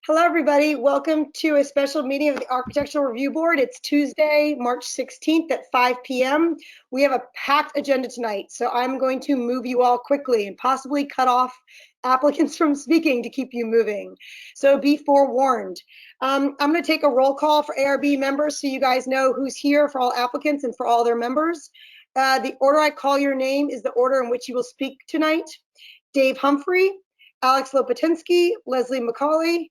Hello, everybody. Welcome to a special meeting of the Architectural Review Board. It's Tuesday, March 16th at 5 p.m. We have a packed agenda tonight, so I'm going to move you all quickly and possibly cut off applicants from speaking to keep you moving. So be forewarned. I'm going to take a roll call for ARB members so you guys know who's here for all applicants and for all their members. The order I call your name is the order in which you will speak tonight. Dave Humphrey, Alex Lopatinsky, Leslie McCauley,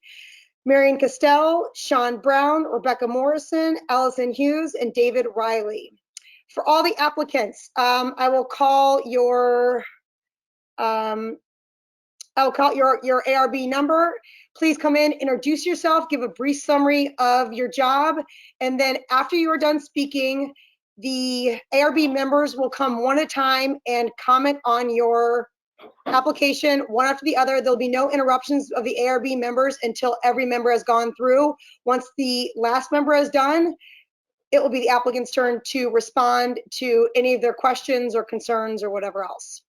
Marion Castell, Sean Brown, Rebecca Morrison, Allison Hughes, and David Riley. For all the applicants, I will call your ARB number. Please come in, introduce yourself, give a brief summary of your job, and then after you are done speaking, the ARB members will come one at a time and comment on your application one after the other. There'll be no interruptions of the ARB members until every member has gone through. Once the last member is done, it will be the applicant's turn to respond to any of their questions or concerns or whatever else.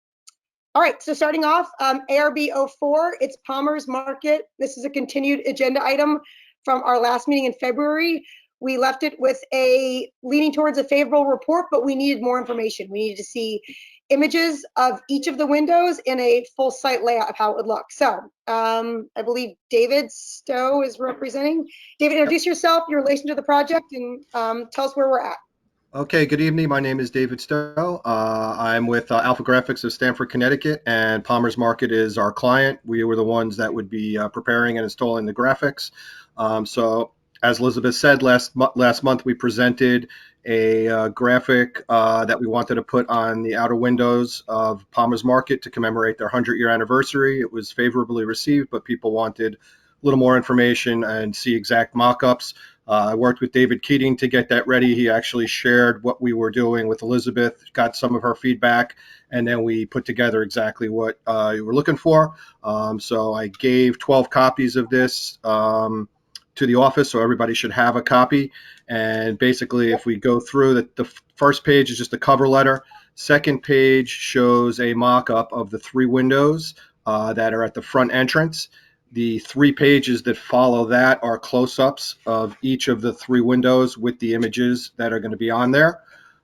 All right, so starting off, ARB 04, it's Palmer's Market. This is a continued agenda item from our last meeting in February. We left it with a leaning towards a favorable report, but we needed more information. We needed to see images of each of the windows in a full site layout of how it would look. So I believe David Stowe is representing. David, introduce yourself, your relation to the project, and tell us where we're at. Okay, good evening. My name is David Stowe. I'm with Alpha Graphics of Stamford, Connecticut, and Palmer's Market is our client. We were the ones that would be preparing and installing the graphics. So as Elizabeth said, last month we presented a graphic that we wanted to put on the outer windows of Palmer's Market to commemorate their 100-year anniversary. It was favorably received, but people wanted a little more information and see exact mock-ups. I worked with David Keating to get that ready. He actually shared what we were doing with Elizabeth, got some of her feedback, and then we put together exactly what you were looking for. So I gave 12 copies of this to the office, so everybody should have a copy. And basically, if we go through, the first page is just a cover letter. Second page shows a mock-up of the three windows that are at the front entrance. The 3 pages that follow that are close-ups of each of the 3 windows with the images that are going to be on there.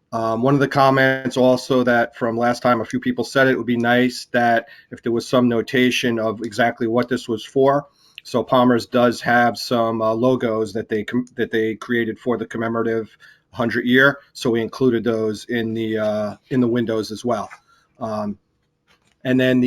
One of the comments also that from last time, a few people said it would be nice that if there was some notation of exactly what this was for. So Palmer's does have some logos that they created for the commemorative 100 year. So we included those in the windows as well. And then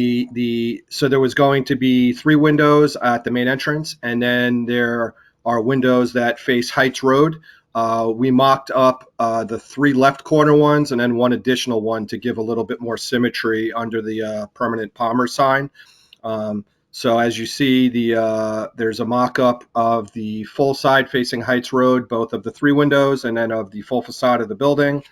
so there was going to be 3 windows at the main entrance, and then there are windows that face Heights Road. We mocked up the 3 left corner ones and then 1 additional one to give a little bit more symmetry under the permanent Palmer sign. So as you see, there's a mock-up of the full side facing Heights Road, both of the 3 windows and then of the full facade of the building.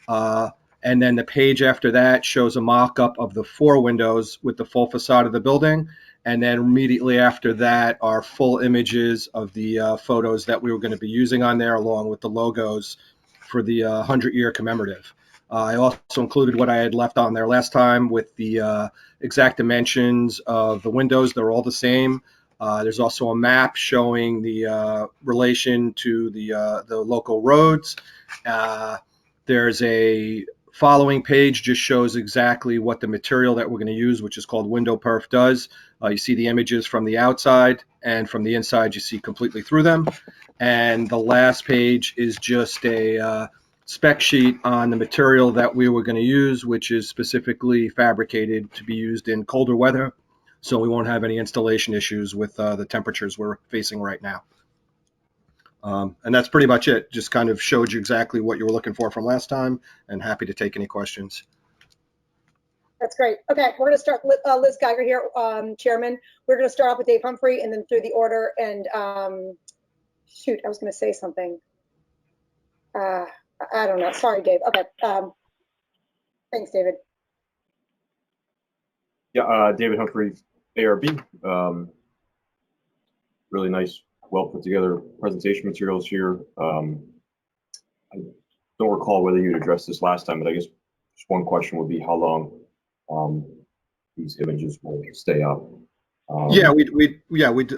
And then the page after that shows a mock-up of the 4 windows with the full facade of the building. And then immediately after that are full images of the photos that we were going to be using on there, along with the logos for the 100-year commemorative. I also included what I had left on there last time with the exact dimensions of the windows. They're all the same. There's also a map showing the relation to the local roads. There's a following page just shows exactly what the material that we're going to use, which is called Window Perf, does. You see the images from the outside, and from the inside you see completely through them. And the last page is just a spec sheet on the material that we were going to use, which is specifically fabricated to be used in colder weather, so we won't have any installation issues with the temperatures we're facing right now. And that's pretty much it. Just kind of showed you exactly what you were looking for from last time, and happy to take any questions. That's great. Okay, we're going to start with Liz Geiger here, Chairman. We're going to start off with Dave Humphrey and then through the order. And shoot, I was going to say something. I don't know. Sorry, Dave. Okay. Thanks, David. Yeah, David Humphrey, ARB. Really nice, well put together presentation materials here. I don't recall whether you addressed this last time, but I guess just one question would be how long these images will stay up. Yeah,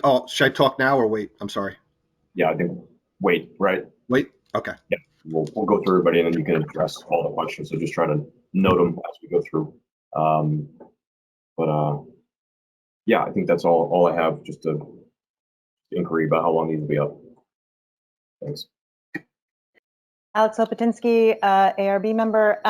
oh, should I talk now or wait? I'm sorry. Yeah, I think, wait, right? Wait? Okay. Yeah, we'll go through everybody and then you can address all the questions. So just try to note them as we go through. Yeah, I think that's all I have, just a inquiry about how long these will be up. Thanks. Alex Lopatinsky, ARB member.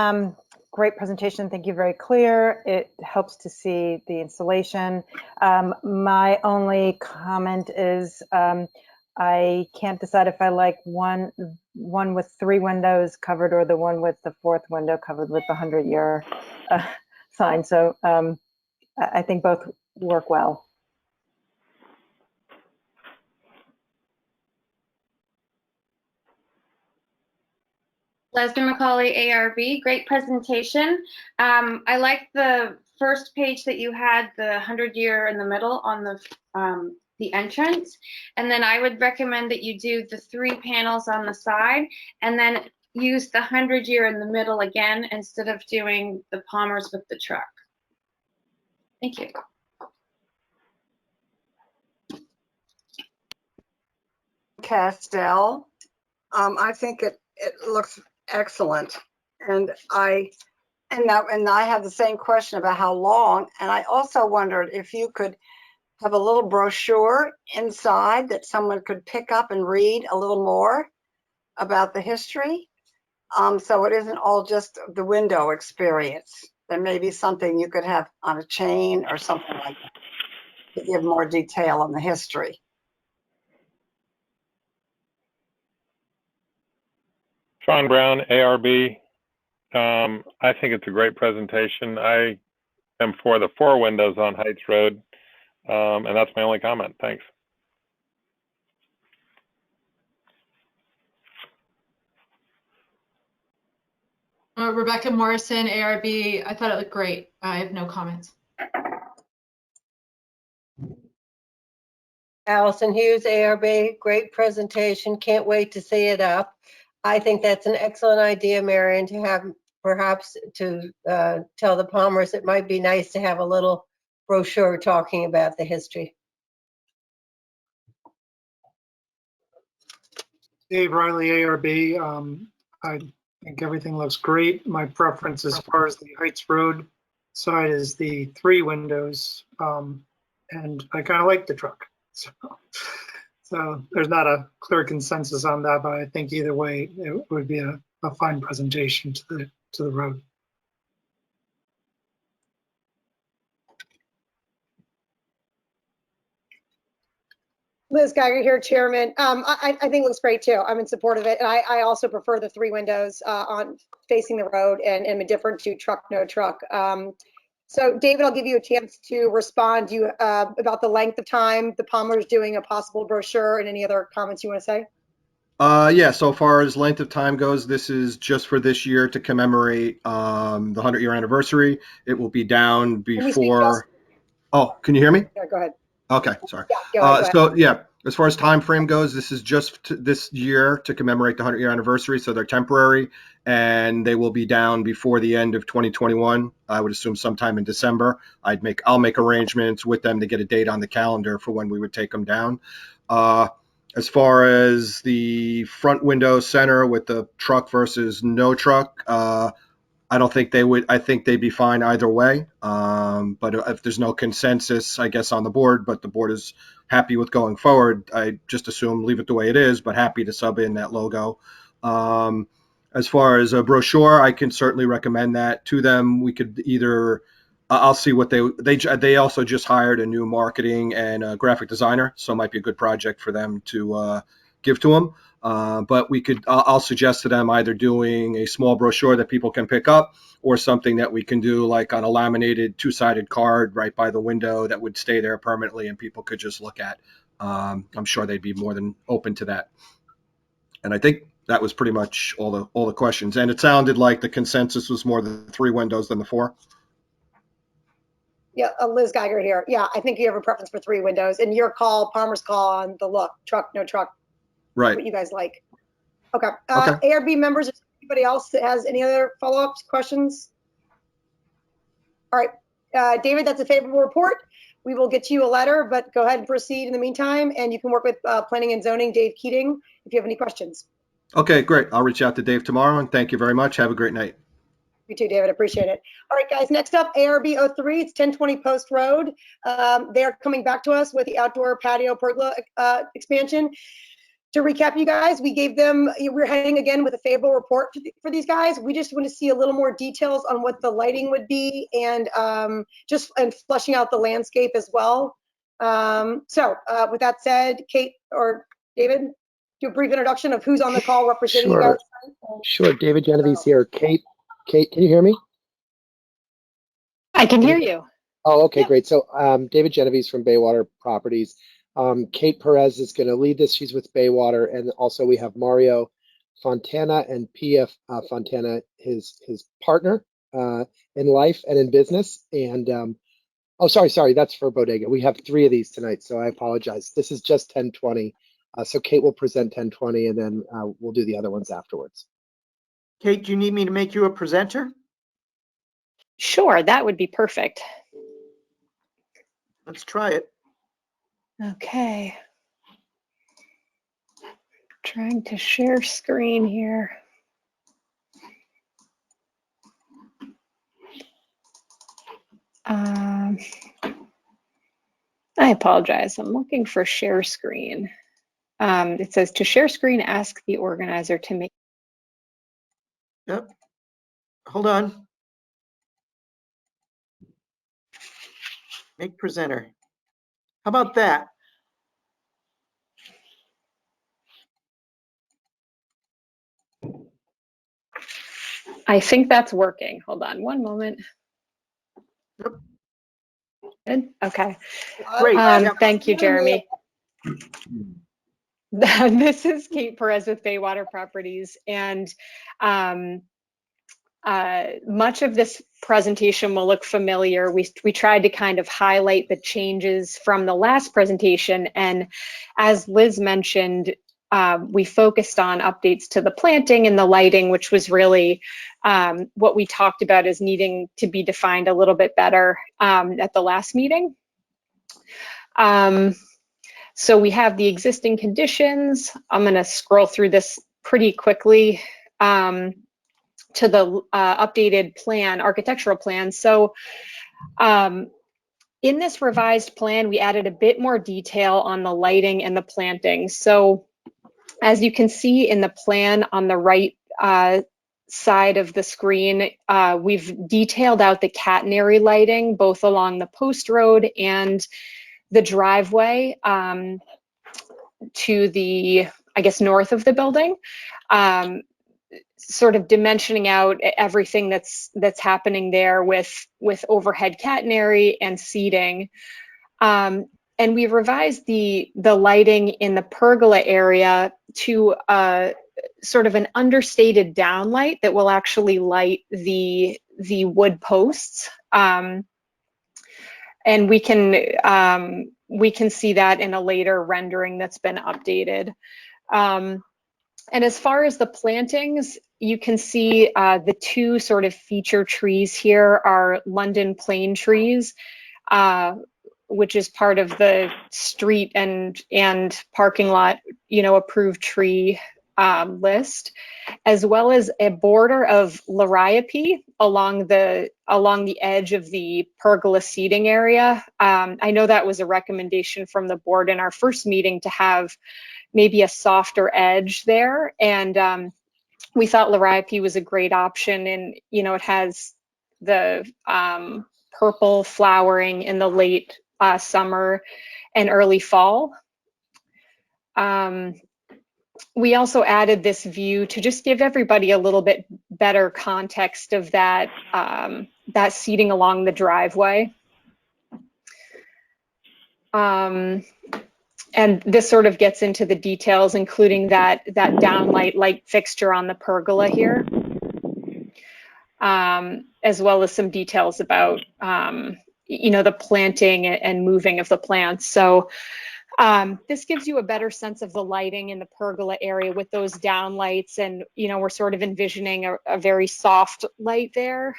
Great presentation. Thank you. Very clear. It helps to see the installation. My only comment is I can't decide if I like one with 3 windows covered or the one with the 4th window covered with the 100-year sign. So I think both work well. Leslie McCauley, ARB, great presentation. I like the first page that you had, the 100-year in the middle on the entrance. And then I would recommend that you do the 3 panels on the side and then use the 100-year in the middle again instead of doing the Palmers with the truck. Thank you. Castell. I think it looks excellent, and I have the same question about how long. And I also wondered if you could have a little brochure inside that someone could pick up and read a little more about the history. So it isn't all just the window experience. There may be something you could have on a chain or something like that to give more detail on the history. Sean Brown, ARB. I think it's a great presentation. I am for the 4 windows on Heights Road, and that's my only comment. Thanks. Rebecca Morrison, ARB. I thought it looked great. I have no comments. Allison Hughes, ARB, great presentation. Can't wait to see it up. I think that's an excellent idea, Marion, to have perhaps to tell the Palmers it might be nice to have a little brochure talking about the history. Dave Riley, ARB. I think everything looks great. My preference as far as the Heights Road side is the 3 windows, and I kind of like the truck. So there's not a clear consensus on that, but I think either way it would be a fine presentation to the road. Liz Geiger here, Chairman. I think it looks great too. I'm in support of it. And I also prefer the 3 windows on facing the road and indifferent to truck, no truck. So David, I'll give you a chance to respond about the length of time the Palmer's doing a possible brochure and any other comments you want to say. Yeah, so far as length of time goes, this is just for this year to commemorate the 100-year anniversary. It will be down before. Oh, can you hear me? Yeah, go ahead. Okay, sorry. Yeah, go ahead. So yeah, as far as time frame goes, this is just this year to commemorate the 100-year anniversary. So they're temporary, and they will be down before the end of 2021. I would assume sometime in December. I'll make arrangements with them to get a date on the calendar for when we would take them down. As far as the front window center with the truck versus no truck, I don't think they would. I think they'd be fine either way. But if there's no consensus, I guess, on the board, but the board is happy with going forward, I just assume leave it the way it is, but happy to sub in that logo. As far as a brochure, I can certainly recommend that to them. We could either, I'll see what they also just hired a new marketing and a graphic designer, so it might be a good project for them to give to them. But I'll suggest to them either doing a small brochure that people can pick up or something that we can do like on a laminated 2-sided card right by the window that would stay there permanently and people could just look at. I'm sure they'd be more than open to that. And I think that was pretty much all the questions. And it sounded like the consensus was more the 3 windows than the 4. Yeah, Liz Geiger here. Yeah, I think you have a preference for 3 windows and your call, Palmer's call on the look, truck, no truck. Right. What you guys like. Okay. Okay. ARB members, is anybody else that has any other follow-ups, questions? All right. David, that's a favorable report. we will get you a letter, but go ahead and proceed in the meantime, and you can work with Planning and Zoning, Dave Keating, if you have any questions. Okay, great. I'll reach out to Dave tomorrow, and thank you very much. Have a great night. You too, David. Appreciate it. All right, guys. Next up, ARB 03. It's 1020 Post Road. They're coming back to us with the outdoor patio pergola expansion. To recap, you guys, we gave them, we're heading again with a favorable report for these guys. We just want to see a little more details on what the lighting would be and fleshing out the landscape as well. With that said, Kate or David, do a brief introduction of who's on the call representing you guys. Sure. David Genovese here. Kate, can you hear me? I can hear you. Oh, okay, Yeah. great. So David Genovese from Baywater Properties. Kate Perez is going to lead this. She's with Baywater. And also we have Mario Fontana and P.F. Fontana, his partner in life and in business. And sorry, that's for Bodega. We have 3 of these tonight, so I apologize. This is just 1020. So Kate will present 1020, and then we'll do the other ones afterwards. Kate, do you need me to make you a presenter? Sure, that would be perfect. Let's try it. Okay. Trying to share screen here. I apologize. I'm looking for share screen. It says to share screen, ask the organizer to make. Yep. Hold on. Make presenter. How about that? I think that's working. Hold on one moment. Yep. Good. Okay. Great. Thank you, Jeremy. This is Kate Perez with Baywater Properties, and much of this presentation will look familiar. We tried to kind of highlight the changes from the last presentation, and as Liz mentioned, we focused on updates to the planting and the lighting, which was really what we talked about as needing to be defined a little bit better at the last meeting. So we have the existing conditions. I'm going to scroll through this pretty quickly to the updated plan, architectural plan. So in this revised plan, we added a bit more detail on the lighting and the planting. So as you can see in the plan on the right side of the screen, we've detailed out the catenary lighting, both along the post road and the driveway to the, I guess, north of the building, sort of dimensioning out everything that's happening there with overhead catenary and seating. And we revised the lighting in the pergola area to sort of an understated downlight that will actually light the wood posts. And we can see that in a later rendering that's been updated. And as far as the plantings, you can see the 2 sort of feature trees here are London plane trees, which is part of the street and parking lot, approved tree list, as well as a border of liriope along the edge of the pergola seating area. I know that was a recommendation from the board in our first meeting to have maybe a softer edge there, and we thought liriope was a great option, and it has the purple flowering in the late summer and early fall. We also added this view to just give everybody a little bit better context of that that seating along the driveway. And this sort of gets into the details, including that downlight light fixture on the pergola here, as well as some details about the planting and moving of the plants. So this gives you a better sense of the lighting in the pergola area with those downlights, and we're sort of envisioning a very soft light there.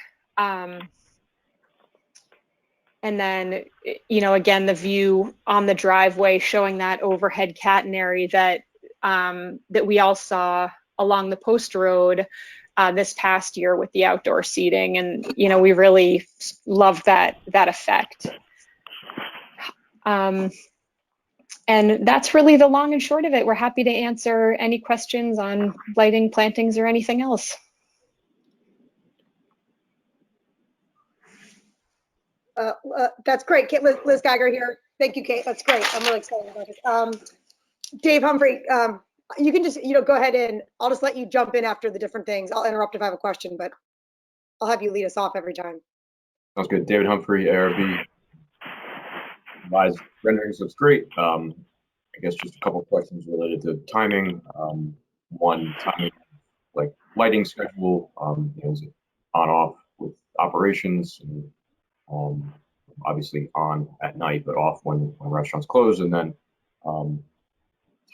And then, again, the view on the driveway showing that overhead catenary that that we all saw along the post road this past year with the outdoor seating. And, we really loved that effect. And that's really the long and short of it. We're happy to answer any questions on lighting, plantings, or anything else. That's great. Liz Geiger here. Thank you, Kate. That's great. I'm really excited about this. Dave, Humphrey, you can just, go ahead and I'll just let you jump in after the different things. I'll interrupt if I have a question, but I'll have you lead us off every time. Sounds good. David Humphrey, ARB. Revised renderings looks great. I guess just a couple of questions related to timing. One, timing, like lighting schedule, is it on off with operations, and obviously on at night, but off when restaurants close, and then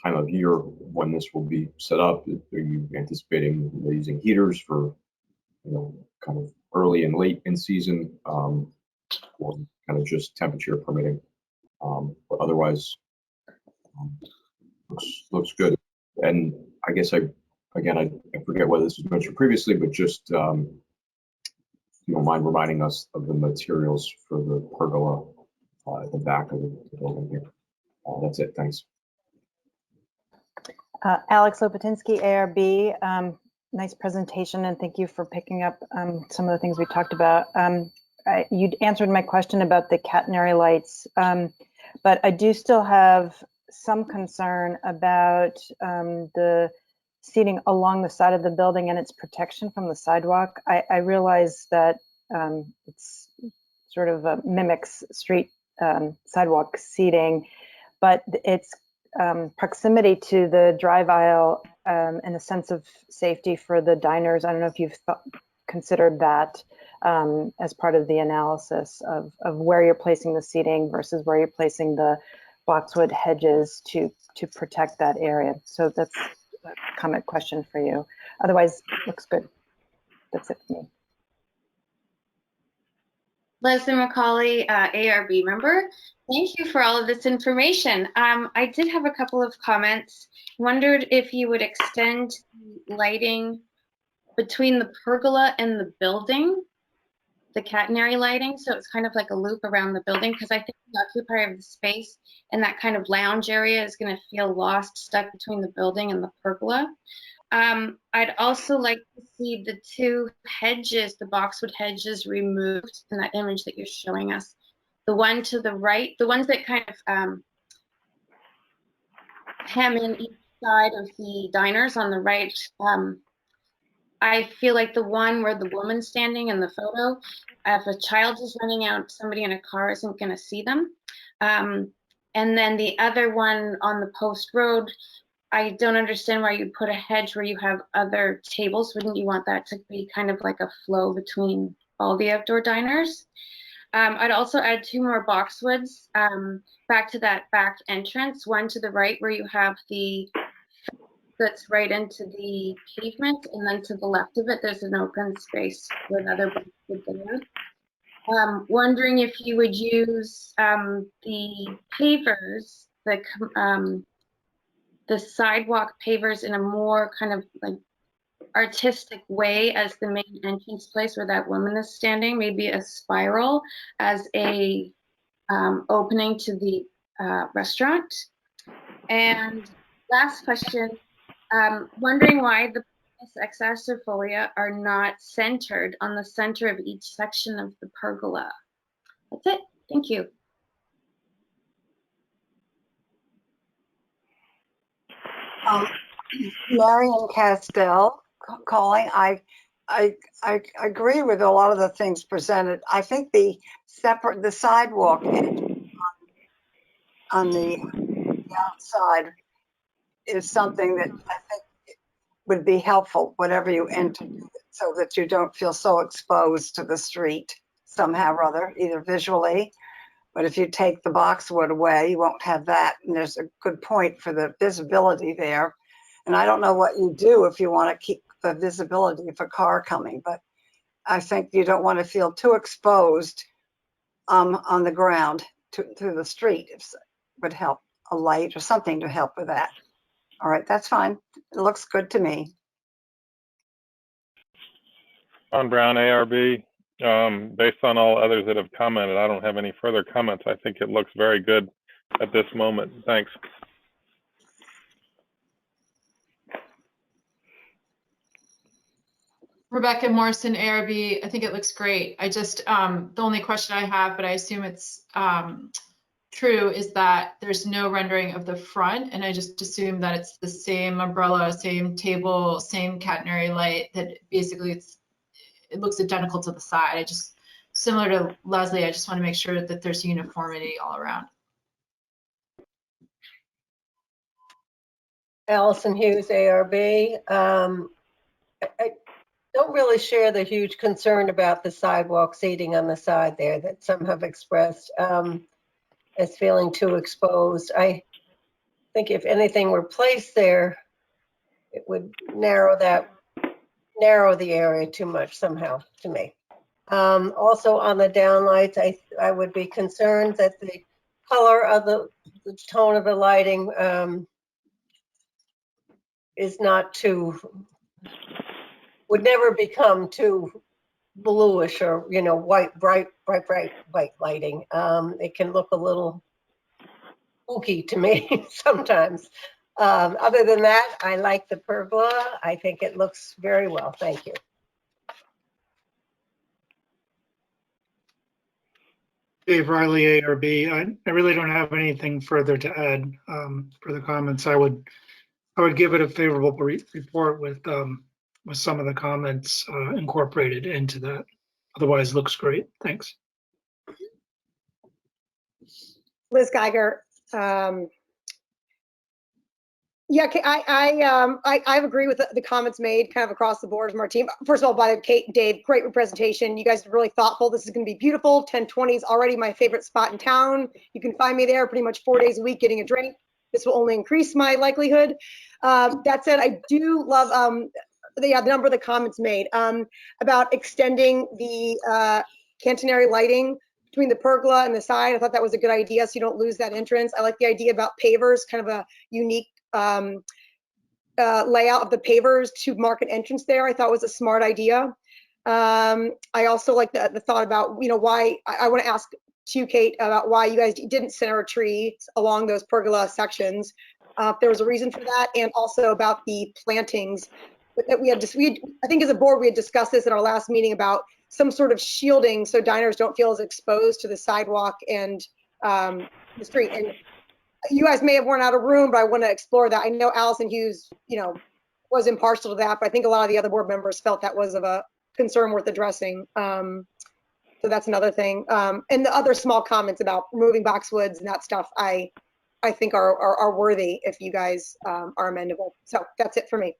time of year when this will be set up. Are you anticipating using heaters for, kind of early and late in season, or kind of just temperature permitting? But otherwise, looks good. And I guess I forget whether this was mentioned previously, but just you don't mind reminding us of the materials for the pergola at the back of the building here. That's it. Thanks. Alex Lopatinsky, ARB. Nice presentation, and thank you for picking up some of the things we talked about. You answered my question about the catenary lights, but I do still have some concern about the seating along the side of the building and its protection from the sidewalk. I realize that it's sort of mimics street sidewalk seating, but its proximity to the drive aisle and a sense of safety for the diners. I don't know if you've considered that as part of the analysis of where you're placing the seating versus where you're placing the boxwood hedges to protect that area. So that's a comment question for you. Otherwise, looks good. That's it for me. Leslie McCauley, ARB member. Thank you for all of this information. I did have a couple of comments. Wondered if you would extend lighting between the pergola and the building, the catenary lighting, so it's kind of like a loop around the building, because I think the occupier of the space and that kind of lounge area is going to feel lost, stuck between the building and the pergola. I'd also like to see the two hedges, the boxwood hedges, removed in that image that you're showing us. The one to the right, the ones that kind of hem in each side of the diners on the right. I feel like the one where the woman's standing in the photo, if a child is running out, somebody in a car isn't going to see them. And then the other one on the post road, I don't understand why you put a hedge where you have other tables. Wouldn't you want that to be kind of like a flow between all the outdoor diners? I'd also add two more boxwoods back to that back entrance, one to the right where you have the that's right into the pavement, and then to the left of it, there's an open space with another boxwood there. Wondering if you would use the pavers, the sidewalk pavers in a more kind of like artistic way as the main entrance place where that woman is standing, maybe a spiral as a opening to the restaurant. And last question, wondering why the exarcifolia are not centered on the center of each section of the pergola. That's it. Thank you. Marion Castell calling. I agree with a lot of the things presented. I think the sidewalk on the outside is something that I think would be helpful, whatever you enter, so that you don't feel so exposed to the street somehow or other, either visually. But if you take the boxwood away, you won't have that. And there's a good point for the visibility there. And I don't know what you do if you want to keep the visibility of a car coming, but I think you don't want to feel too exposed on the ground to the street would help, a light or something to help with that. All right, that's fine. It looks good to me. Sean Brown, ARB. Based on all others that have commented, I don't have any further comments. I think it looks very good at this moment. Thanks. Rebecca Morrison, ARB. I think it looks great. I just, the only question I have, but I assume it's true, is that there's no rendering of the front. And I just assume that it's the same umbrella, same table, same catenary light, that basically it looks identical to the side. I just, similar to Leslie, I just want to make sure that there's uniformity all around. Allison Hughes, ARB. I don't really share the huge concern about the sidewalk seating on the side there that some have expressed as feeling too exposed. I think if anything were placed there, it would narrow the area too much somehow to me. Also on the downlights, I would be concerned that the color of the tone of the lighting is not too, would never become too bluish or, you know, bright white lighting. It can look a little spooky to me sometimes. Other than that, I like the pergola. I think it looks very well. Thank you. Dave Riley, ARB. I really don't have anything further to add for the comments. I would give it a favorable report with some of the comments incorporated into that. Otherwise, looks great. Thanks. Liz Geiger. Yeah, I agree with the comments made kind of across the board from our team. First of all, by Kate and Dave, great representation. You guys are really thoughtful. This is going to be beautiful. 1020 is already my favorite spot in town. You can find me there pretty much 4 days a week getting a drink. This will only increase my likelihood. That said, I do love the number of the comments made about extending the catenary lighting between the pergola and the side. I thought that was a good idea, so you don't lose that entrance. I like the idea about pavers, kind of a unique layout of the pavers to mark an entrance there. I thought was a smart idea. I also like the thought about, you know, why I want to ask to you, Kate, about why you guys didn't center a tree along those pergola sections. If there was a reason for that, and also about the plantings that we had. I think as a board we had discussed this in our last meeting about some sort of shielding so diners don't feel as exposed to the sidewalk and the street. And you guys may have run out of room, but I want to explore that. I know Allison Hughes, you know, was impartial to that, but I think a lot of the other board members felt that was of a concern worth addressing. So that's another thing. And the other small comments about removing boxwoods and that stuff, I think are worthy if you guys are amendable. So that's it for me.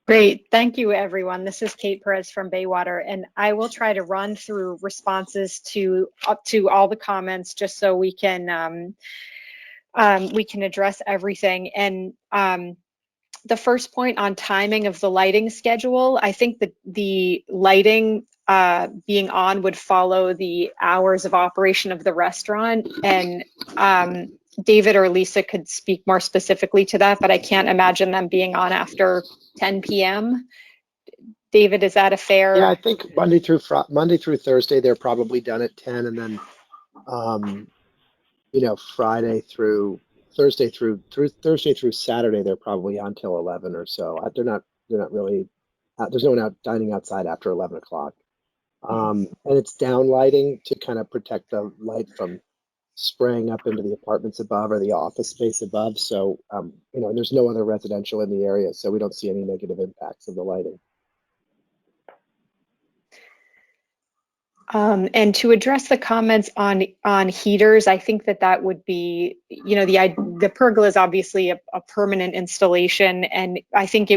Great. Thank you, everyone. This is Kate Perez from Baywater, and I will try to run through responses up to all the comments just so we can address everything. And the first point on timing of the lighting schedule, I think that the lighting being on would follow the hours of operation of the restaurant. And David or Lisa could speak more specifically to that, but I can't imagine them being on after 10 p.m. David, is that a fair? Yeah, I think Monday through Thursday they're probably done at 10, and then you know, Thursday through Saturday they're probably on till 11 or so. They're not really. There's no one out dining outside after 11 o'clock. And it's down lighting to kind of protect the light from spraying up into the apartments above or the office space above. So, you know, there's no other residential in the area, so we don't see any negative impacts of the lighting. And to address the comments on heaters, I think that would be, you know, the pergola is obviously a permanent installation, and I think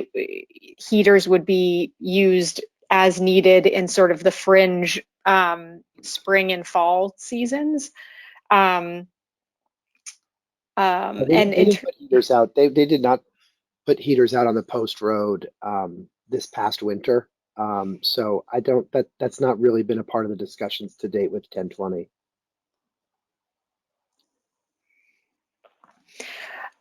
heaters would be used as needed in sort of the fringe spring and fall seasons. They didn't put heaters out. They did not put heaters out on the post road this past winter. So I don't, that's not really been a part of the discussions to date with 1020.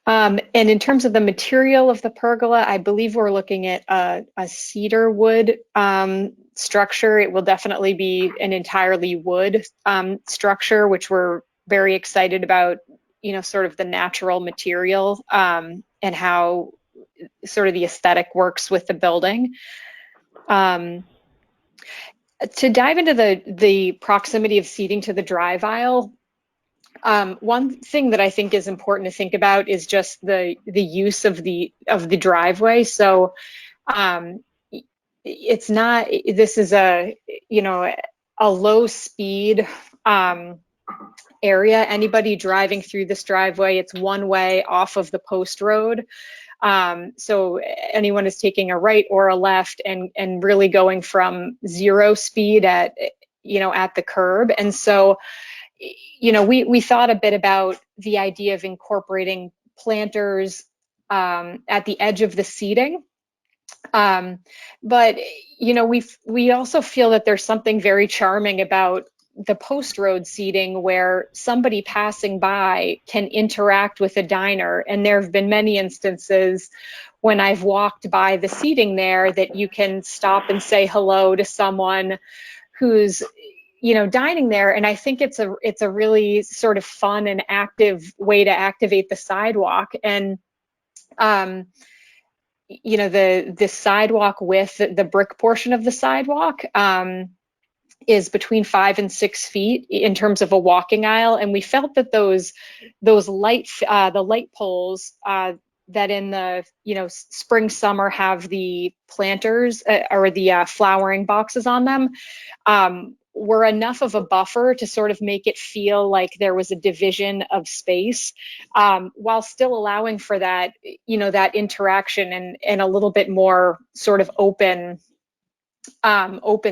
And in terms of the material of the pergola, I believe we're looking at a cedar wood structure. It will definitely be an entirely wood structure, which we're very excited about, you know, sort of the natural material and how sort of the aesthetic works with the building. To dive into the proximity of seating to the drive aisle, one thing that I think is important to think about is just the use of the driveway. So it's not, this is a, you know, a low speed area. Anybody driving through this driveway, it's one way off of the post road. So anyone is taking a right or a left and really going from 0 speed at, you know, at the curb. And so, you know, we thought a bit about the idea of incorporating planters at the edge of the seating. But, you know, we also feel that there's something very charming about the post road seating where somebody passing by can interact with a diner. And there have been many instances when I've walked by the seating there that you can stop and say hello to someone who's, you know, dining there. And I think it's a really sort of fun and active way to activate the sidewalk. And you know, the sidewalk width, the brick portion of the sidewalk is between 5 and 6 feet in terms of a walking aisle. And we felt that those light, the light poles that in the, you know, spring, summer have the planters or the flowering boxes on them were enough of a buffer to sort of make it feel like there was a division of space while still allowing for that, you know, that interaction and a little bit more sort of open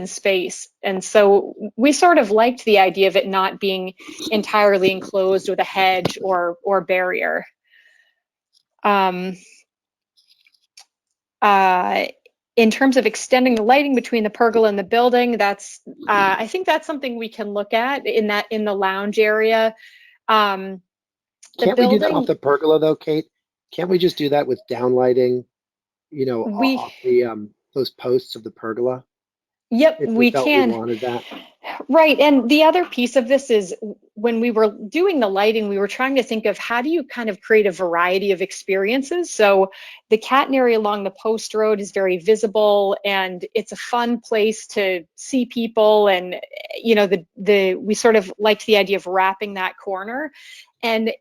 space. And so we sort of liked the idea of it not being entirely enclosed with a hedge or barrier. In terms of extending the lighting between the pergola and the building, that's I think that's something we can look at in the lounge area. Can't we do that off the pergola though, Kate? Can't we just do that with downlighting, you know, off the those posts of the pergola? Yep, if we felt can. We wanted that. Right. And the other piece of this is when we were doing the lighting, we were trying to think of how do you kind of create a variety of experiences. So the catenary along the post road is very visible and it's a fun place to see people. And, you know, we sort of liked the idea of wrapping that corner. And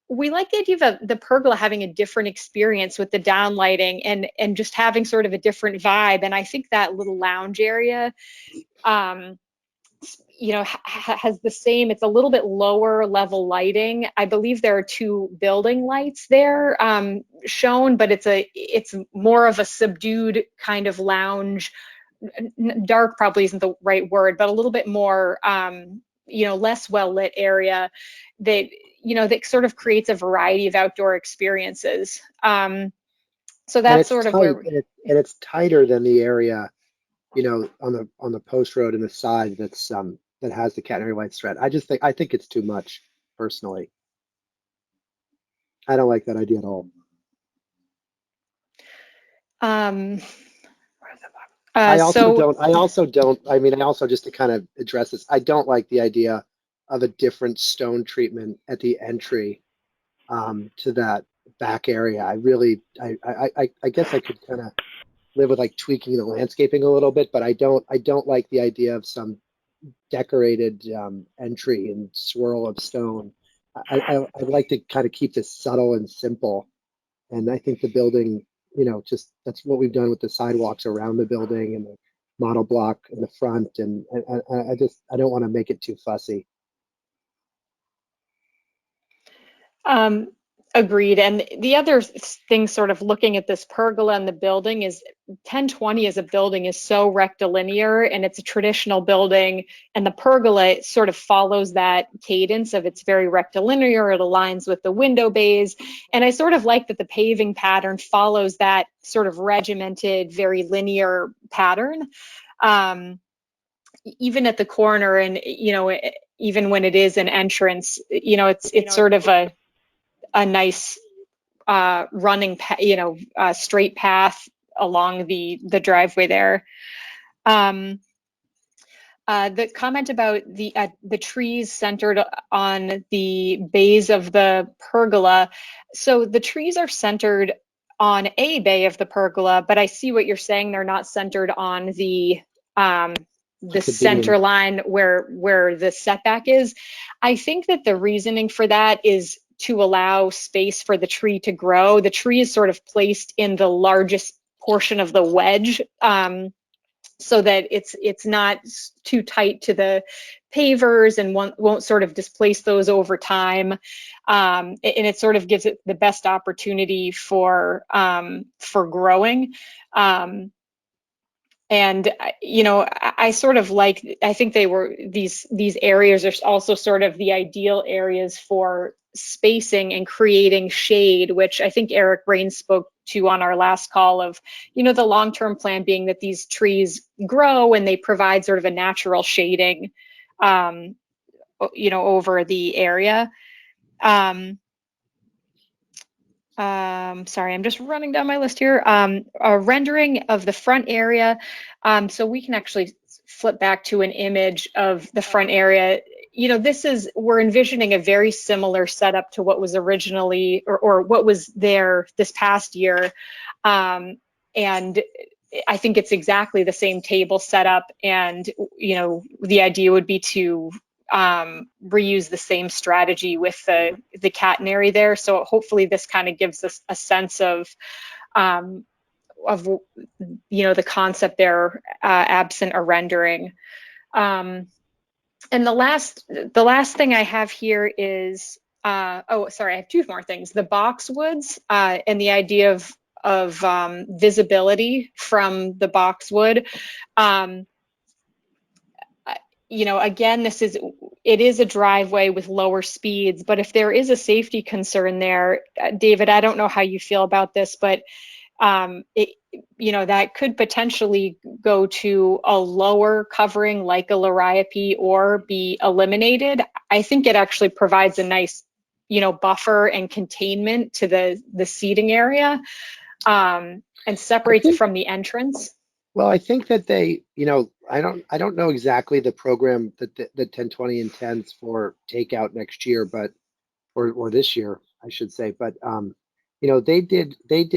we like the idea of the pergola having a different experience with the downlighting and just having sort of a different vibe. And I think that little lounge area, you know, has the same, it's a little bit lower level lighting. I believe there are 2 building lights there shown, but it's more of a subdued kind of lounge. Dark probably isn't the right word, but a little bit more, you know, less well lit area that, you know, that sort of creates a variety of outdoor experiences. So that's sort of where, and it's tighter than the area, you know, on the post road and the side that's that has the catenary white thread. I think it's too much personally. I don't like that idea at all. I also just to kind of address this, I don't like the idea of a different stone treatment at the entry to that back area. I guess I could kind of live with like tweaking the landscaping a little bit, but I don't like the idea of some decorated entry and swirl of stone. I'd like to kind of keep this subtle and simple. And I think the building, you know, just that's what we've done with the sidewalks around the building and the model block in the front. And I don't want to make it too fussy. Agreed. And the other thing, sort of looking at this pergola and the building, is 1020 as a building is so rectilinear, and it's a traditional building, and the pergola sort of follows that cadence of it's very rectilinear. It aligns with the window bays. And I sort of like that the paving pattern follows that sort of regimented, very linear pattern. Even at the corner, and, you know, even when it is an entrance, you know, it's sort of a nice running, straight path along the driveway there. The comment about the trees centered on the bays of the pergola. So the trees are centered on a bay of the pergola, but I see what you're saying. They're not centered on the center line where the setback is. I think that the reasoning for that is to allow space for the tree to grow. The tree is sort of placed in the largest portion of the wedge, so that it's not too tight to the pavers and won't sort of displace those over time. And it sort of gives it the best opportunity for growing. And, you know, I sort of like, I think these areas are also sort of the ideal areas for spacing and creating shade, which I think Eric Rain spoke to on our last call of, you know, the long-term plan being that these trees grow and they provide sort of a natural shading, you know, over the area. Sorry, I'm just running down my list here. A rendering of the front area. So we can actually flip back to an image of the front area. You know, we're envisioning a very similar setup to what was originally, or what was there this past year. And I think it's exactly the same table setup. And, you know, the idea would be to reuse the same strategy with the catenary there. So hopefully this kind of gives us a sense of you know, the concept there, absent a rendering. And the last thing I have here is, oh, sorry, I have two more things. The boxwoods, and the idea of visibility from the boxwood. You know, again, it is a driveway with lower speeds, but if there is a safety concern there, David, I don't know how you feel about this, but you know, that could potentially go to a lower covering like a liriope or be eliminated. I think it actually provides a nice, you know, buffer and containment to the seating area, and separates it from the entrance. Well, I think that they, you know, I don't know exactly the program that the 1020 intends for takeout next year, but or this year, I should say. But you know, they did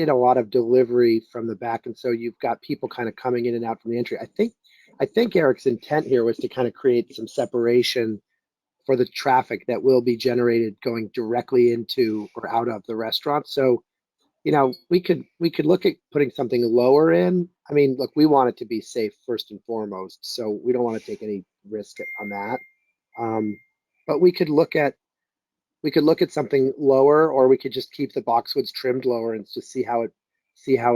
a lot of delivery from the back, and so you've got people kind of coming in and out from the entry. I think Eric's intent here was to kind of create some separation for the traffic that will be generated going directly into or out of the restaurant. So, you know, we could look at putting something lower in. I mean, look, we want it to be safe first and foremost, so we don't want to take any risk on that. But we could look at something lower, or we could just keep the boxwoods trimmed lower and just see how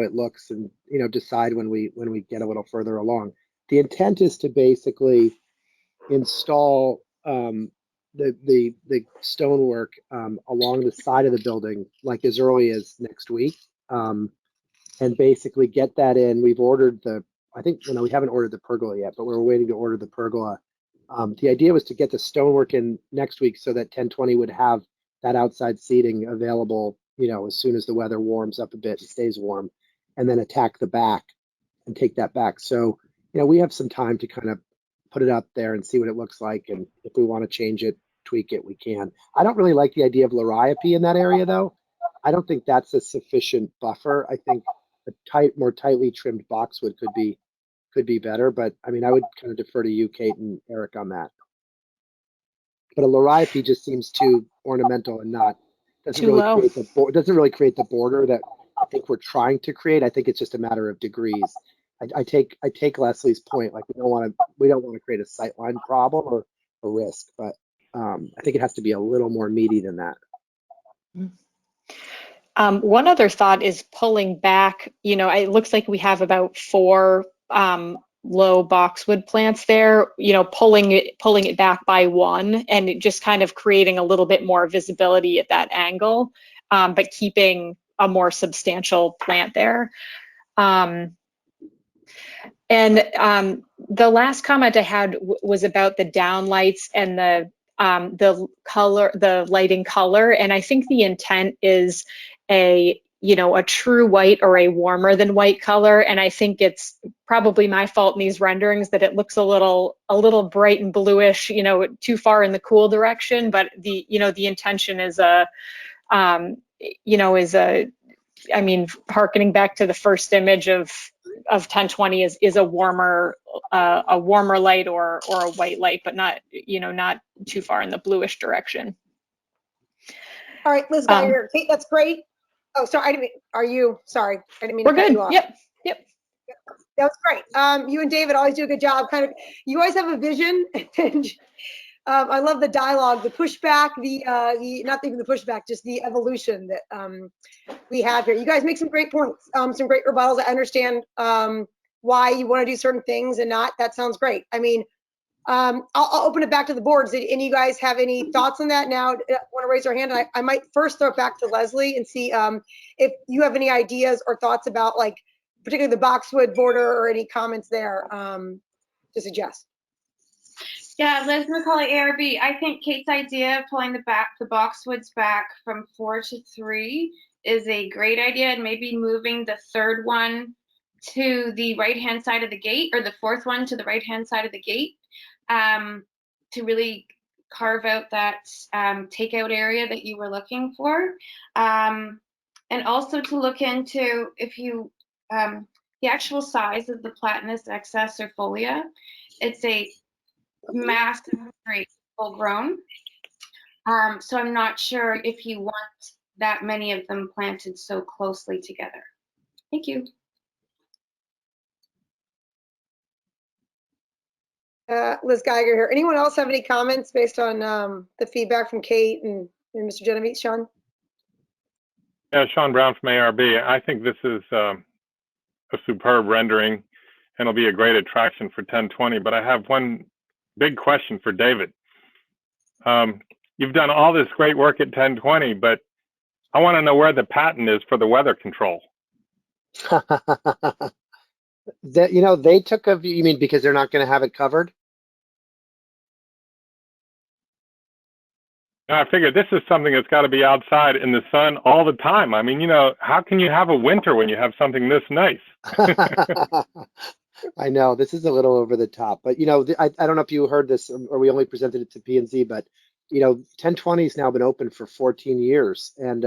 it looks, and, you know, decide when we get a little further along. The intent is to basically install the stonework along the side of the building like as early as next week, and basically get that in. We've ordered I think, you know, we haven't ordered the pergola yet, but we're waiting to order the pergola. The idea was to get the stonework in next week so that 1020 would have that outside seating available, you know, as soon as the weather warms up a bit and stays warm, and then attack the back and take that back. So, you know, we have some time to kind of put it up there and see what it looks like. And if we want to change it, tweak it, we can. I don't really like the idea of liriope in that area, though. I don't think that's a sufficient buffer. I think a more tightly trimmed boxwood could be better. But I mean, I would kind of defer to you, Kate and Eric, on that. But a liriope just seems too ornamental and doesn't really create the border that I think we're trying to create. I think it's just a matter of degrees. I take Leslie's point. Like, we don't want to create a sightline problem or a risk, but I think it has to be a little more meaty than that. One other thought is pulling back, it looks like we have about 4 low boxwood plants there, pulling it back by 1 and it just kind of creating a little bit more visibility at that angle, but keeping a more substantial plant there. And the last comment I had was about the downlights and the color, the lighting color. And I think the intent is a true white or a warmer than white color. And I think it's probably my fault in these renderings that it looks a little bright and bluish, too far in the cool direction. But the intention is harkening back to the first image of 1020 is a warmer light or a white light, but not too far in the bluish direction. All right, Liz Geiger, Kate, that's great. Oh, sorry, sorry, I didn't mean to We're cut good. you off. Yep. That was great. You and David always do a good job. You always have a vision. And, I love the dialogue, the pushback, not even the pushback, just the evolution that we have here. You guys make some great points, some great rebuttals. I understand why you want to do certain things and not. That sounds great. I mean, I'll open it back to the boards. Did any of you guys have any thoughts on that? Now, want to raise your hand? And I might first throw it back to Leslie and see if you have any ideas or thoughts about, like, particularly the boxwood border or any comments there to suggest. Yeah, Liz McCauley, ARB. I think Kate's idea of pulling the boxwoods back from 4 to 3 is a great idea, and maybe moving the 3rd one to the right-hand side of the gate, or the 4th one to the right-hand side of the gate, to really carve out that takeout area that you were looking for, and also to look into if you the actual size of the Platanus excessifolia. It's a massive tree, full grown. So I'm not sure if you want that many of them planted so closely together. Thank you. Liz Geiger here. Anyone else have any comments based on the feedback from Kate and Mr. Genovese? Sean? Yeah, Sean Brown from ARB. I think this is a superb rendering, and it'll be a great attraction for 1020. But I have one big question for David. You've done all this great work at 1020, but I want to know where the patent is for the weather control. They took a view, you mean because they're not going to have it covered? I figured this is something that's got to be outside in the sun all the time. I mean, how can you have a winter when you have something this nice? I know this is a little over the top, but I don't know if you heard this or we only presented it to P&Z, but 1020 has now been open for 14 years and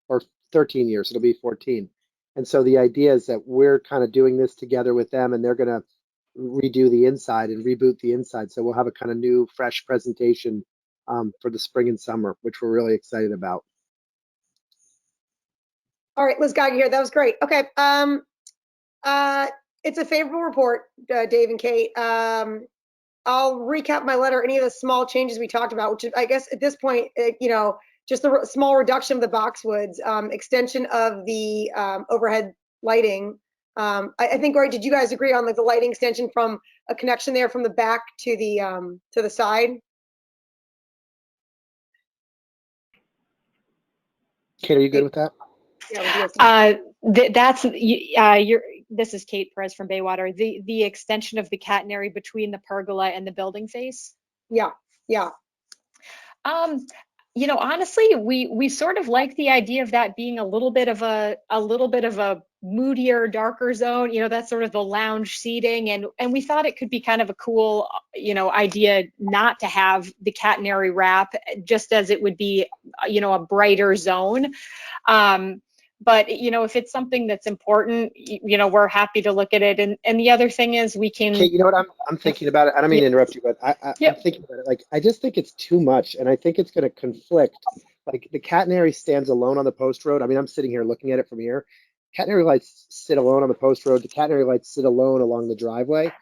or 13 years. It'll be 14, and so the idea is that we're kind of doing this together with them, and they're going to redo the inside and reboot the inside. So we'll have a kind of new, fresh presentation for the spring and summer, which we're really excited about. All right, Liz Geiger here. That was great. Okay. It's a favorable report, Dave and Kate. I'll recap my letter, any of the small changes we talked about, which is, I guess at this point, just the small reduction of the boxwoods, extension of the overhead lighting. I think, right, did you guys agree on the lighting extension from a connection there from the back to the side? Kate, are you good with that? Yeah, this is Kate Perez from Baywater. The extension of the catenary between the pergola and the building face. Yeah. Honestly, we sort of like the idea of that being a little bit of a moodier, darker zone. That's sort of the lounge seating, and we thought it could be kind of a cool, idea not to have the catenary wrap, just as it would be, a brighter zone. But if it's something that's important, we're happy to look at it. And the other thing is we can. Kate, you know what I'm thinking about it. I don't mean to interrupt you, but I'm thinking about it. Like, I just think it's too much, and I think it's going to conflict. Like, the catenary stands alone on the post road. I mean, I'm sitting here looking at it from here. Catenary lights sit alone on the post road. The catenary lights sit alone along the driveway.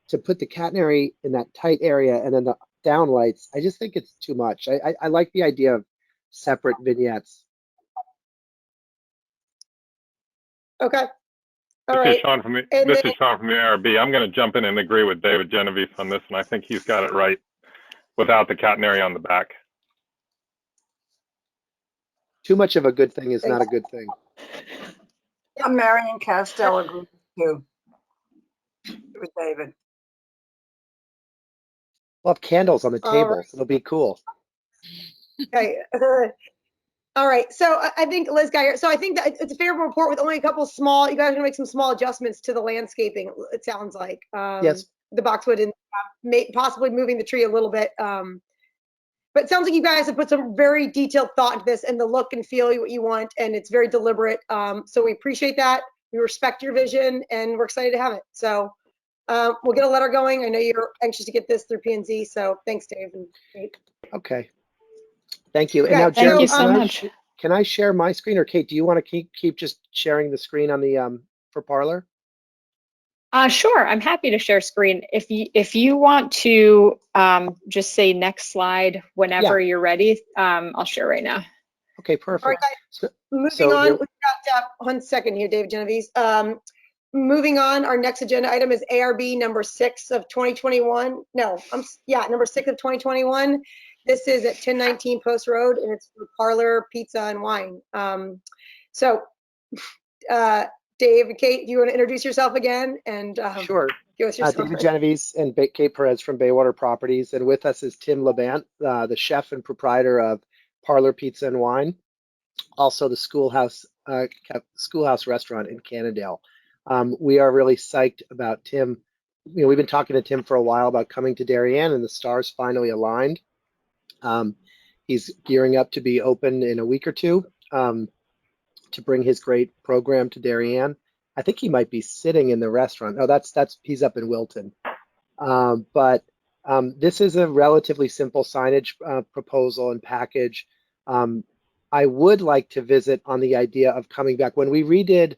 To put the catenary in that tight area and then the down lights, I just think it's too much. I like the idea of separate vignettes. Okay. All This right. is Sean from the And this then- is Sean from the ARB. I'm going to jump in and agree with David Genovese on this, and I think he's got it right without the catenary on the back. Too much of a good thing is not a good thing. Yeah, Marion Castell agrees too with David. We'll have candles on the All table. right. It'll be cool. Okay. All right. So I think Liz got here. So I think that it's a favorable report with only a couple small, you guys are gonna make some small adjustments to the landscaping, it sounds like. Yes. The boxwood and possibly moving the tree a little bit. But it sounds like you guys have put some very detailed thought into this and the look and feel what you want, and it's very deliberate. So we appreciate that. We respect your vision and we're excited to have it. So we'll get a letter going. I know you're anxious to get this through P&Z. So thanks, Dave and Kate. Okay. Thank you. And Okay, now, thank Jeremy, you so much. can I share my screen, or Kate, do you want to keep just sharing the screen on the for Parlor? Sure, I'm happy to share screen. If you want to just say next slide whenever you're ready, I'll share right now. Okay, All right, perfect. guys, moving so on, here- we've got 1 second here, David Genovese. Moving on, our next agenda item is ARB number 6 of 2021. No, number 6 of 2021. This is at 1019 Post Road, and it's for Parlor Pizza and Wine. Dave and Kate, do you want to introduce yourself again and Sure. give us your David Genovese and Kate Perez from Baywater Properties, and with us is Tim Labant, the chef and proprietor of Parlor Pizza and Wine, also the Schoolhouse Restaurant in Cannondale. We are really psyched about Tim. You know, we've been talking to Tim for a while about coming to Darien, and the stars finally aligned. He's gearing up to be open in a week or two to bring his great program to Darien. I think he might be sitting in the restaurant. No, he's up in Wilton. But this is a relatively simple signage proposal and package. I would like to visit on the idea of coming back. When we redid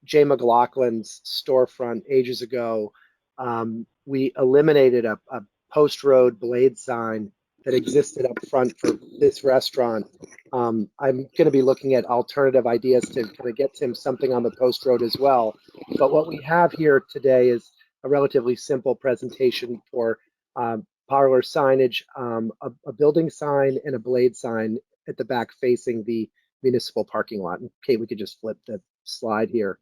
Jay McLaughlin's storefront ages ago, we eliminated a post road blade sign that existed up front for this restaurant. I'm going to be looking at alternative ideas to kind of get him something on the post road as well. But what we have here today is a relatively simple presentation for Parlor signage, a building sign and a blade sign at the back facing the municipal parking lot. And Kate, we could just flip the slide here.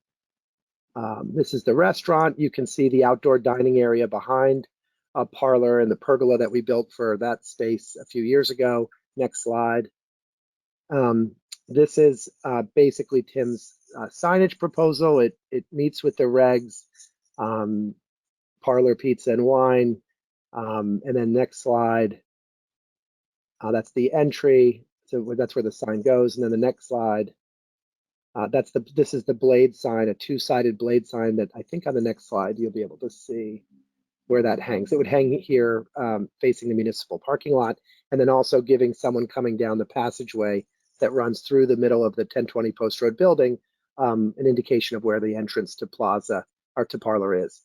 This is the restaurant. You can see the outdoor dining area behind a Parlor and the pergola that we built for that space a few years ago. Next slide. This is basically Tim's signage proposal. It meets with the regs, Parlor Pizza and Wine. And then next slide. That's the entry. So that's where the sign goes. And then the next slide. This is the blade sign, a two-sided blade sign that I think on the next slide you'll be able to see where that hangs. It would hang here facing the municipal parking lot, and then also giving someone coming down the passageway that runs through the middle of the 1020 Post Road building an indication of where the entrance to Plaza or to Parlor is.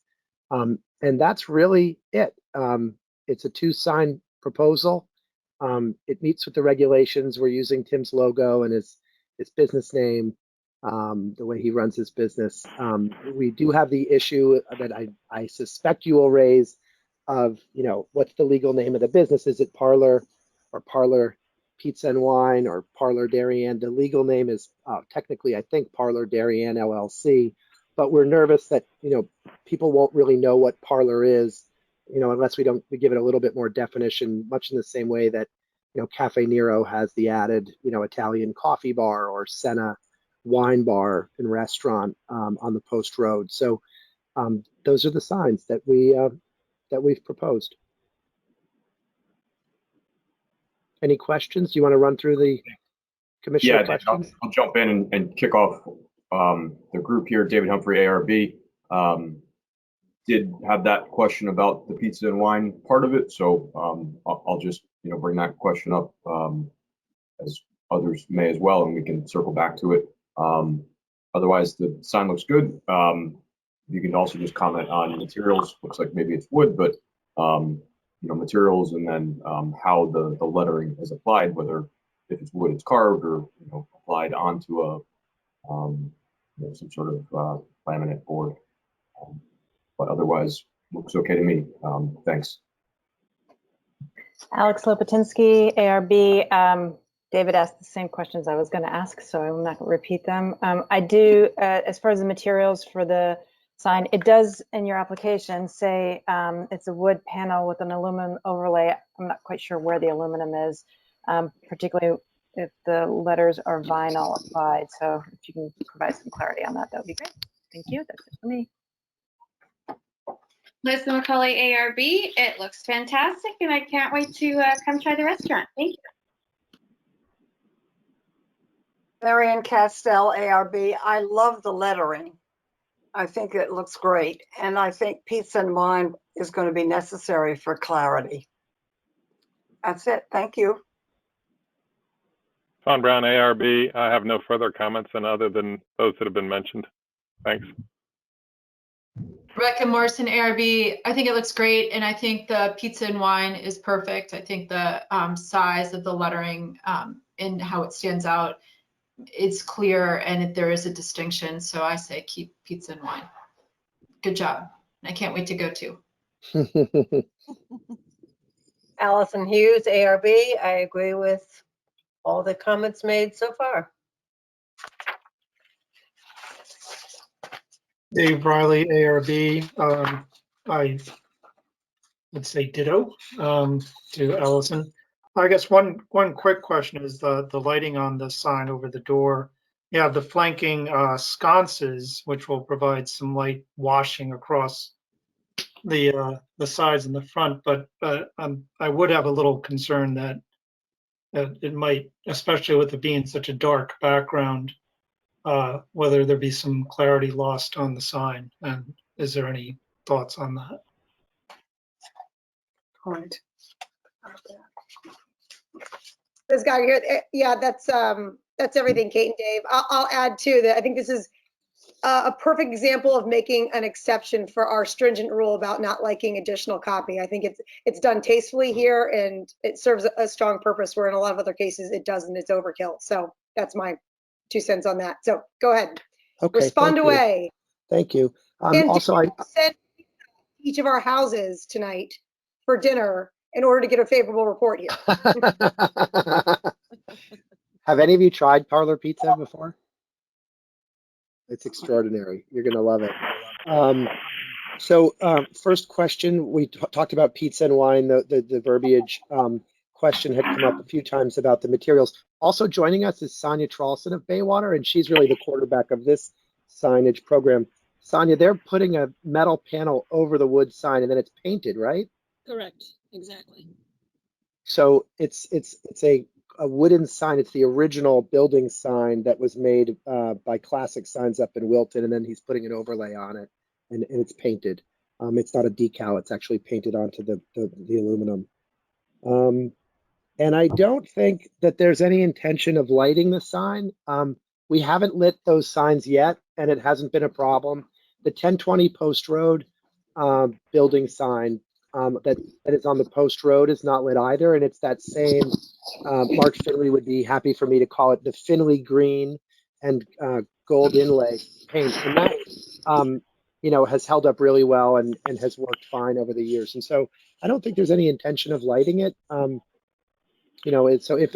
And that's really it. It's a two-sign proposal. It meets with the regulations. We're using Tim's logo and his business name. The way he runs his business. We do have the issue that I suspect you will raise of, what's the legal name of the business? Is it Parlor or Parlor Pizza and Wine or Parlor Darien? The legal name is technically, I think, Parlor Darien LLC, but we're nervous that, people won't really know what Parlor is, unless we give it a little bit more definition, much in the same way that, Cafe Nero has the added, Italian coffee bar or Senna wine bar and restaurant on the Post Road. So those are the signs that we've proposed. Any questions? Do you want to run through the commissioner questions? I'll jump in and kick off the group here. David Humphrey, ARB, did have that question about the pizza and wine part of it. So I'll just bring that question up as others may as well, and we can circle back to it. Otherwise, the sign looks good. You can also just comment on materials. Looks like maybe it's wood, but materials, and then how the lettering is applied, whether if it's wood, it's carved, or applied onto a some sort of laminate board. But otherwise, looks okay to me. Thanks. Alex Lopatinsky, ARB. David asked the same questions I was going to ask, so I'm not going to repeat them. I do, as far as the materials for the sign, it does in your application say it's a wood panel with an aluminum overlay. I'm not quite sure where the aluminum is, particularly if the letters are vinyl applied. So if you can provide some clarity on that, that would be great. Thank you. That's it for me. Liz McCauley, ARB. It looks fantastic, and I can't wait to come try the restaurant. Thank you. Marion Castell, ARB. I love the lettering. I think it looks great. And I think pizza and wine is going to be necessary for clarity. That's it. Thank you. Sean Brown, ARB. I have no further comments and other than those that have been mentioned. Thanks. Rebecca Morrison, ARB. I think it looks great, and I think the pizza and wine is perfect. I think the size of the lettering and how it stands out, it's clear, and there is a distinction. So I say keep pizza and wine. Good job. I can't wait to go to. Allison Hughes, ARB. I agree with all the comments made so far. Dave Riley, ARB. I would say ditto to Allison. I guess one quick question is the lighting on the sign over the door. You have the flanking sconces, which will provide some light washing across the sides and the front, but I would have a little concern that it might, especially with it being such a dark background, whether there be some clarity lost on the sign. And is there any thoughts on that? Point. This guy here, yeah, that's everything, Kate and Dave. I'll add too that I think this is a perfect example of making an exception for our stringent rule about not liking additional copy. I think it's done tastefully here, and it serves a strong purpose where in a lot of other cases it doesn't. It's overkill. So that's my 2 cents on that. So go ahead. Okay. Respond away. Thank you. And Also, I send each of our houses tonight for dinner in order to get a favorable report here. have any of you tried parlor pizza before? It's extraordinary. You're going to love it. First question, we talked about pizza and wine. The verbiage question had come up a few times about the materials. Also joining us is Sonia Tralson of Baywater, and she's really the quarterback of this signage program. Sonia, they're putting a metal panel over the wood sign, and then it's painted, right? Correct, exactly. So it's a wooden sign. It's the original building sign that was made by Classic Signs up in Wilton, and then he's putting an overlay on it, and it's painted. It's not a decal; it's actually painted onto the aluminum. And I don't think that there's any intention of lighting the sign. We haven't lit those signs yet, and it hasn't been a problem. The 1020 Post Road building sign that is on the Post Road is not lit either, and it's that same. Mark Finley would be happy for me to call it the Finley green and gold inlay paint, and that has held up really well and has worked fine over the years. And so I don't think there's any intention of lighting it. So if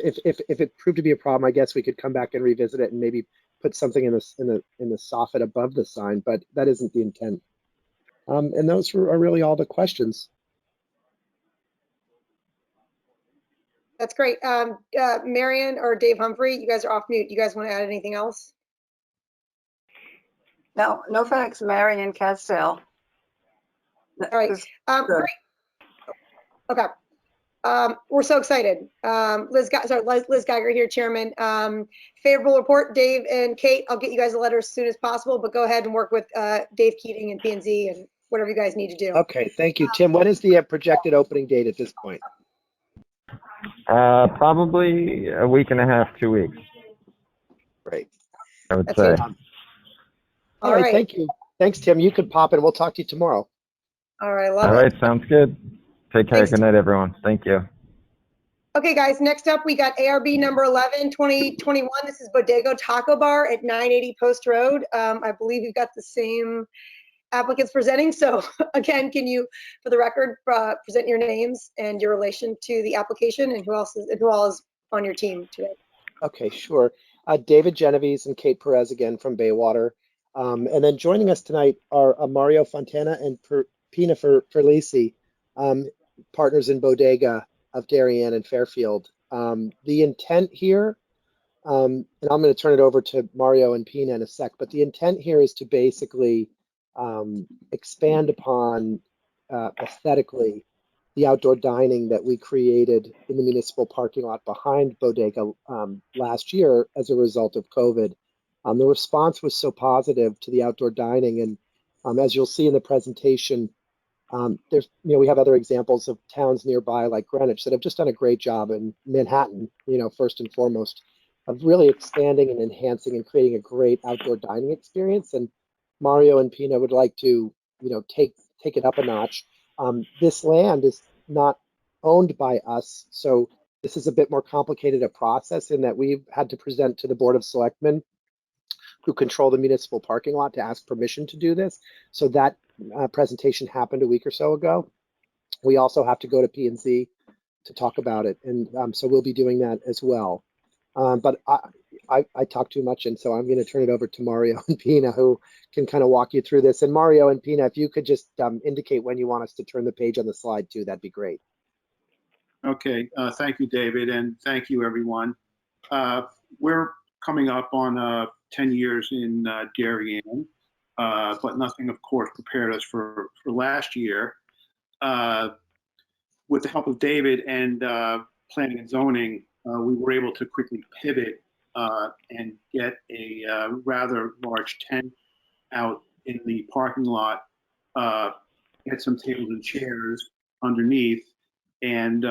it proved to be a problem, I guess we could come back and revisit it and maybe put something in the soffit above the sign, but that isn't the intent. And those are really all the questions. That's great. Marion or Dave Humphrey, you guys are off mute. You guys want to add anything else? No thanks, Marion Castell. All right. Great. Okay. We're so excited. Liz Geiger here, Chairman. Favorable report, Dave and Kate. I'll get you guys a letter as soon as possible, but go ahead and work with Dave Keating and P&Z and whatever you guys need to do. Okay, thank you. Tim, what is the projected opening date at this point? Probably a week and a half, 2 weeks. Great. I would say. All right, thank you. Thanks, Tim. You could pop in. We'll talk to you tomorrow. All right, love it. All right, sounds good. Take care. Thanks, Good night, everyone. Thank you. Okay, guys, next up, we got ARB number 11, 2021. This is Bodega Taco Bar at 980 Post Road. I believe you've got the same applicants presenting. So again, can you, for the record, present your names and your relation to the application and who all is on your team today? Okay, sure. David Genovese and Kate Perez again from Baywater. And then joining us tonight are Mario Fontana and Pina Ferlisi, partners in Bodega of Darien and Fairfield. The intent here, and I'm going to turn it over to Mario and Pina in a sec, but the intent here is to basically expand upon aesthetically the outdoor dining that we created in the municipal parking lot behind Bodega last year as a result of COVID. The response was so positive to the outdoor dining, and as you'll see in the presentation, we have other examples of towns nearby like Greenwich that have just done a great job, in Manhattan, first and foremost, of really expanding and enhancing and creating a great outdoor dining experience. And Mario and Pina would like to, take it up a notch. This land is not owned by us, so this is a bit more complicated a process in that we've had to present to the Board of Selectmen, who control the municipal parking lot, to ask permission to do this. So that presentation happened a week or so ago. We also have to go to P&Z to talk about it, and so we'll be doing that as well. But I talk too much, and so I'm going to turn it over to Mario and Pina, who can kind of walk you through this. And Mario and Pina, if you could just indicate when you want us to turn the page on the slide too, that'd be great. Okay, thank you, David, and thank you, everyone. We're coming up on 10 years in Darien, but nothing, of course, prepared us for last year. With the help of David and planning and zoning, we were able to quickly pivot and get a rather large tent out in the parking lot, get some tables and chairs underneath, and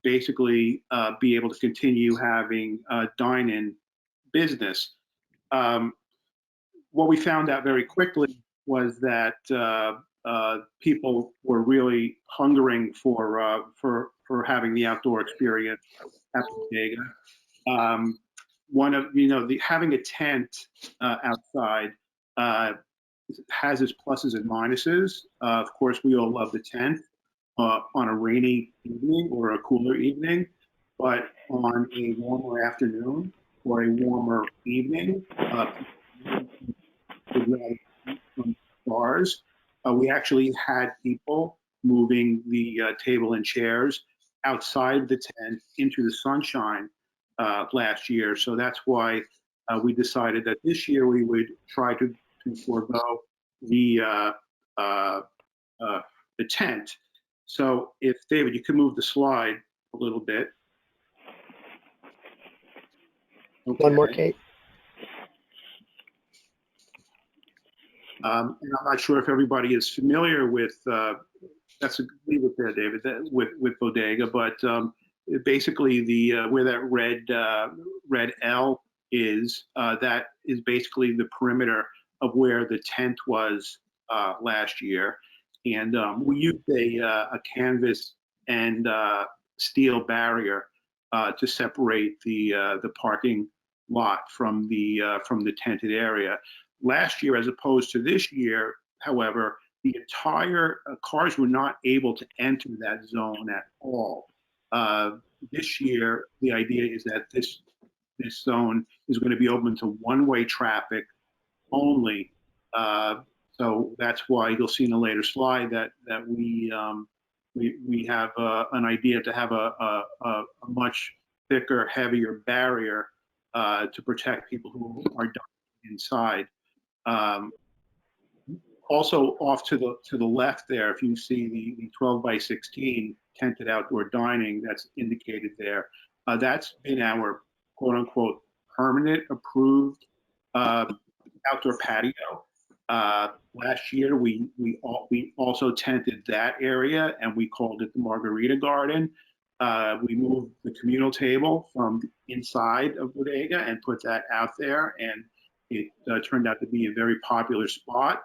basically be able to continue having dine-in business. What we found out very quickly was that people were really hungering for having the outdoor experience at Bodega. Having a tent outside has its pluses and minuses. Of course, we all love the tent on a rainy evening or a cooler evening, but on a warmer afternoon or a warmer evening, from bars. We actually had people moving the table and chairs outside the tent into the sunshine last year. So that's why we decided that this year we would try to forego the tent. So if David, you could move the slide a little bit. Okay. One more, Kate. And I'm not sure if everybody is familiar with, leave it there, David, with Bodega, but basically where that red L is, that is basically the perimeter of where the tent was last year. And we used a canvas and steel barrier to separate the parking lot from the tented area. Last year, as opposed to this year, however, the entire cars were not able to enter that zone at all. This year, the idea is that this zone is going to be open to one-way traffic only. So that's why you'll see in a later slide that we have an idea to have a much thicker, heavier barrier to protect people who are dining inside. Also off to the left there, if you see the 12 by 16 tented outdoor dining that's indicated there, that's been our quote unquote permanent approved outdoor patio. Last year we also tented that area and we called it the Margarita Garden. We moved the communal table from inside of Bodega and put that out there, and it turned out to be a very popular spot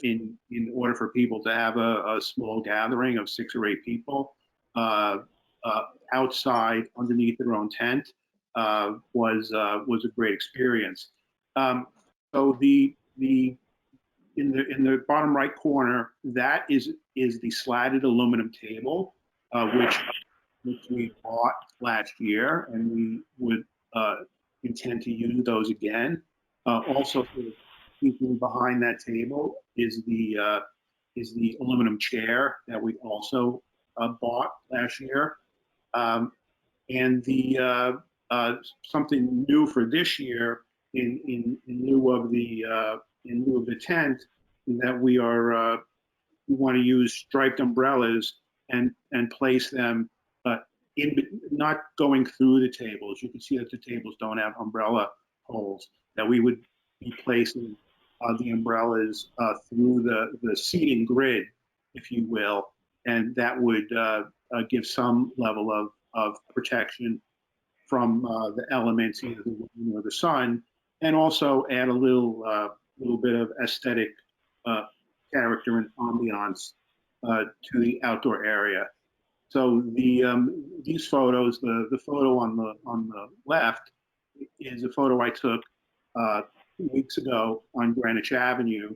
in order for people to have a small gathering of 6 or 8 people. outside underneath their own tent was a great experience. So in the bottom right corner, that is the slatted aluminum table, which we bought last year, and we would intend to use those again. Also, speaking behind that table is the aluminum chair that we also bought last year. And the something new for this year in lieu of the tent, that we want to use striped umbrellas and place them not going through the tables. You can see that the tables don't have umbrella holes, that we would be placing the umbrellas through the seating grid, if you will, and that would give some level of protection from the elements, either the wind or the sun, and also add a little bit of aesthetic character and ambiance to the outdoor area. So these photos, the photo on the left is a photo I took 2 weeks ago on Greenwich Avenue.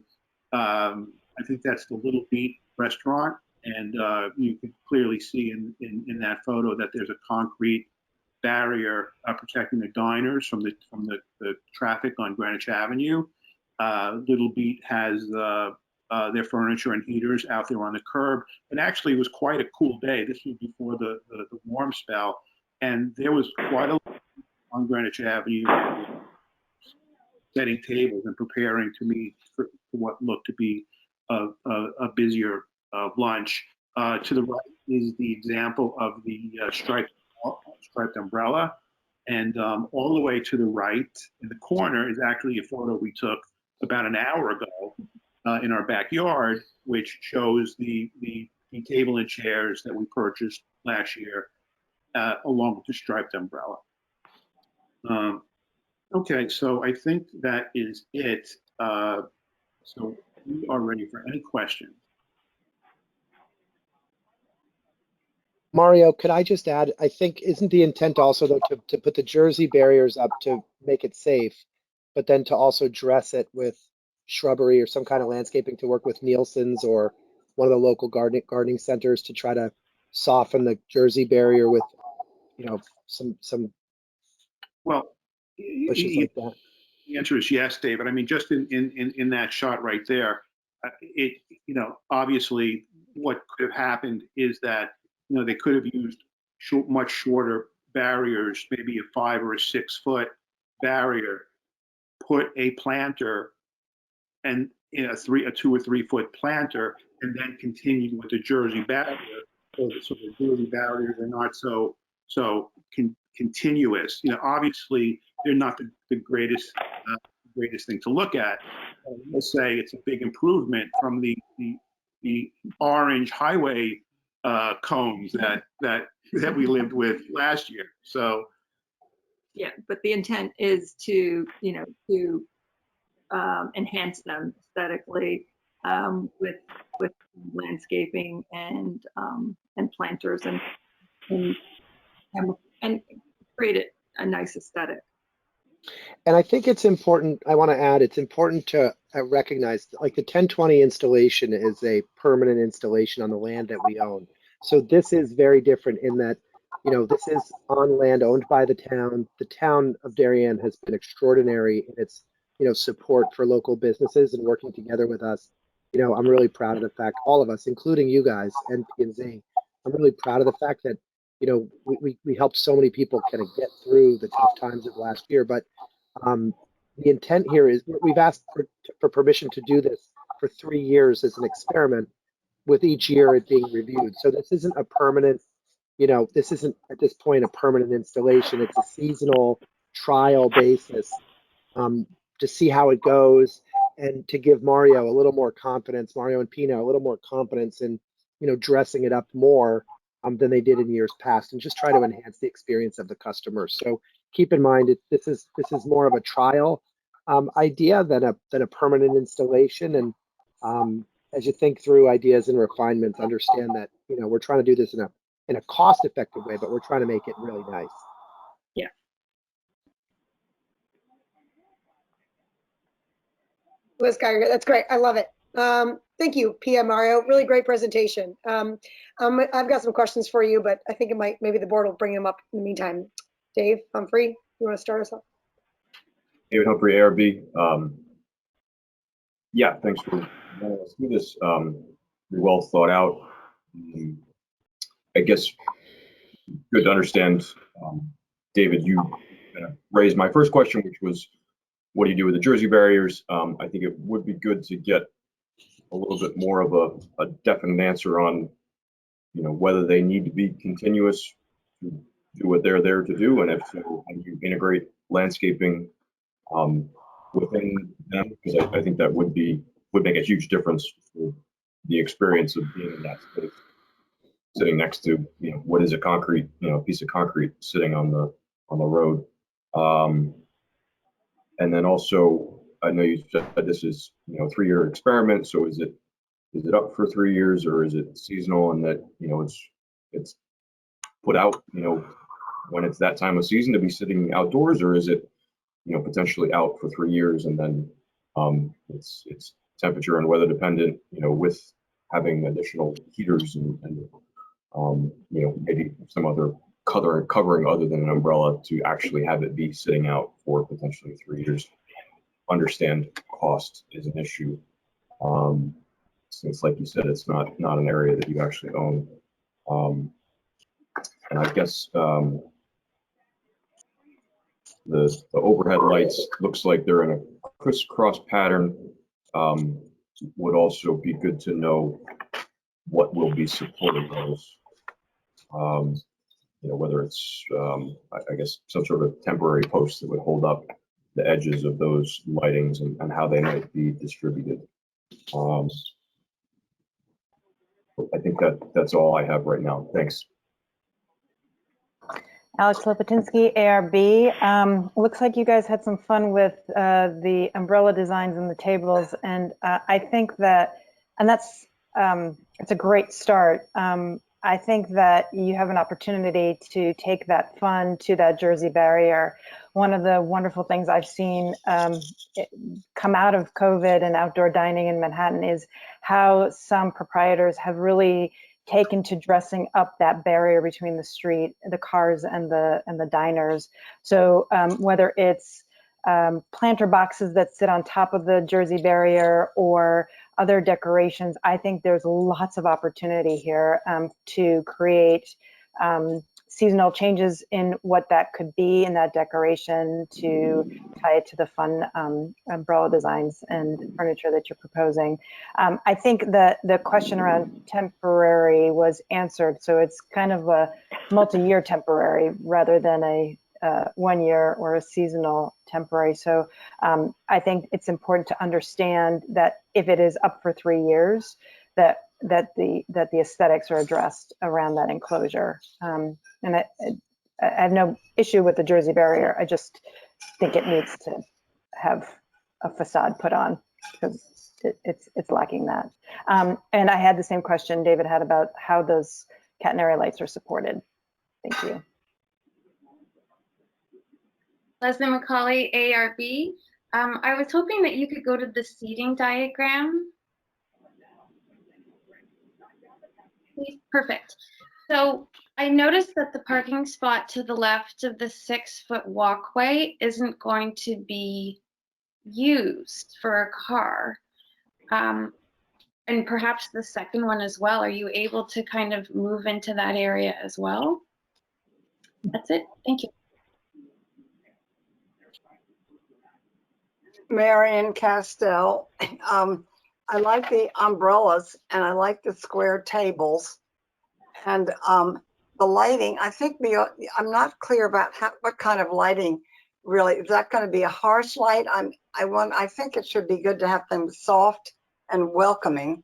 I think that's the Little Beat restaurant, and you can clearly see in that photo that there's a concrete barrier protecting the diners from the traffic on Greenwich Avenue. Little Beat has their furniture and heaters out there on the curb. And actually, it was quite a cool day. This was before the warm spell, and there was quite a lot on Greenwich Avenue setting tables and preparing to meet for what looked to be a busier lunch. To the right is the example of the striped umbrella, and all the way to the right in the corner is actually a photo we took about an hour ago in our backyard, which shows the table and chairs that we purchased last year, along with the striped umbrella. Okay, so I think that is it. So we are ready for any questions. Mario, could I just add, I think, isn't the intent also though to put the Jersey barriers up to make it safe, but then to also dress it with shrubbery or some kind of landscaping to work with Nielsen's or one of the local gardening centers to try to soften the Jersey barrier with, you know, some well, bushes like that? The answer is yes, David. I mean, just in that shot right there, obviously what could have happened is that, they could have used much shorter barriers, maybe a 5 or a 6 foot barrier, put a planter and a 2 or 3 foot planter, and then continue with the Jersey barrier. So the Jersey barriers are not so continuous. Obviously they're not the greatest thing to look at. Let's say it's a big improvement from the orange highway cones that we lived with last year. So yeah, but the intent is to enhance them aesthetically with landscaping and planters and create a nice aesthetic. And I think it's important, I want to add, it's important to recognize like the 1020 installation is a permanent installation on the land that we own. So this is very different in that, this is on land owned by the town. The town of Darien has been extraordinary in its, support for local businesses and working together with us. I'm really proud of the fact, all of us, including you guys and P&Z, I'm really proud of the fact that, we helped so many people kind of get through the tough times of last year. But the intent here is we've asked for permission to do this for 3 years as an experiment, with each year it being reviewed. So this isn't a permanent, this isn't at this point a permanent installation. It's a seasonal trial basis to see how it goes and to give Mario and Pino a little more confidence in, dressing it up more than they did in years past, and just try to enhance the experience of the customer. So keep in mind, this is more of a trial idea than a permanent installation. And as you think through ideas and refinements, understand that we're trying to do this in in a cost-effective way, but we're trying to make it really nice. Yeah. Liz Geiger, that's great. I love it. Thank you, PM Mario. Really great presentation. I've got some questions for you, but I think maybe the board will bring them up in the meantime. Dave, Humphrey, you want to start us off? David Humphrey, ARB. Yeah, thanks for letting us do this. Pretty well thought out. I guess good to understand, David, you raised my first question, which was, what do you do with the Jersey barriers? I think it would be good to get a little bit more of a definite answer on, whether they need to be continuous to do what they're there to do, and if so, how do you integrate landscaping within them? Because I think that would make a huge difference for the experience of being in that space, sitting next to what is a concrete, piece of concrete sitting on the road. And then also, I know you said this is 3-year experiment. So is it up for 3 years, or is it seasonal, and that it's put out when it's that time of season to be sitting outdoors, or is it potentially out for 3 years and then it's temperature and weather dependent, with having additional heaters and maybe some other covering other than an umbrella to actually have it be sitting out for potentially 3 years. Understand cost is an issue, since, like you said, it's not an area that you actually own. And I guess the overhead lights looks like they're in a crisscross pattern. Would also be good to know what will be supporting those. Whether it's, I guess, some sort of temporary posts that would hold up the edges of those lightings and how they might be distributed. I think that's all I have right now. Thanks. Alex Lopatinsky, ARB. Looks like you guys had some fun with the umbrella designs and the tables, and I think that, and that's, it's a great start. I think that you have an opportunity to take that fun to that Jersey barrier. One of the wonderful things I've seen come out of COVID and outdoor dining in Manhattan is how some proprietors have really taken to dressing up that barrier between the street, the cars, and the diners. So whether it's planter boxes that sit on top of the Jersey barrier or other decorations, I think there's lots of opportunity here to create seasonal changes in what that could be in that decoration, to tie it to the fun umbrella designs and furniture that you're proposing. I think that the question around temporary was answered, so it's kind of a multi-year temporary rather than a 1 year or a seasonal temporary. So I think it's important to understand that if it is up for 3 years, that the aesthetics are addressed around that enclosure. And I have no issue with the Jersey barrier. I just think it needs to have a facade put on because it's lacking that. And I had the same question David had about how those catenary lights are supported. Thank you. Leslie McCauley, ARB. I was hoping that you could go to the seating diagram. Perfect. So I noticed that the parking spot to the left of the 6-foot walkway isn't going to be used for a car. And perhaps the second one as well. Are you able to kind of move into that area as well? That's it. Thank you. Marion Castell. I like the umbrellas and I like the square tables, and the lighting. I think I'm not clear about what kind of lighting really. Is that going to be a harsh light? I think it should be good to have them soft and welcoming.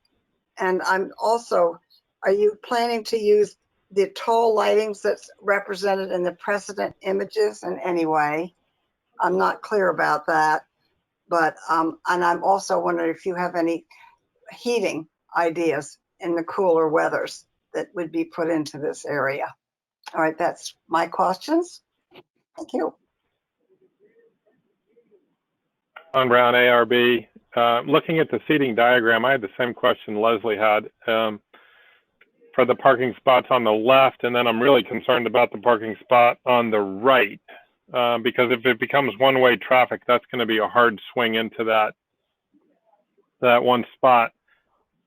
And are you planning to use the tall lightings that's represented in the precedent images in any way? I'm not clear about that. But, and I'm also wondering if you have any heating ideas in the cooler weathers that would be put into this area. All right, that's my questions. Thank you. John Brown, ARB. Looking at the seating diagram, I had the same question Leslie had for the parking spots on the left, and then I'm really concerned about the parking spot on the right because if it becomes one-way traffic, that's going to be a hard swing into that one spot.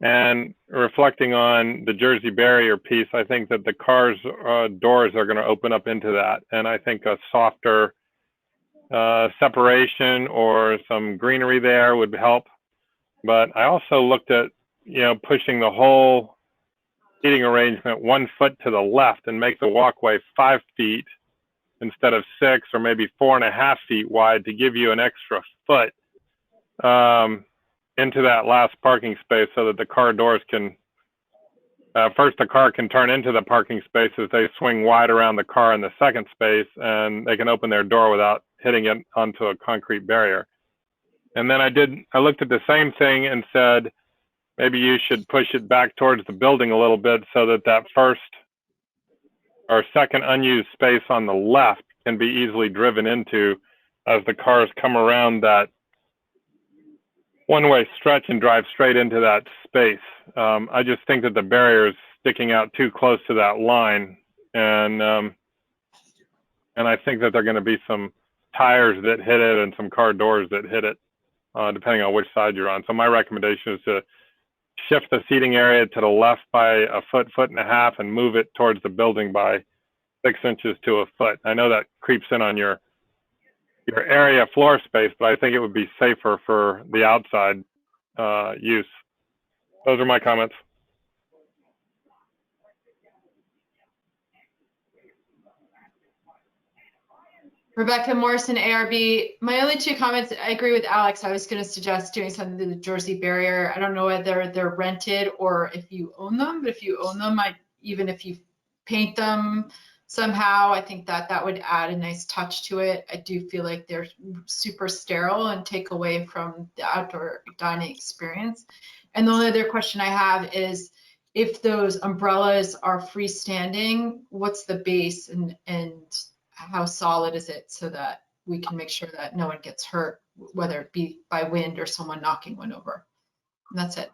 And reflecting on the Jersey barrier piece, I think that the car's doors are going to open up into that, and I think a softer separation or some greenery there would help. But I also looked at, pushing the whole seating arrangement 1 foot to the left and make the walkway 5 feet instead of 6, or maybe 4.5 feet wide to give you an extra foot into that last parking space so that the car doors can, first the car can turn into the parking space as they swing wide around the car in the second space, and they can open their door without hitting it onto a concrete barrier. And then I looked at the same thing and said, maybe you should push it back towards the building a little bit so that that first or second unused space on the left can be easily driven into as the cars come around that one-way stretch and drive straight into that space. I just think that the barrier is sticking out too close to that line, and I think that there are going to be some tires that hit it and some car doors that hit it, depending on which side you're on. So my recommendation is to shift the seating area to the left by a foot, 1.5 feet, and move it towards the building by 6 inches to a foot. I know that creeps in on your area floor space, but I think it would be safer for the outside use. Those are my comments. Rebecca Morrison, ARB. My only 2 comments, I agree with Alex. I was going to suggest doing something to the Jersey barrier. I don't know whether they're rented or if you own them, but if you own them, even if you paint them somehow, I think that would add a nice touch to it. I do feel like they're super sterile and take away from the outdoor dining experience. And the only other question I have is, if those umbrellas are freestanding, what's the base and how solid is it so that we can make sure that no one gets hurt, whether it be by wind or someone knocking one over? And that's it.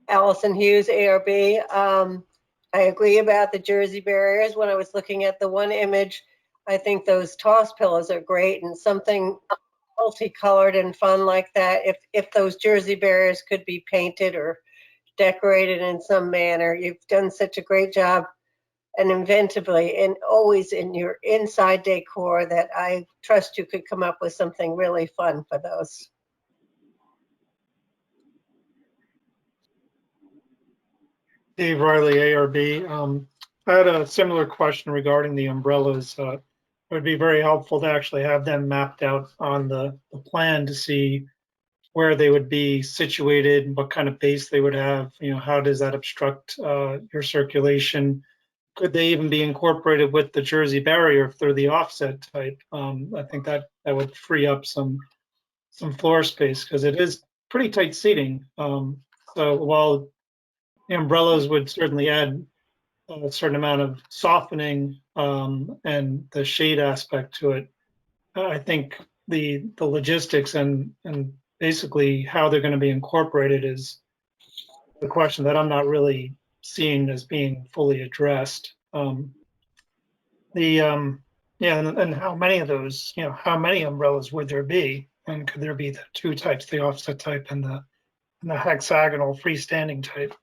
Allison Hughes, ARB. I agree about the Jersey barriers. When I was looking at the one image, I think those toss pillows are great, and something multicolored and fun like that. If those Jersey barriers could be painted or decorated in some manner. You've done such a great job and inventively and always in your inside decor that I trust you could come up with something really fun for those. Dave Riley, ARB. I had a similar question regarding the umbrellas. It would be very helpful to actually have them mapped out on the plan to see where they would be situated, what kind of base they would have, how does that obstruct your circulation? Could they even be incorporated with the Jersey barrier if they're the offset type? I think that would free up some floor space because it is pretty tight seating. So while the umbrellas would certainly add a certain amount of softening and the shade aspect to it, I think the logistics and basically how they're going to be incorporated is the question that I'm not really seeing as being fully addressed. And how many of those, how many umbrellas would there be? And could there be the 2 types, the offset type and the hexagonal freestanding type?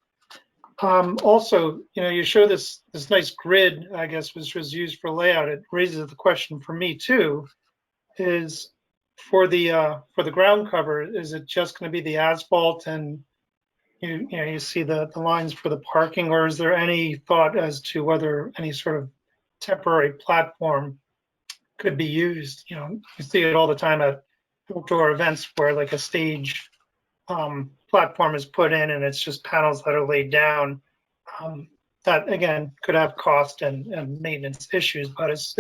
Also, you show this nice grid, I guess, which was used for layout. It raises the question for me too, is for the ground cover, is it just going to be the asphalt and you see the lines for the parking, or is there any thought as to whether any sort of temporary platform could be used? You see it all the time at outdoor events where like a stage platform is put in and it's just panels that are laid down. That again could have cost and maintenance issues, but it's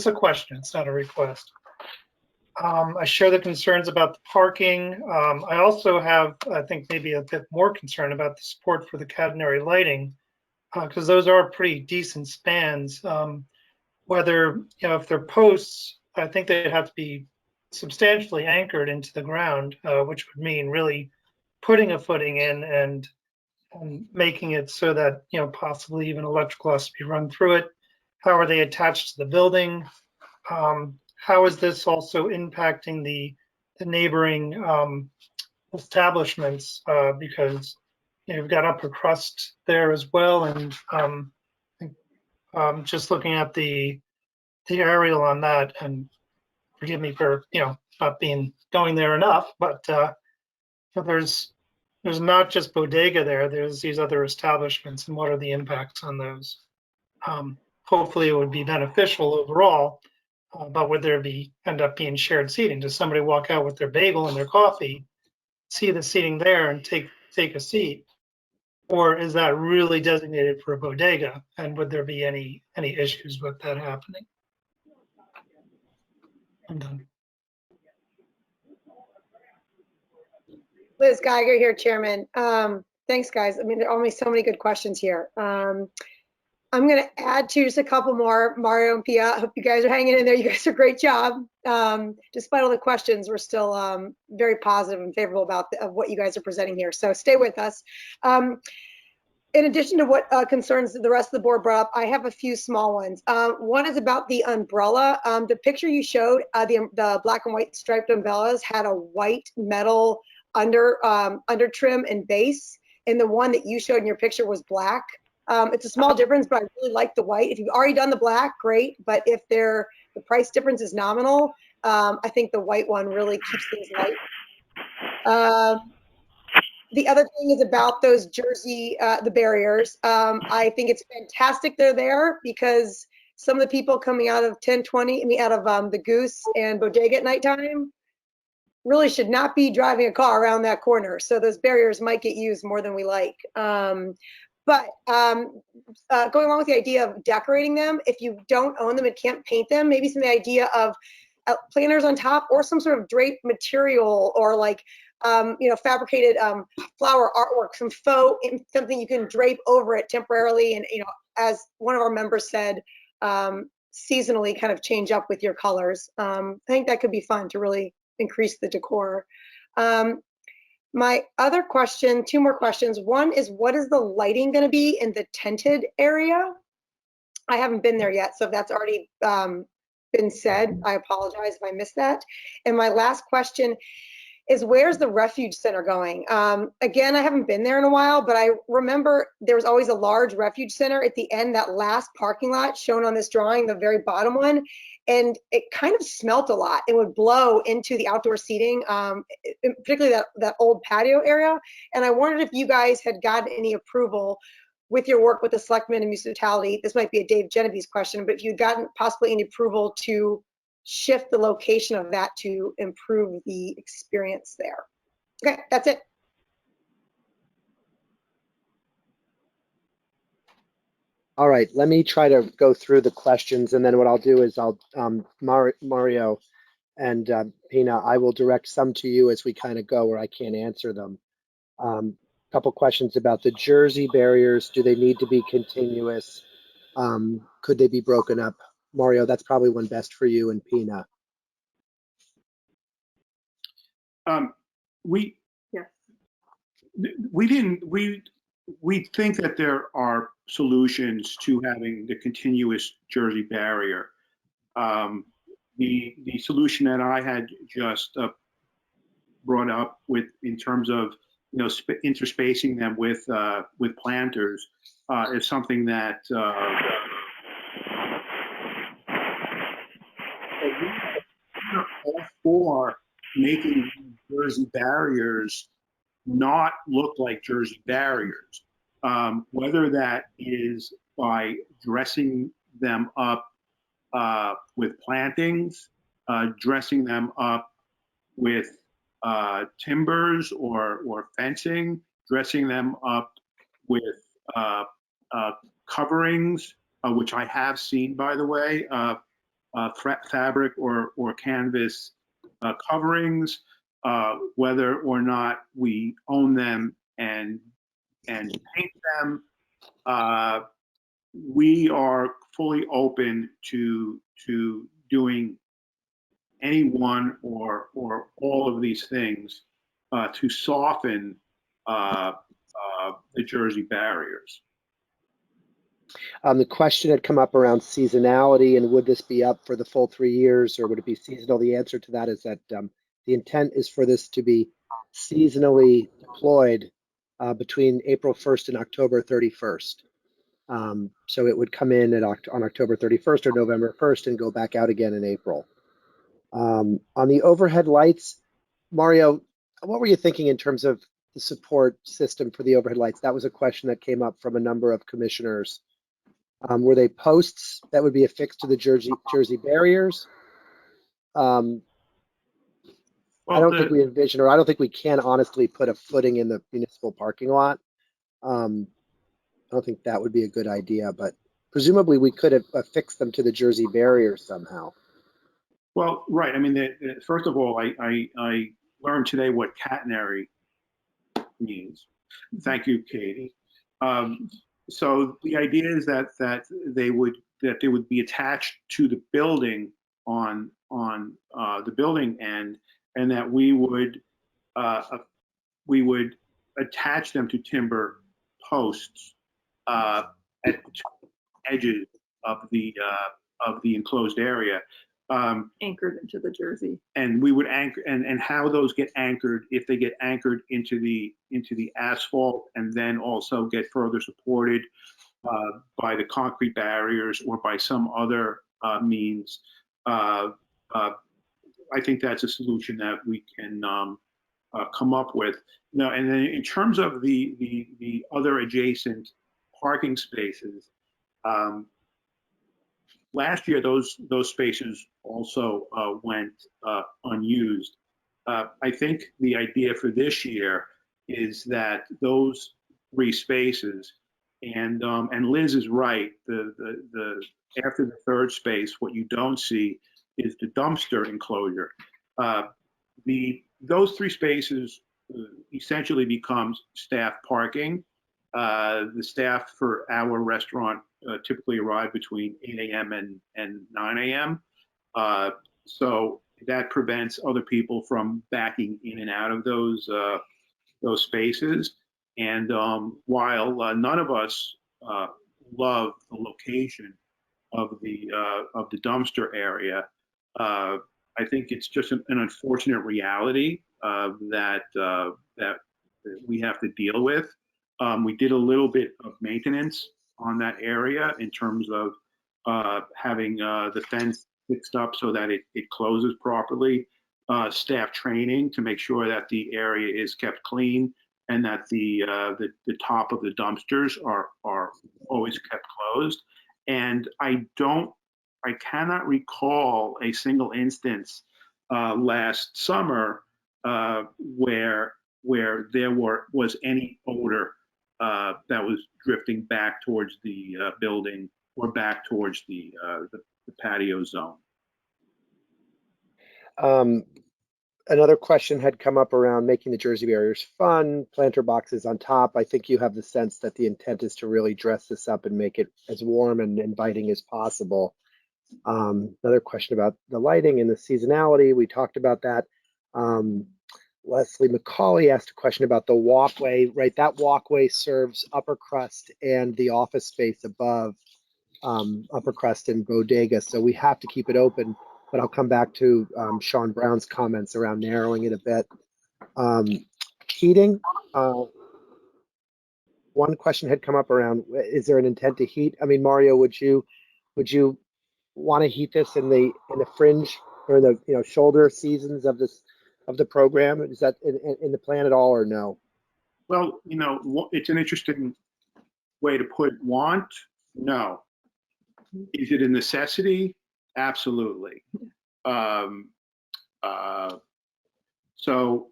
a question. It's not a request. I share the concerns about the parking. I also have, I think, maybe a bit more concern about the support for the catenary lighting, because those are pretty decent spans. Whether, you know, if they're posts, I think they'd have to be substantially anchored into the ground, which would mean really putting a footing in and making it so that, you know, possibly even electrical has to be run through it. How are they attached to the building? How is this also impacting the neighboring establishments? Because you know, you've got upper crust there as well, and just looking at the aerial on that, and forgive me for, you know, not going there enough, but there's not just bodega there. There's these other establishments, and what are the impacts on those? Hopefully, it would be beneficial overall. But would there end up being shared seating? Does somebody walk out with their bagel and their coffee, see the seating there, and take a seat? Or is that really designated for a bodega? And would there be any issues with that happening? I'm done. Liz Geiger here, Chairman. Thanks, guys. I mean, there are only so many good questions here. I'm going to add to just a couple more. Mario and Pia, I hope you guys are hanging in there. You guys do a great job. Despite all the questions, we're still very positive and favorable about what you guys are presenting here. So stay with us. In addition to what concerns the rest of the board brought up, I have a few small ones. One is about the umbrella. The picture you showed, the black and white striped umbrellas had a white metal under trim and base, and the one that you showed in your picture was black. It's a small difference, but I really like the white. If you've already done the black, great. But if the price difference is nominal, I think the white one really keeps things light. The other thing is about those jersey, the barriers. I think it's fantastic they're there, because some of the people coming out of 1020, I mean, out of the Goose and Bodega at nighttime really should not be driving a car around that corner. So those barriers might get used more than we like. But going along with the idea of decorating them, if you don't own them and can't paint them, maybe some idea of planters on top, or some sort of drape material, or like, you know, fabricated flower artwork, some faux, something you can drape over it temporarily. And, you know, as one of our members said, seasonally kind of change up with your colors. I think that could be fun to really increase the decor. My other question, two more questions. One is, what is the lighting going to be in the tented area? I haven't been there yet, so if that's already been said, I apologize if I missed that. And my last question is, where's the Refuge Center going? Again, I haven't been there in a while, but I remember there was always a large Refuge Center at the end, that last parking lot shown on this drawing, the very bottom one. And it kind of smelt a lot. It would blow into the outdoor seating, particularly that old patio area. And I wondered if you guys had gotten any approval with your work with the selectmen and municipality. This might be a Dave Genevieve question, but if you'd gotten possibly any approval to shift the location of that to improve the experience there. Okay, that's it. All right, let me try to go through the questions, and then what I'll do is I'll, Mario and Pina, I will direct some to you as we kind of go where I can't answer them. Couple questions about the Jersey barriers. Do they need to be continuous? Could they be broken up? Mario, that's probably one best for you, and Pina. We think that there are solutions to having the continuous Jersey barrier. The solution that I had just brought up in terms of, you know, interspacing them with planters is something that all for making Jersey barriers not look like Jersey barriers, whether that is by dressing them up with plantings, dressing them up with timbers or fencing, dressing them up with coverings, which I have seen, by the way, fabric or canvas coverings, whether or not we own them and paint them. We are fully open to doing any one or all of these things to soften the Jersey barriers. The question had come up around seasonality and would this be up for the full 3 years or would it be seasonal? The answer to that is that the intent is for this to be seasonally deployed between April 1st and October 31st. So it would come in on October 31st or November 1st and go back out again in April. On the overhead lights, Mario, what were you thinking in terms of the support system for the overhead lights? That was a question that came up from a number of commissioners. Were they posts that would be affixed to the Jersey barriers? I don't think we envision, or I don't think we can honestly put a footing in the municipal parking lot. I don't think that would be a good idea, but presumably we could have affixed them to the Jersey barriers somehow. Well, right. I mean, first of all, I learned today what catenary means. Thank you, Katie. So the idea is that they would be attached to the building on the building end, and that we would attach them to timber posts at the edges of the enclosed area. Anchored into the Jersey. And we would anchor, and how those get anchored, if they get anchored into the asphalt and then also get further supported by the concrete barriers or by some other means, I think that's a solution that we can come up with. Now, and then in terms of the other adjacent parking spaces, last year, those spaces also went unused. I think the idea for this year is that those 3 spaces, and Liz is right. The after the 3rd space, what you don't see is the dumpster enclosure. Those 3 spaces essentially becomes staff parking. The staff for our restaurant typically arrive between 8 a.m. and 9 a.m. So that prevents other people from backing in and out of those spaces. And while none of us love the location of the dumpster area, I think it's just an unfortunate reality that we have to deal with. We did a little bit of maintenance on that area in terms of having the fence fixed up so that it closes properly, staff training to make sure that the area is kept clean and that the top of the dumpsters are always kept closed. And I cannot recall a single instance last summer where there was any odor that was drifting back towards the building or back towards the patio zone. Another question had come up around making the Jersey barriers fun, planter boxes on top. I think you have the sense that the intent is to really dress this up and make it as warm and inviting as possible. Another question about the lighting and the seasonality. We talked about that. Leslie McCauley asked a question about the walkway, right? That walkway serves upper crust and the office space above upper crust and bodega. So we have to keep it open, but I'll come back to Sean Brown's comments around narrowing it a bit. Heating, one question had come up around, is there an intent to heat? I mean, Mario, would you want to heat this in the fringe or the shoulder seasons of the program? Is that in the plan at all or no? Well, it's an interesting way to put want. No. Is it a necessity? Absolutely. So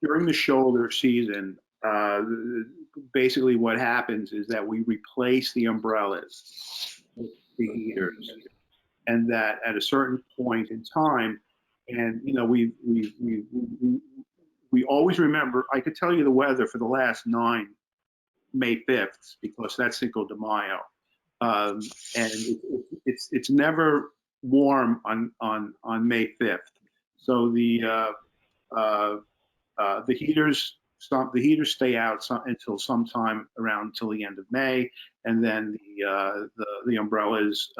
during the shoulder season, basically what happens is that we replace the umbrellas with the heaters, and that at a certain point in time, And we always remember. I could tell you the weather for the last 9 May 5th because that's Cinco de Mayo, and it's never warm on May 5th. So the heaters stay out until sometime around till the end of May, and then the umbrellas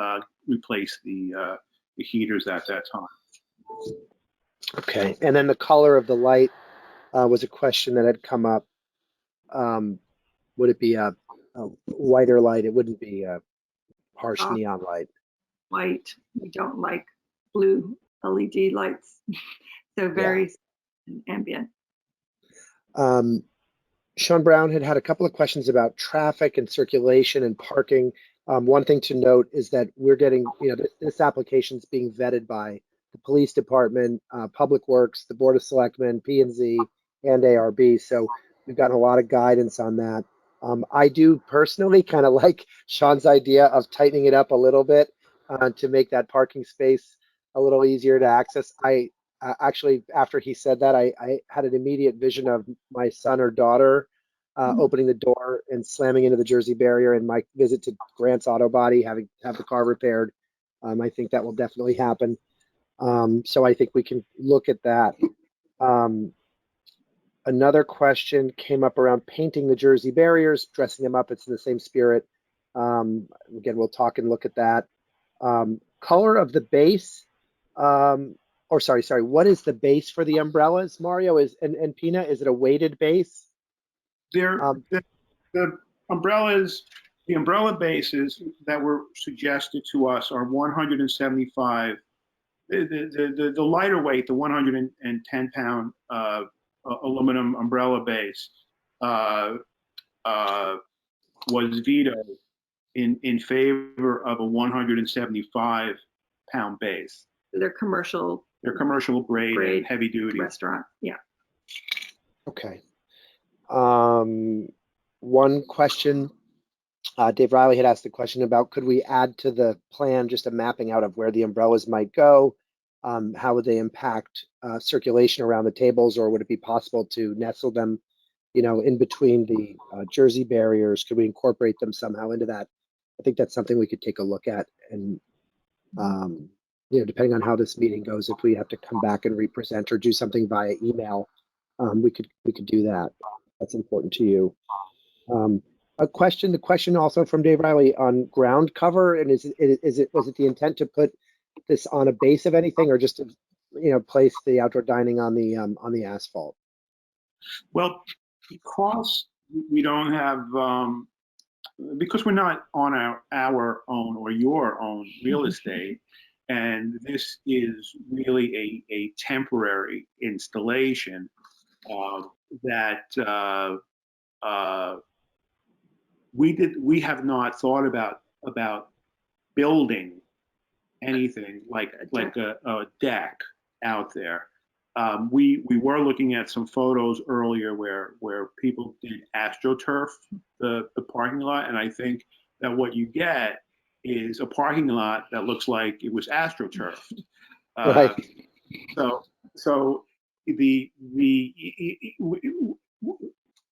replace the heaters at that time. Okay, and then the color of the light was a question that had come up. Would it be a whiter light? It wouldn't be a harsh neon light. White. We don't like blue LED lights. So very ambient. Sean Brown had a couple of questions about traffic and circulation and parking. One thing to note is that we're getting, this application is being vetted by the police department, Public Works, the Board of Selectmen, P&Z, and ARB. So we've gotten a lot of guidance on that. I do personally kind of like Sean's idea of tightening it up a little bit to make that parking space a little easier to access. I actually, after he said that, I had an immediate vision of my son or daughter opening the door and slamming into the Jersey barrier, and my visit to Grant's Auto Body, have the car repaired. I think that will definitely happen. So I think we can look at that. Another question came up around painting the Jersey barriers, dressing them up. It's in the same spirit. Again, we'll talk and look at that. Color of the base, or sorry, what is the base for the umbrellas, Mario? And Pina, is it a weighted base? The umbrellas, the umbrella bases that were suggested to us are 175. The lighter weight, the 110-pound aluminum umbrella base was vetoed in favor of a 175-pound base. They're commercial. They're commercial grade and heavy duty. Restaurant, yeah. Okay. One question, Dave Riley had asked a question about, could we add to the plan just a mapping out of where the umbrellas might go? How would they impact circulation around the tables, or would it be possible to nestle them, in between the Jersey barriers? Could we incorporate them somehow into that? I think that's something we could take a look at, and depending on how this meeting goes, if we have to come back and represent or do something via email, we could do that. That's important to you. The question also from Dave Riley on ground cover, and was it the intent to put this on a base of anything, or just to place the outdoor dining on the asphalt? Well, because we don't have because we're not on our own or your own real estate, and this is really a temporary installation that we have not thought about building anything like a deck out there. We were looking at some photos earlier where people did AstroTurf the parking lot, and I think that what you get is a parking lot that looks like it was AstroTurfed. Right. So the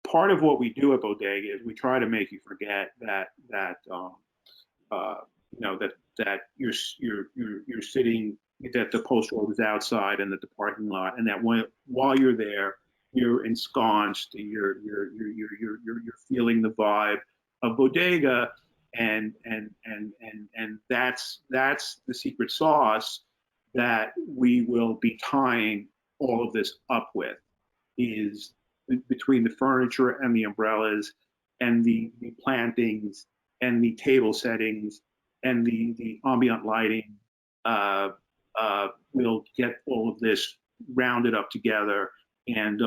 part of what we do at Bodega is we try to make you forget that you're sitting, that the post road is outside and that the parking lot, and that while you're there, you're ensconced and you're feeling the vibe of Bodega, and that's the secret sauce that we will be tying all of this up with, is between the furniture and the umbrellas and the plantings and the table settings and the ambient lighting. We'll get all of this rounded up together and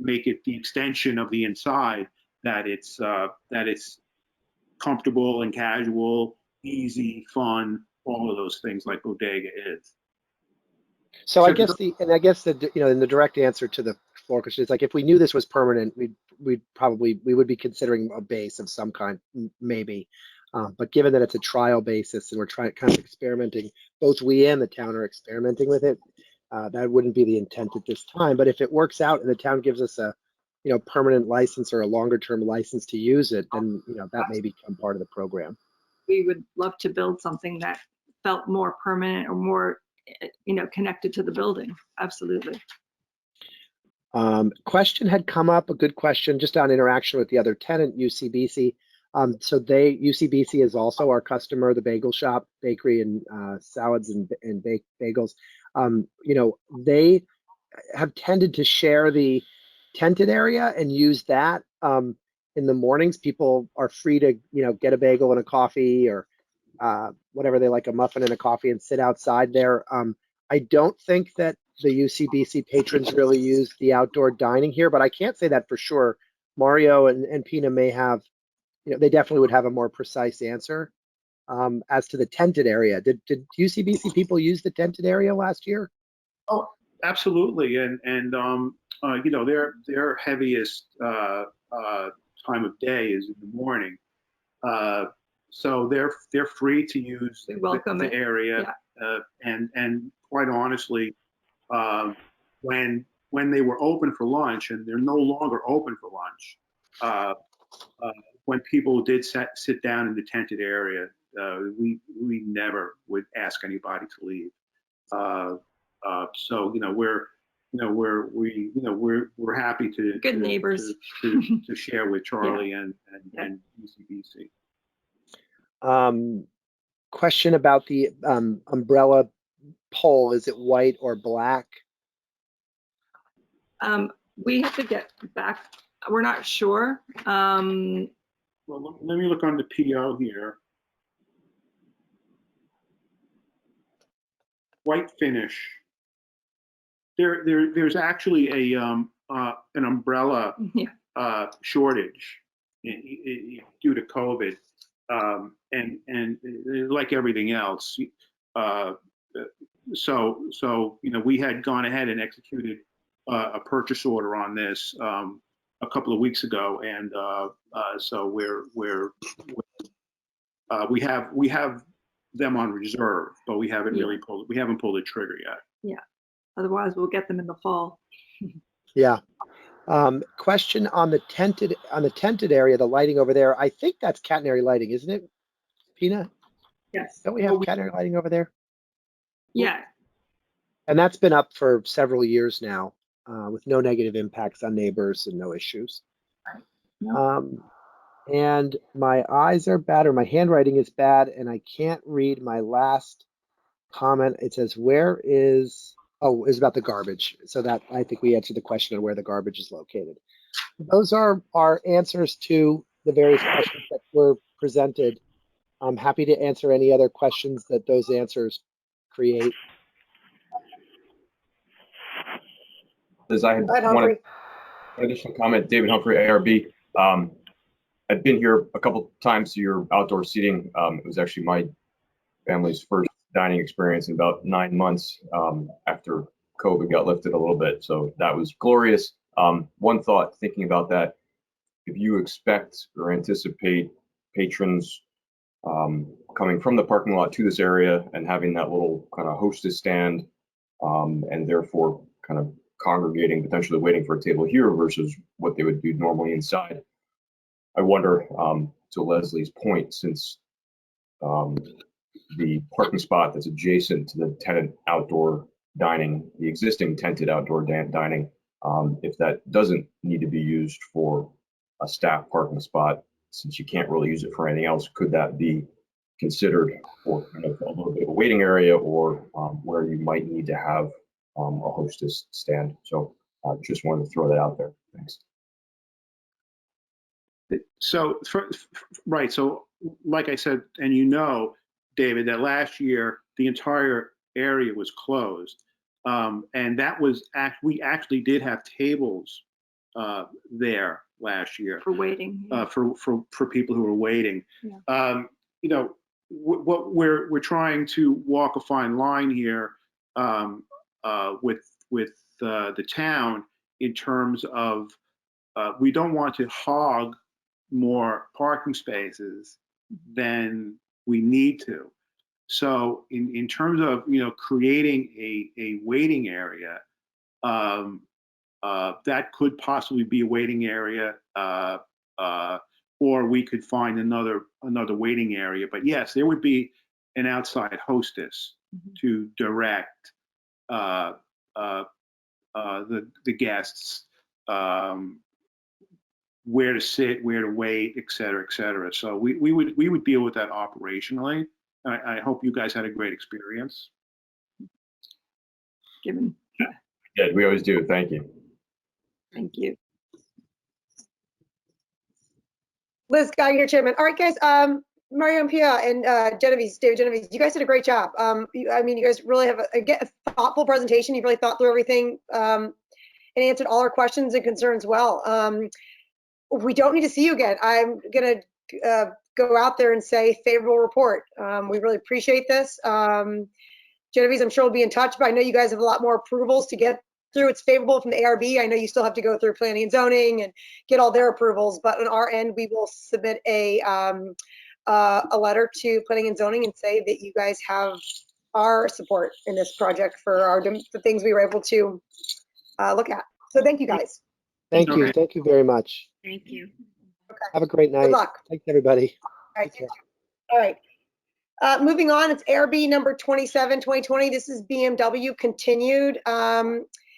make it the extension of the inside, that it's comfortable and casual, easy, fun, all of those things like Bodega is. So I guess in the direct answer to the floor question is, like, if we knew this was permanent, we would be considering a base of some kind, maybe. But given that it's a trial basis and we're kind of experimenting, both we and the town are experimenting with it, that wouldn't be the intent at this time. But if it works out and the town gives us a, permanent license or a longer term license to use it, then, that may become part of the program. We would love to build something that felt more permanent or more, connected to the building. Absolutely. Question had come up, a good question, just on interaction with the other tenant, UCBC. So UCBC is also our customer, the bagel shop, bakery, and salads and bagels. They have tended to share the tented area and use that in the mornings. People are free to, get a bagel and a coffee or whatever they like, a muffin and a coffee, and sit outside there. I don't think that the UCBC patrons really use the outdoor dining here, but I can't say that for sure. Mario and Pina may have, they definitely would have a more precise answer. As to the tented area, did UCBC people use the tented area last year? Oh, absolutely, and their heaviest time of day is in the morning, so they're free to use the area, and quite honestly, when they were open for lunch, and they're no longer open for lunch, when people did sit down in the tented area, we never would ask anybody to leave. So we're happy to good neighbors to share with Charlie and UCBC. Question about the umbrella pole. Is it white or black? We have to get back. We're not sure. Well, let me look on the PO here. White finish. There's actually an umbrella shortage due to COVID, and like everything else. So we had gone ahead and executed a purchase order on this a couple of weeks ago, and so we have them on reserve, but we haven't really pulled the trigger yet. Yeah. Otherwise, we'll get them in the fall. Yeah. Question on the tented area, the lighting over there. I think that's catenary lighting, isn't it, Pina? Yes. Don't we have catenary lighting over there? Yeah. And that's been up for several years now, with no negative impacts on neighbors and no issues. And my eyes are bad, or my handwriting is bad, and I can't read my last comment. It says, where is, oh, it's about the garbage. So that, I think we answered the question on where the garbage is located. Those are our answers to the various questions that were presented. I'm happy to answer any other questions that those answers create. As I want to additional comment, David Humphrey, ARB. I've been here a couple times to your outdoor seating. It was actually my family's first dining experience in about 9 months after COVID got lifted a little bit. So that was glorious. One thought thinking about that, if you expect or anticipate patrons coming from the parking lot to this area and having that little kind of hostess stand and therefore kind of congregating, potentially waiting for a table here versus what they would do normally inside. I wonder, to Leslie's point, since the parking spot that's adjacent to the tenant outdoor dining, the existing tented outdoor dining, if that doesn't need to be used for a staff parking spot, since you can't really use it for anything else, could that be considered for kind of a little bit of a waiting area, or where you might need to have a hostess stand? So just wanted to throw that out there. Thanks. So, right. So, like I said, and David, that last year the entire area was closed, and that was we actually did have tables there last year for waiting. For people who were waiting. Yeah. What we're trying to walk a fine line here with the town in terms of we don't want to hog more parking spaces than we need to. So in terms of, creating a waiting area, that could possibly be a waiting area, or we could find another waiting area. But yes, there would be an outside hostess to direct the guests, where to sit, where to wait, et cetera, et cetera. So we would deal with that operationally. I hope you guys had a great experience. Given. Yeah, we always do. Thank you. Thank you. Liz Geiger, Chairman. All right, guys. Mario and Pia and David Genovese, you guys did a great job. You guys really have a thoughtful presentation. You really thought through everything and answered all our questions and concerns well. We don't need to see you again. I'm gonna go out there and say favorable report. We really appreciate this. Genovese, I'm sure we'll be in touch, but I know you guys have a lot more approvals to get through. It's favorable from the ARB. I know you still have to go through planning and zoning and get all their approvals, but on our end, we will submit a letter to planning and zoning and say that you guys have our support in this project for the things we were able to look at. So thank you guys. Thank you. Thank you very much. Thank you. Okay. Have a great night. Good luck. Thanks, everybody. All right. All right. Moving on, it's ARB number 27, 2020. This is BMW continued.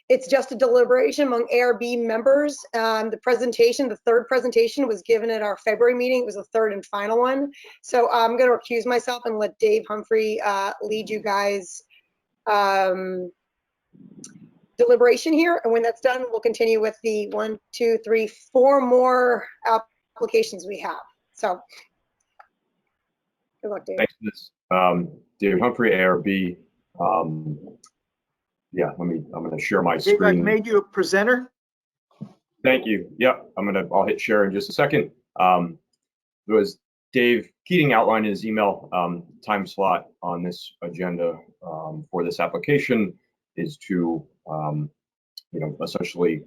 It's just a deliberation among ARB members. The presentation, the third presentation, was given at our February meeting. It was the third and final one. So I'm going to recuse myself and let Dave Humphrey lead you guys deliberation here. And when that's done, we'll continue with the 1, 2, 3, 4 more applications we have. So good luck, Dave. Thanks, Liz. Dave Humphrey, ARB. Yeah, I'm going to share my Dave, screen. I've made you a presenter. Thank you. Yeah, I'll hit share in just a second. There was Dave Keating outlined in his email time slot on this agenda for this application is to, essentially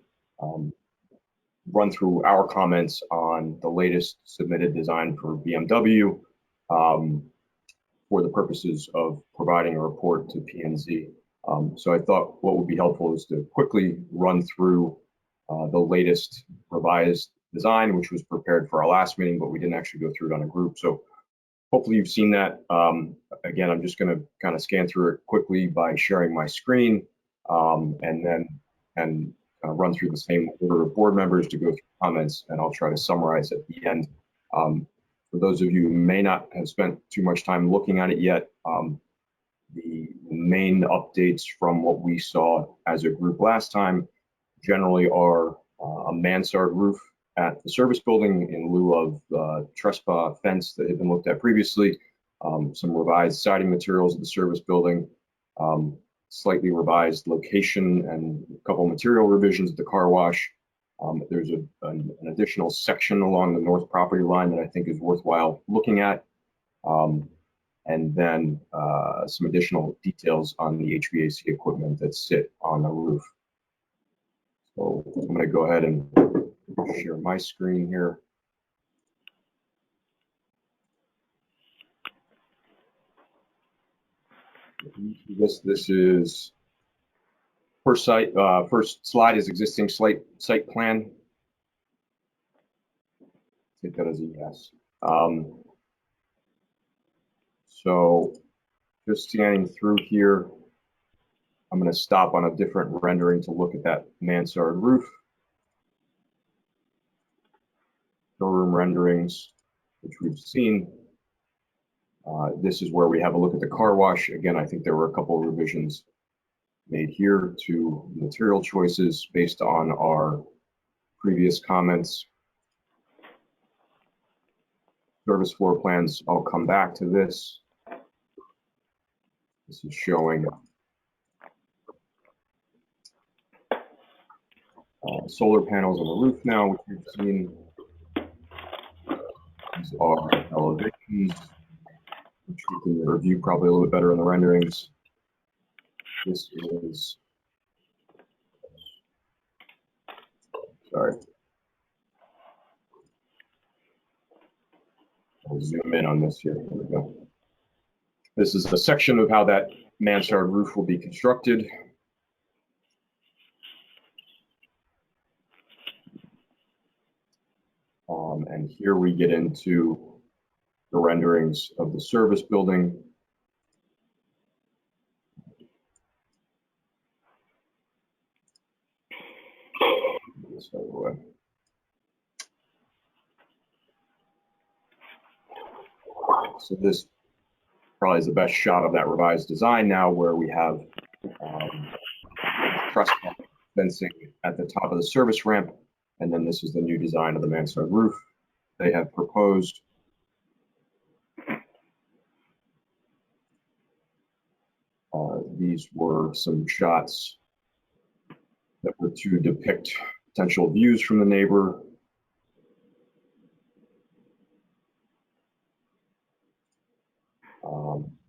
run through our comments on the latest submitted design for BMW for the purposes of providing a report to P&Z. So I thought what would be helpful is to quickly run through the latest revised design, which was prepared for our last meeting, but we didn't actually go through it on a group. So hopefully you've seen that. Again, I'm just going to kind of scan through it quickly by sharing my screen and then run through the same order of board members to go through comments, and I'll try to summarize at the end. For those of you who may not have spent too much time looking at it yet, the main updates from what we saw as a group last time generally are a mansard roof at the service building in lieu of trespass fence that had been looked at previously, some revised siding materials at the service building, slightly revised location and a couple material revisions at the car wash. There's an additional section along the north property line that I think is worthwhile looking at. And then some additional details on the HVAC equipment that sit on the roof. So I'm going to go ahead and share my screen here. This is first slide is existing site plan. Take that as a yes. So just scanning through here, I'm going to stop on a different rendering to look at that mansard roof. Showroom renderings, which we've seen. This is where we have a look at the car wash. Again, I think there were a couple of revisions made here to material choices based on our previous comments. Service floor plans, I'll come back to this. This is showing solar panels on the roof now, which we've seen. These are elevations, which we can review probably a little bit better in the renderings. This is, sorry. I'll zoom in on this here. Here we go. This is a section of how that mansard roof will be constructed. And here we get into the renderings of the service building. This out of the way. So this probably is the best shot of that revised design now, where we have truss fencing at the top of the service ramp, and then this is the new design of the mansard roof they have proposed. These were some shots that were to depict potential views from the neighbor.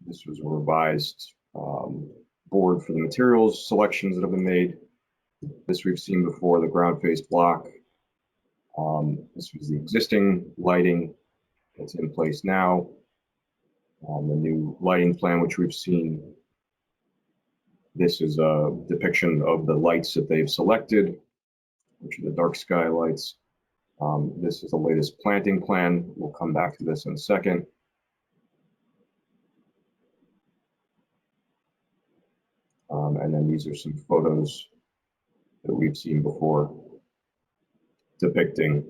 This was a revised board for the materials selections that have been made. This we've seen before, the ground face block. This was the existing lighting that's in place now. The new lighting plan, which we've seen. This is a depiction of the lights that they've selected, which are the dark sky lights. This is the latest planting plan. We'll come back to this in a second. And then these are some photos that we've seen before depicting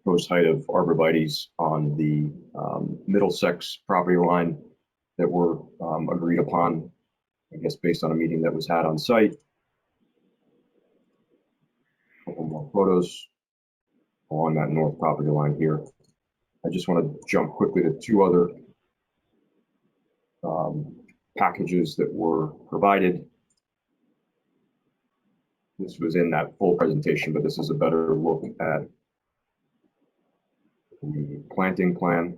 proposed height of arborvitaes on the Middlesex property line that were agreed upon, I guess, based on a meeting that was had on site. A couple more photos along that north property line here. I just want to jump quickly to two other packages that were provided. This was in that full presentation, but this is a better look at the planting plan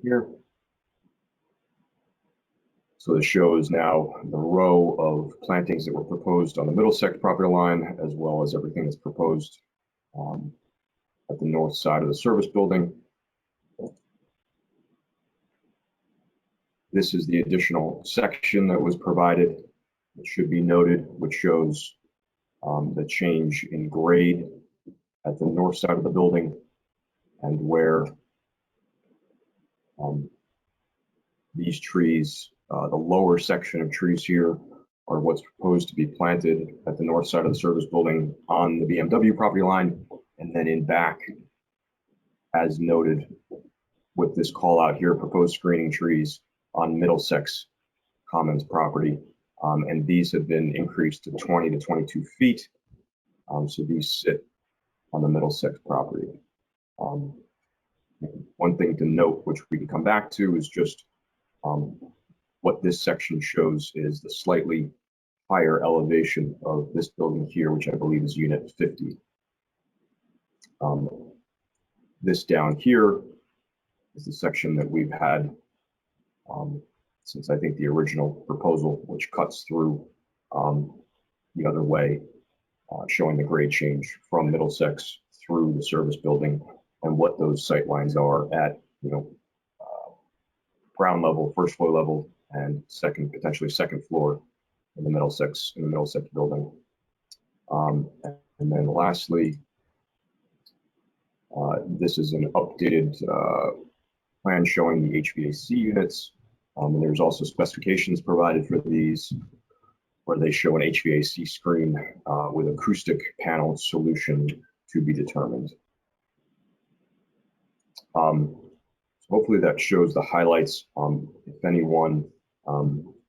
here. So this shows now the row of plantings that were proposed on the Middlesex property line, as well as everything that's proposed at the north side of the service building. This is the additional section that was provided. It should be noted, which shows the change in grade at the north side of the building, and where these trees, the lower section of trees here, are what's proposed to be planted at the north side of the service building on the BMW property line, and then in back, as noted with this call out here, proposed screening trees on Middlesex Commons property. And these have been increased to 20 to 22 feet. So these sit on the Middlesex property. One thing to note, which we can come back to, is just what this section shows is the slightly higher elevation of this building here, which I believe is unit 50. This down here is the section that we've had since I think the original proposal, which cuts through the other way, showing the grade change from Middlesex through the service building and what those sight lines are at, ground level, first floor level, and potentially second floor in the Middlesex building. And then lastly, this is an updated plan showing the HVAC units. And there's also specifications provided for these, where they show an HVAC screen with acoustic panel solution to be determined. So hopefully that shows the highlights. If anyone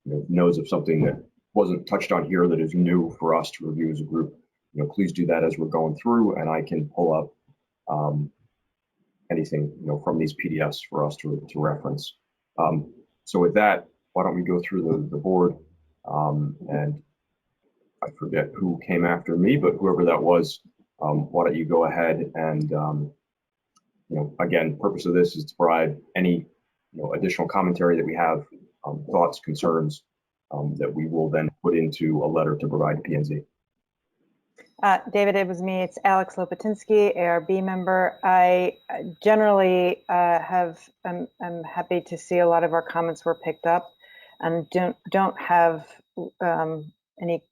knows of something that wasn't touched on here that is new for us to review as a group, please do that as we're going through, and I can pull up anything from these PDFs for us to reference. So with that, why don't we go through the board, and I forget who came after me, but whoever that was, why don't you go ahead and, again, purpose of this is to provide any additional commentary that we have, thoughts, concerns, that we will then put into a letter to provide P&Z. David, it was me. It's Alex Lopatinsky, ARB member. I generally I'm happy to see a lot of our comments were picked up, and don't have any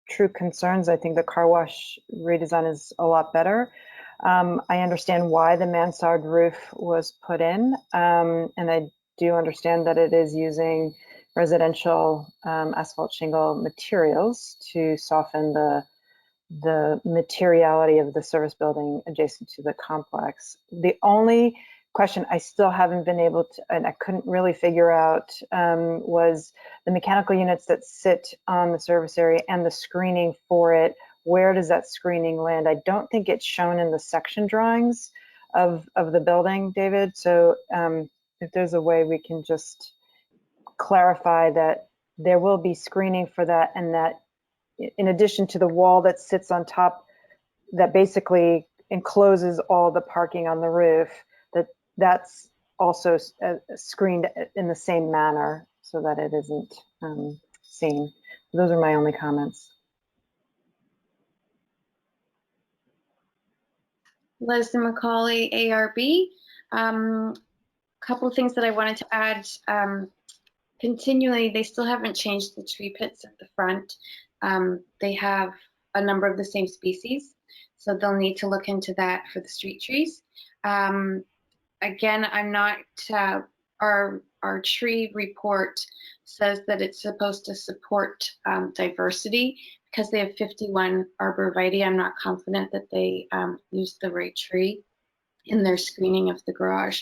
true concerns. I think the car wash redesign is a lot better. I understand why the mansard roof was put in, and I do understand that it is using residential asphalt shingle materials to soften the materiality of the service building adjacent to the complex. The only question I still haven't been able to, and I couldn't really figure out, was the mechanical units that sit on the service area and the screening for it. Where does that screening land? I don't think it's shown in the section drawings of the building, David. So if there's a way we can just clarify that there will be screening for that, and that in addition to the wall that sits on top that basically encloses all the parking on the roof, that's also screened in the same manner so that it isn't seen. Those are my only comments. Leslie McCauley, ARB. Couple of things that I wanted to add. Continually, they still haven't changed the tree pits at the front. They have a number of the same species, so they'll need to look into that for the street trees. Again, I'm not, our tree report says that it's supposed to support diversity because they have 51 arborvitae. I'm not confident that they used the right tree in their screening of the garage.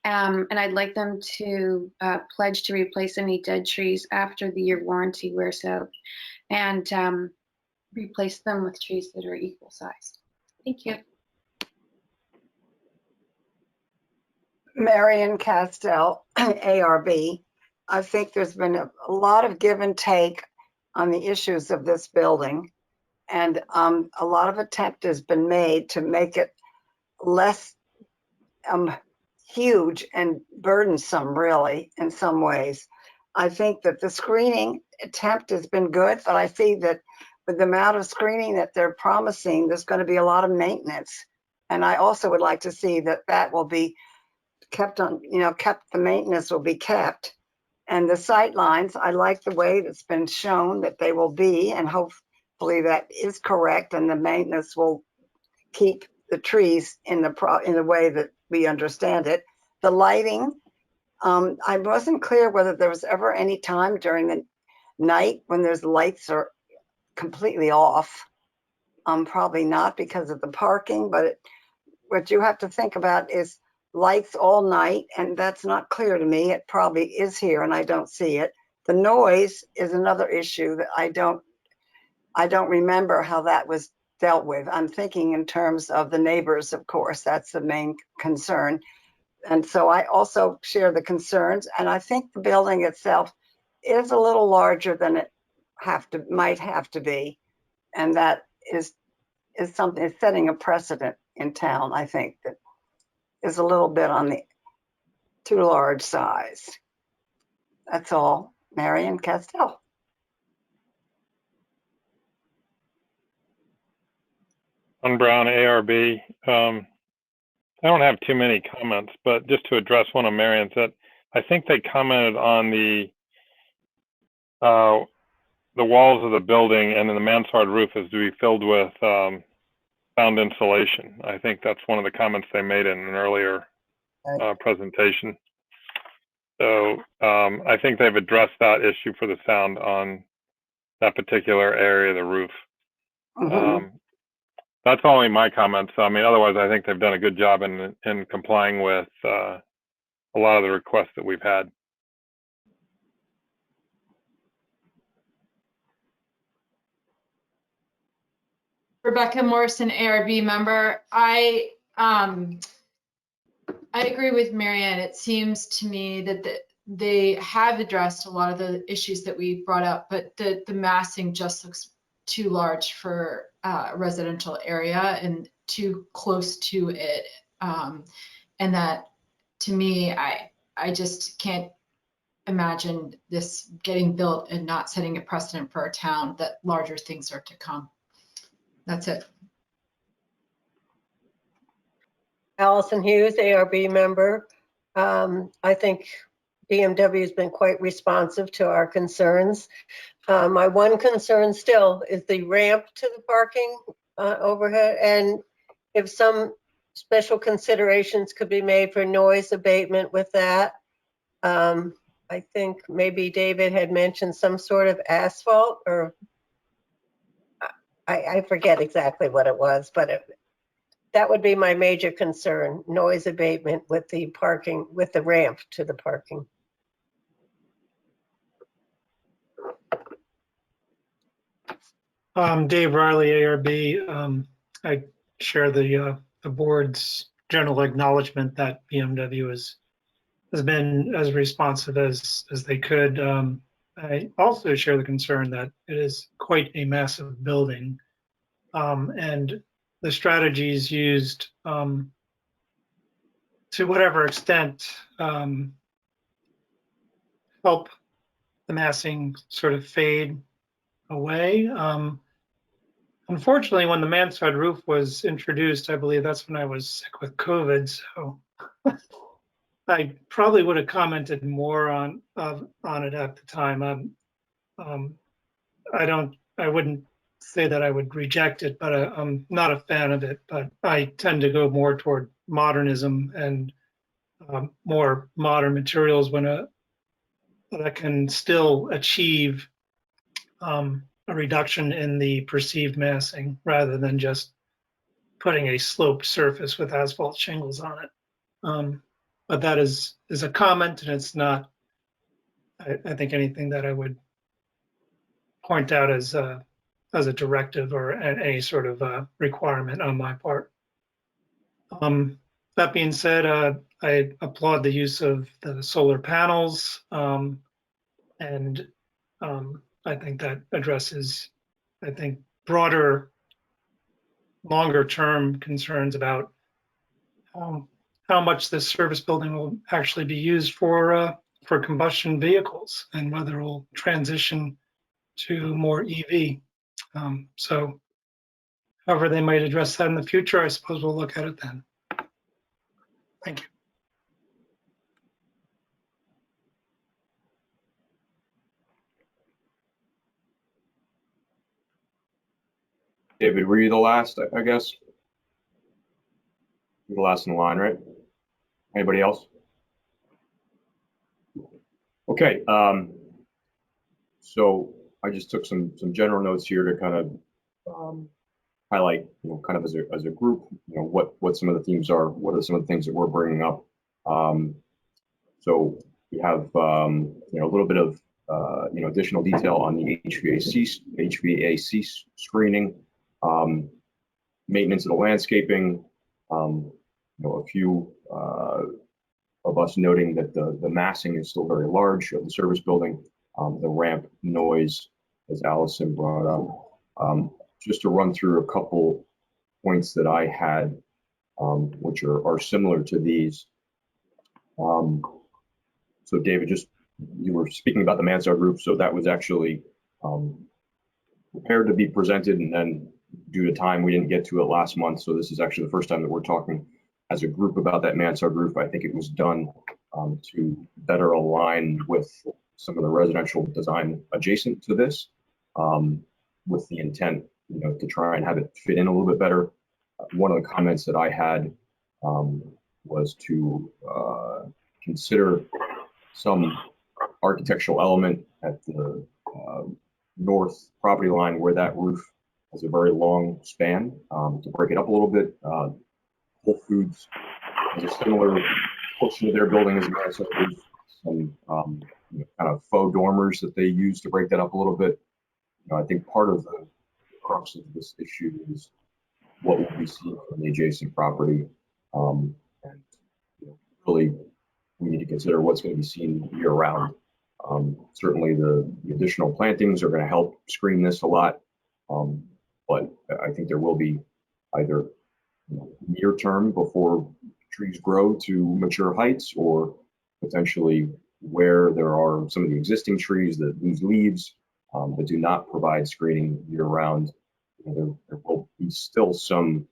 And I'd like them to pledge to replace any dead trees after the year warranty wears out, and replace them with trees that are equal size. Thank you. Marion Castell, ARB. I think there's been a lot of give and take on the issues of this building, and a lot of attempt has been made to make it less huge and burdensome, really, in some ways. I think that the screening attempt has been good, but I see that with the amount of screening that they're promising, there's going to be a lot of maintenance. And I also would like to see that that will be kept on, the maintenance will be kept. And the sight lines, I like the way that's been shown that they will be, and hopefully that is correct, and the maintenance will keep the trees in the way that we understand it. The lighting, I wasn't clear whether there was ever any time during the night when there's lights are completely off. Probably not because of the parking, but what you have to think about is lights all night, and that's not clear to me. It probably is here and I don't see it. The noise is another issue that I don't remember how that was dealt with. I'm thinking in terms of the neighbors, of course, that's the main concern. And so I also share the concerns, and I think the building itself is a little larger than it might have to be. And that is something, it's setting a precedent in town, I think, that is a little bit on the too large size. That's all. Marion Castell. On Brown, ARB. I don't have too many comments, but just to address one of Marion's, that I think they commented on the walls of the building and then the mansard roof is to be filled with sound insulation. I think that's one of the comments they made in an earlier presentation. So I think they've addressed that issue for the sound on that particular area of the roof. That's only my comments. I mean, otherwise, I think they've done a good job in complying with a lot of the requests that we've had. Rebecca Morrison, ARB member. I agree with Marianne. It seems to me that they have addressed a lot of the issues that we brought up, but the massing just looks too large for a residential area and too close to it. And that, to me, I just can't imagine this getting built and not setting a precedent for our town that larger things are to come. That's it. Allison Hughes, ARB member. I think BMW has been quite responsive to our concerns. My one concern still is the ramp to the parking overhead, and if some special considerations could be made for noise abatement with that. I think maybe David had mentioned some sort of asphalt, or I forget exactly what it was, but that would be my major concern, noise abatement with the parking, with the ramp to the parking. Dave Riley, ARB. I share the board's general acknowledgement that BMW has been as responsive as they could. I also share the concern that it is quite a massive building, and the strategies used to whatever extent help the massing sort of fade away. Unfortunately, when the mansard roof was introduced, I believe that's when I was sick with COVID, so I probably would have commented more on it at the time. I wouldn't say that I would reject it, but I'm not a fan of it. But I tend to go more toward modernism and more modern materials that can still achieve a reduction in the perceived massing rather than just putting a sloped surface with asphalt shingles on it. But that is a comment, and it's not, I think, anything that I would point out as a directive or any sort of requirement on my part. That being said, I applaud the use of the solar panels, and I think that addresses, I think, broader, longer-term concerns about how much this service building will actually be used for combustion vehicles and whether it will transition to more EV. So however they might address that in the future, I suppose we'll look at it then. Thank you. David, were you the last, I guess? You're the last in the line, right? Anybody else? Okay, so I just took some general notes here to kind of highlight, kind of as a group, what some of the themes are, what are some of the things that we're bringing up. So we have, a little bit of, additional detail on the HVAC screening, maintenance of the landscaping, a few of us noting that the massing is still very large of the service building, the ramp noise, as Allison brought up. Just to run through a couple points that I had, which are similar to these. So David, you were speaking about the mansard roof, so that was actually prepared to be presented, and then due to time, we didn't get to it last month. So this is actually the first time that we're talking as a group about that mansard roof. I think it was done to better align with some of the residential design adjacent to this, with the intent, to try and have it fit in a little bit better. One of the comments that I had was to consider some architectural element at the north property line where that roof has a very long span, to break it up a little bit. Whole Foods has a similar portion of their building as well, so there's some kind of faux dormers that they use to break that up a little bit. I think part of the crux of this issue is what will be seen from the adjacent property, and really we need to consider what's going to be seen year round. Certainly the additional plantings are going to help screen this a lot, but I think there will be either near term before trees grow to mature heights, or potentially where there are some of the existing trees that lose leaves, that do not provide screening year round, there will be still some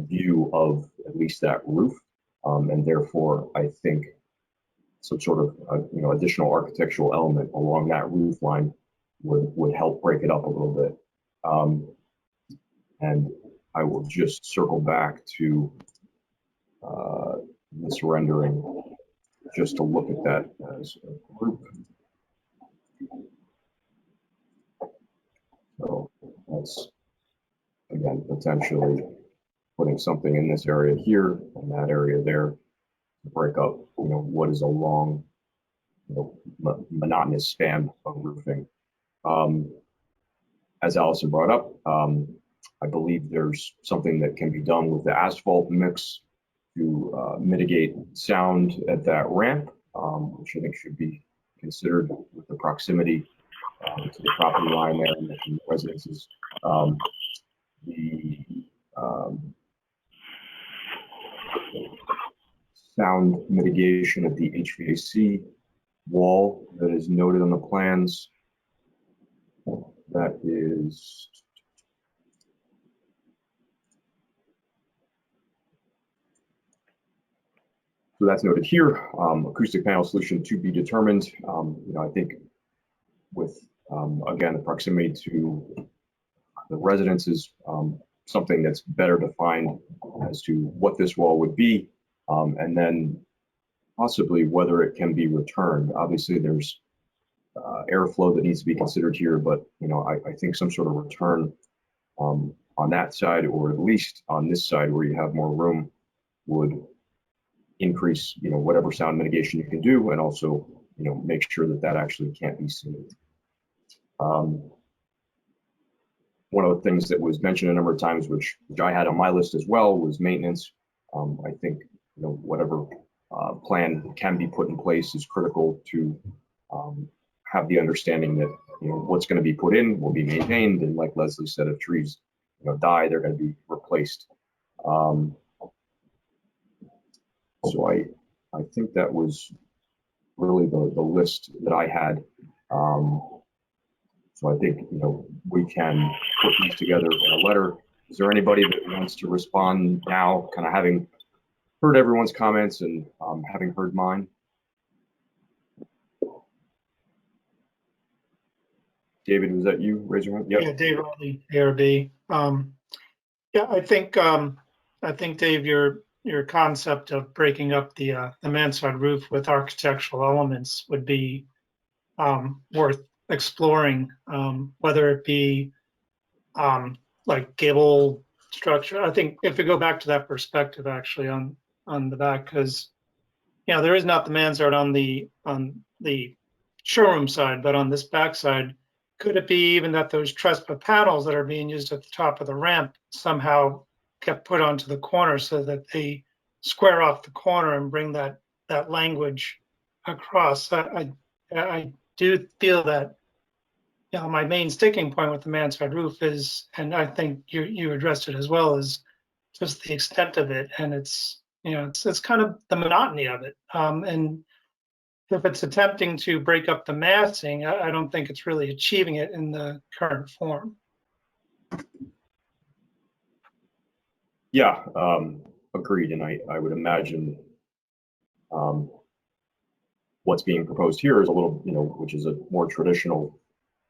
view of at least that roof, and therefore I think some sort of additional architectural element along that roof line would help break it up a little bit. And I will just circle back to this rendering just to look at that as a group. So that's, again, potentially putting something in this area here and that area there to break up, what is a long, monotonous span of roofing. As Allison brought up, I believe there's something that can be done with the asphalt mix to mitigate sound at that ramp, which I think should be considered with the proximity to the property line there and the residences. The sound mitigation at the HVAC wall that is noted on the plans, that is so that's noted here. Acoustic panel solution to be determined. I think with again the proximity to the residence is something that's better defined as to what this wall would be, and then possibly whether it can be returned. Obviously, there's airflow that needs to be considered here, but I think some sort of return on that side, or at least on this side where you have more room, would increase whatever sound mitigation you can do, and also make sure that that actually can't be seen. One of the things that was mentioned a number of times, which I had on my list as well, was maintenance. I think whatever plan can be put in place is critical to have the understanding that what's going to be put in will be maintained, and like Leslie said, if trees die, they're going to be replaced. So I think that was really the list that I had. So I think we can put these together in a letter. Is there anybody that wants to respond now, kind of having heard everyone's comments and having heard mine? David, was that you? Raise your hand. Yep. Yeah, Dave Riley, ARB. Yeah, I think Dave, your concept of breaking up the mansard roof with architectural elements would be worth exploring, whether it be like gable structure. I think if we go back to that perspective actually on the back, because there is not the mansard on the showroom side, but on this back side, could it be even that those trespa panels that are being used at the top of the ramp somehow kept put onto the corner so that they square off the corner and bring that language across? I do feel that my main sticking point with the mansard roof is, and I think you addressed it as well, is just the extent of it, and it's kind of the monotony of it. And if it's attempting to break up the massing, I don't think it's really achieving it in the current form. Yeah, agreed. And I would imagine what's being proposed here is a little, which is a more traditional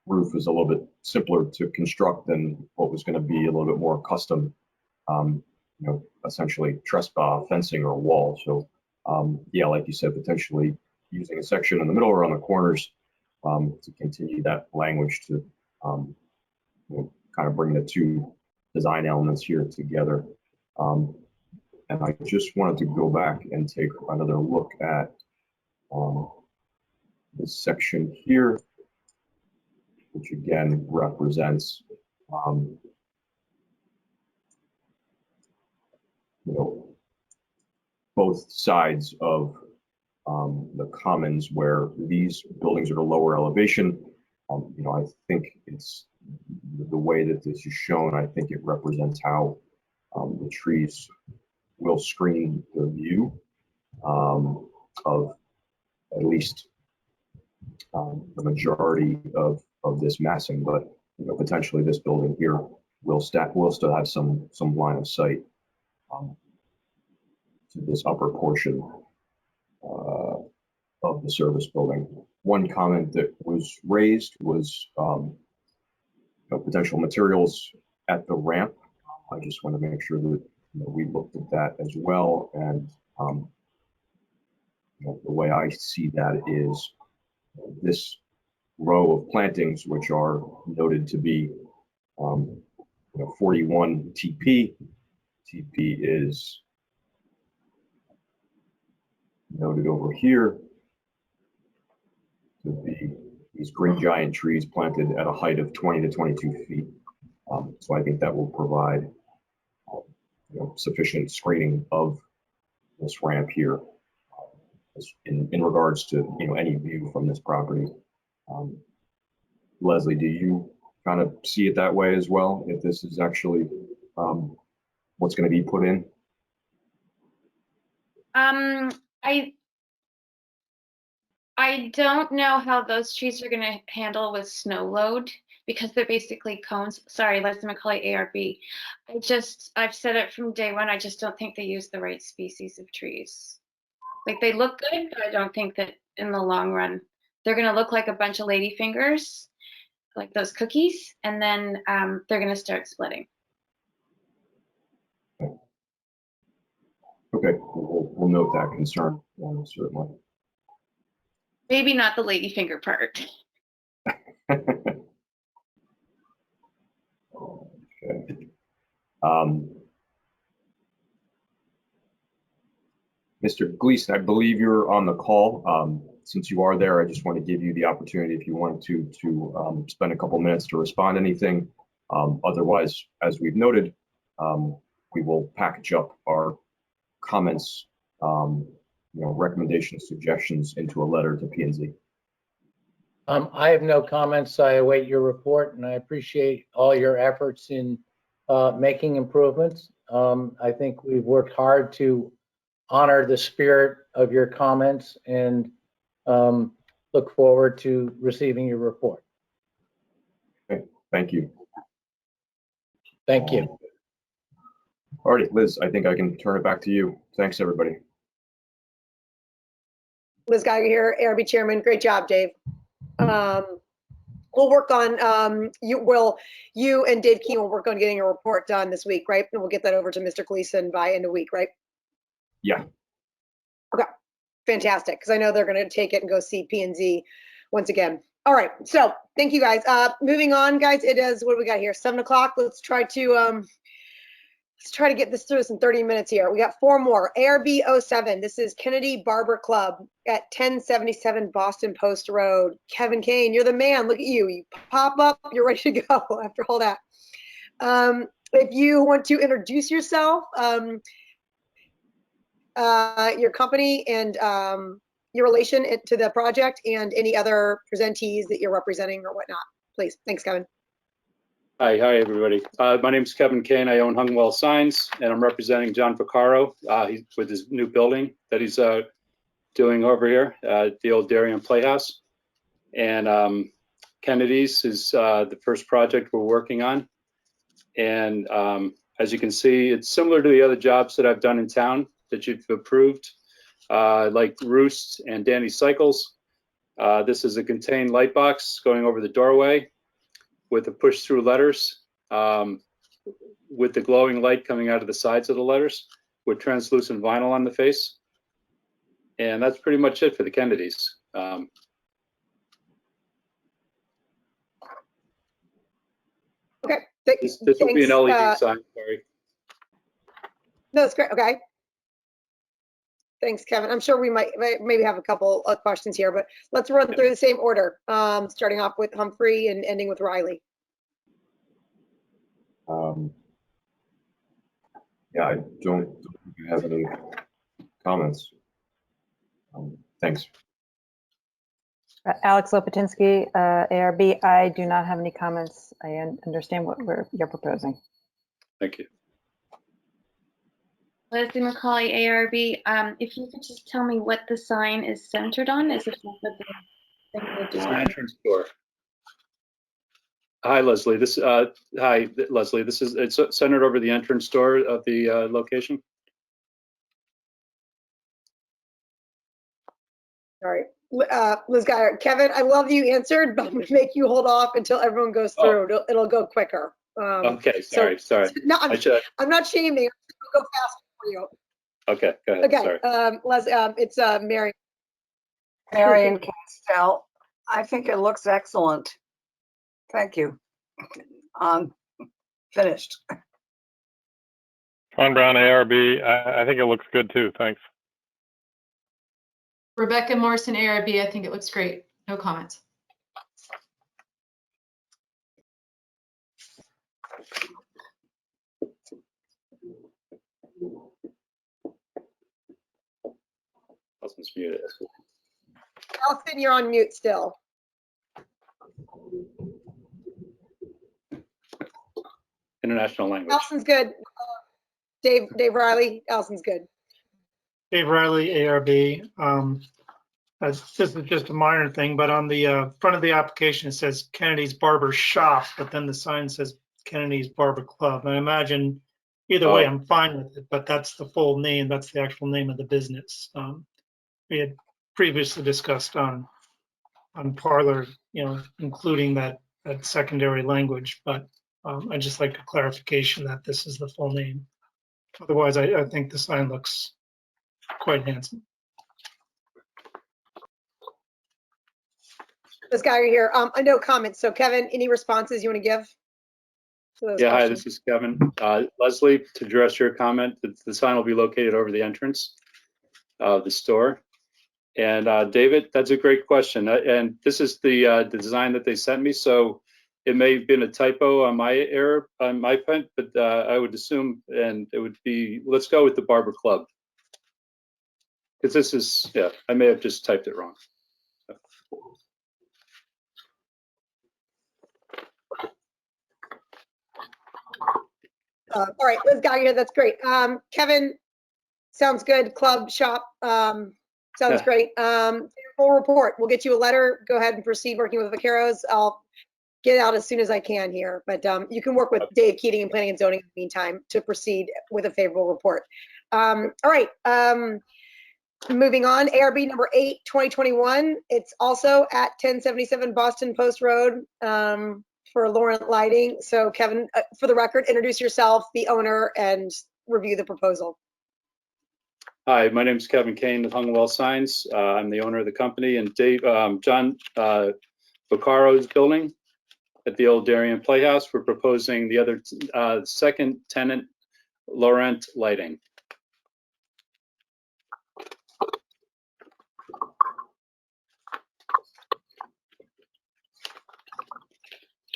roof, is a little bit simpler to construct than what was going to be a little bit more custom, essentially trespa fencing or a wall. So yeah, like you said, potentially using a section in the middle or on the corners to continue that language to kind of bring the two design elements here together. And I just wanted to go back and take another look at this section here, which again represents both sides of the commons where these buildings are at a lower elevation. I think it's the way that this is shown. I think it represents how the trees will screen the view of at least the majority of this massing. But potentially this building here will still have some line of sight to this upper portion of the service building. One comment that was raised was potential materials at the ramp. I just want to make sure that we looked at that as well. And the way I see that is this row of plantings, which are noted to be 41 TP. TP is noted over here to be these green giant trees planted at a height of 20 to 22 feet. So I think that will provide sufficient screening of this ramp here in regards to any view from this property. Leslie, do you kind of see it that way as well? If this is actually what's going to be put in? I don't know how those trees are going to handle with snow load because they're basically cones. Sorry, Leslie McCauley, ARB. I've said it from day one. I just don't think they use the right species of trees. Like, they look good, but I don't think that in the long run they're going to look like a bunch of ladyfingers, like those cookies, and then they're going to start splitting. Okay, we'll note that concern, certainly. Maybe not the ladyfinger part. Okay. Mr. Gleason, I believe you're on the call. Since you are there, I just want to give you the opportunity, if you wanted to spend a couple minutes to respond to anything. Otherwise, as we've noted, we will package up our comments, recommendations, suggestions into a letter to P&Z. I have no comments. I await your report, and I appreciate all your efforts in making improvements. I think we've worked hard to honor the spirit of your comments and look forward to receiving your report. Okay, thank you. Thank you. All right, Liz, I think I can turn it back to you. Thanks, everybody. Liz Geiger here, ARB Chairman. Great job, Dave. We'll work on, you and Dave Keene will work on getting a report done this week, right? And we'll get that over to Mr. Gleason by end of week, right? Yeah. Okay, fantastic. Because I know they're going to take it and go see P&Z once again. All right, so thank you guys. Moving on, guys. It is, what do we got here? 7 o'clock. Let's try to get this through in 30 minutes here. We got 4 more. ARB 07. This is Kennedy Barber Club at 1077 Boston Post Road. Kevin Kane, you're the man. Look at you. You pop up. You're ready to go after all that. If you want to introduce yourself, your company, and your relation to the project, and any other presentees that you're representing or whatnot, please. Thanks, Kevin. Hi, everybody. My name is Kevin Kane. I own Hungwell Signs, and I'm representing John Vaccaro with his new building that he's doing over here, the old Darien Playhouse. And Kennedy's is the first project we're working on. And as you can see, it's similar to the other jobs that I've done in town that you've approved, like Roost and Danny Cycles. This is a contained light box going over the doorway with the push-through letters, with the glowing light coming out of the sides of the letters, with translucent vinyl on the face. And that's pretty much it for the Kennedys. Okay. This will be an LED sign, sorry. No, that's great. Okay. Thanks, Kevin. I'm sure we might maybe have a couple of questions here, but let's run through the same order, starting off with Humphrey and ending with Riley. Yeah, I don't have any comments. Thanks. Alex Lopatinsky, ARB. I do not have any comments. I understand what you're proposing. Thank you. Leslie McCauley, ARB. If you could just tell me what the sign is centered on. Is it the It's an entrance door. Hi, Leslie. Hi, Leslie. It's centered over the entrance door of the location. All right. Liz Geyer, Kevin, I love you answered, but I'm gonna make you hold off until everyone goes through. It'll go quicker. Okay, sorry. No, I should. I'm not shaming. I'll go faster for you. Okay, go ahead. Okay. Sorry. It's Mary. Marion Castell, I think it looks excellent. Thank you. Finished. Sean Brown, ARB. I think it looks good too. Thanks. Rebecca Morrison, ARB, I think it looks great. No comments. Allison's muted. Allison, you're on mute still. International language. Allison's good. Dave Riley, Allison's good. Dave Riley, ARB. This is just a minor thing, but on the front of the application, it says Kennedy's Barber Shop, but then the sign says Kennedy's Barber Club. And I imagine either way, I'm fine with it, but that's the full name. That's the actual name of the business. We had previously discussed on Parlor, including that secondary language, but I just like a clarification that this is the full name. Otherwise, I think the sign looks quite handsome. This guy right here. No comments. So Kevin, any responses you want to give? Yeah, hi, this is Kevin. Leslie, to address your comment, the sign will be located over the entrance of the store. And David, that's a great question. And this is the design that they sent me. So it may have been a typo on my pen, but I would assume, and it would be, let's go with the Barber Club. Because this is, yeah, I may have just typed it wrong. All right, Liz got you. That's great. Kevin, sounds good. Club, shop, sounds great. Full report. We'll get you a letter. Go ahead and proceed working with Vaqueros. I'll get out as soon as I can here, but you can work with Dave Keating and Planning and Zoning in the meantime to proceed with a favorable report. All right. Moving on, ARB number 8, 2021. It's also at 1077 Boston Post Road. For Laurent Lighting. So Kevin, for the record, introduce yourself, the owner, and review the proposal. Hi, my name is Kevin Kane with Hungwell Signs. I'm the owner of the company, and John Vaccaro's building at the old Darien Playhouse. We're proposing the other second tenant, Laurent Lighting.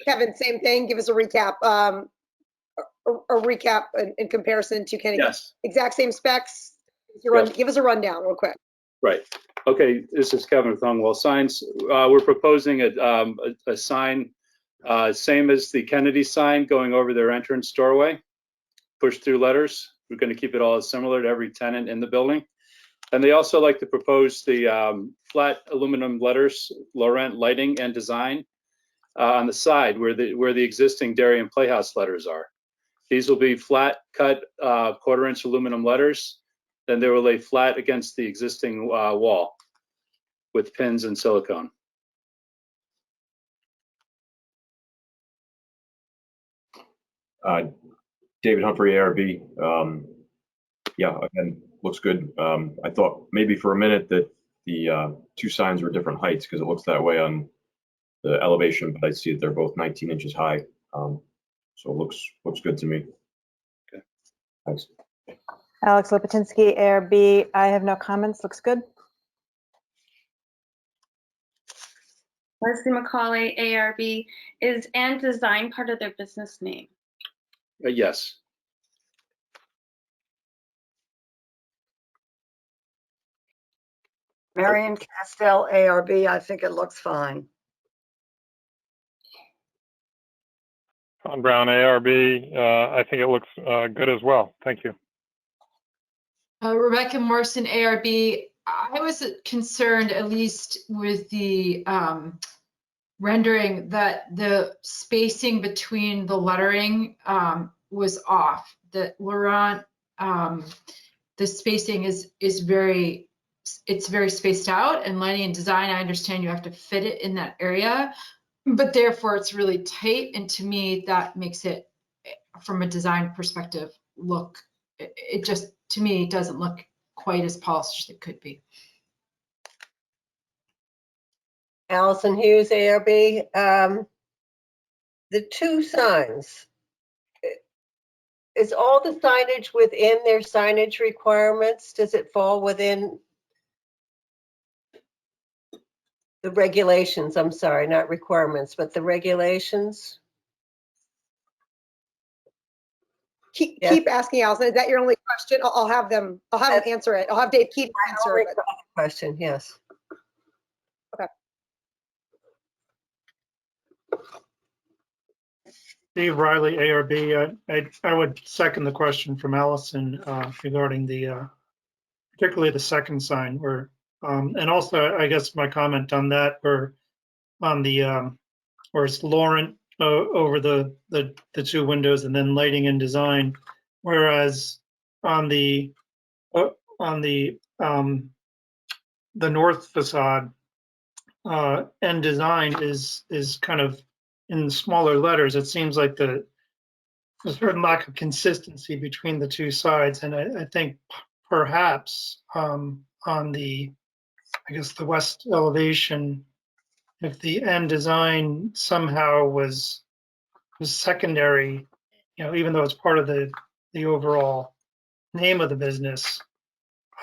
Kevin, same thing. Give us a recap. A recap in comparison to Kennedy. Yes. Exact same specs. Give us a rundown real quick. Right. Okay. This is Kevin with Hungwell Signs. We're proposing a sign, same as the Kennedy sign, going over their entrance doorway. Push-through letters. We're going to keep it all similar to every tenant in the building. And they also like to propose the flat aluminum letters, Laurent Lighting and Design, on the side where the existing Darien Playhouse letters are. These will be flat cut 1/4-inch aluminum letters. Then they will lay flat against the existing wall with pins and silicone. David Humphrey, ARB. Yeah, again, looks good. I thought maybe for a minute that the two signs were different heights because it looks that way on the elevation, but I see that they're both 19 inches high. So it looks good to me. Okay. Thanks. Alex Lipatinsky, ARB. I have no comments. Looks good. Leslie McCauley, ARB. Is and Design part of their business name? Yes. Marion Castell, ARB. I think it looks fine. Sean Brown, ARB. I think it looks good as well. Thank you. Rebecca Morrison, ARB. I was concerned, at least with the rendering that the spacing between the lettering was off. That Laurent, the spacing is very, it's very spaced out, and lighting and design, I understand you have to fit it in that area, but therefore it's really tight. And to me, that makes it, from a design perspective, look, it just, to me, it doesn't look quite as polished as it could be. Allison Hughes, ARB. The two signs, is all the signage within their signage requirements? Does it fall within the regulations? I'm sorry, not requirements, but the regulations? Keep asking, Allison. Is that your only question? I'll have them answer it. I'll have Dave keep answer it. Question, yes. Okay. Steve Riley, ARB. I would second the question from Allison regarding the, particularly the second sign where, and also I guess my comment on that where on the, where it's Laurent over the two windows and then lighting and design, whereas on the north facade and design is kind of in smaller letters. It seems like there's a certain lack of consistency between the two sides, and I think perhaps on the, I guess, the west elevation, if the end design somehow was secondary, you know, even though it's part of the overall name of the business,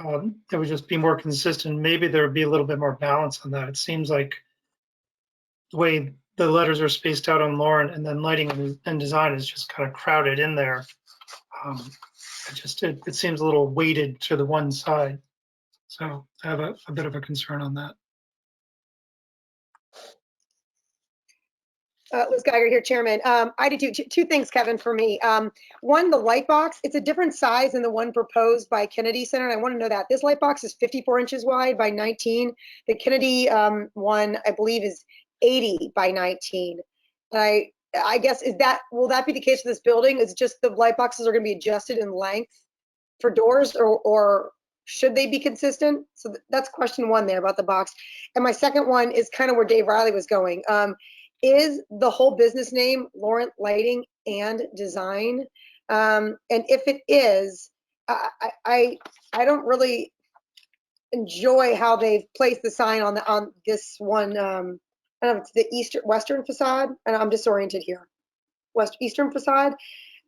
it would just be more consistent. Maybe there would be a little bit more balance on that. It seems like the way the letters are spaced out on Lauren and then lighting and design is just kind of crowded in there. It seems a little weighted to the one side. So I have a bit of a concern on that. Liz Geiger here, Chairman. I did two things, Kevin, for me. One, the light box, it's a different size than the one proposed by Kennedy Center, and I want to know that. This light box is 54 inches wide by 19. The Kennedy one, I believe, is 80 by 19. I guess, will that be the case for this building? Is just the light boxes are going to be adjusted in length for doors, or should they be consistent? So that's question one there about the box. And my second one is kind of where Dave Riley was going. Is the whole business name Laurent Lighting and Design? And if it is, I don't really enjoy how they've placed the sign on this one. I don't know if it's the western facade, and I'm disoriented here. Eastern facade.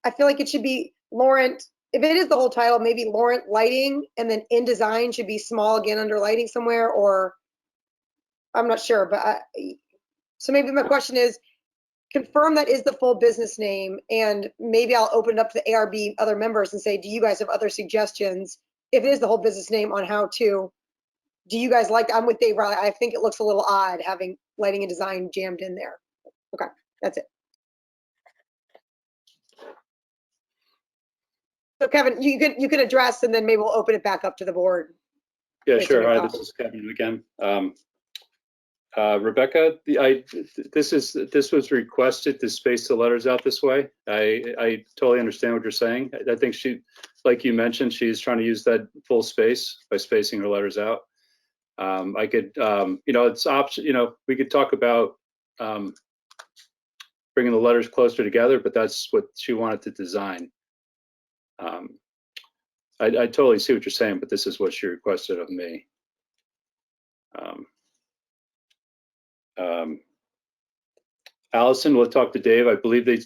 I feel like it should be Laurent. If it is the whole title, maybe Laurent Lighting, and then in Design should be small again under lighting somewhere, or I'm not sure, but so maybe my question is, confirm that is the full business name, and maybe I'll open it up to the ARB other members and say, do you guys have other suggestions? If it is the whole business name on how to, do you guys like, I'm with Dave Riley. I think it looks a little odd having lighting and design jammed in there. Okay, that's it. So Kevin, you can address, and then maybe we'll open it back up to the board. Yeah, sure. Hi, this is Kevin again. Rebecca, this was requested to space the letters out this way. I totally understand what you're saying. I think she, like you mentioned, she's trying to use that full space by spacing her letters out. I could, it's option. We could talk about bringing the letters closer together, but that's what she wanted to design. I totally see what you're saying, but this is what she requested of me. Allison, we'll talk to Dave. I believe I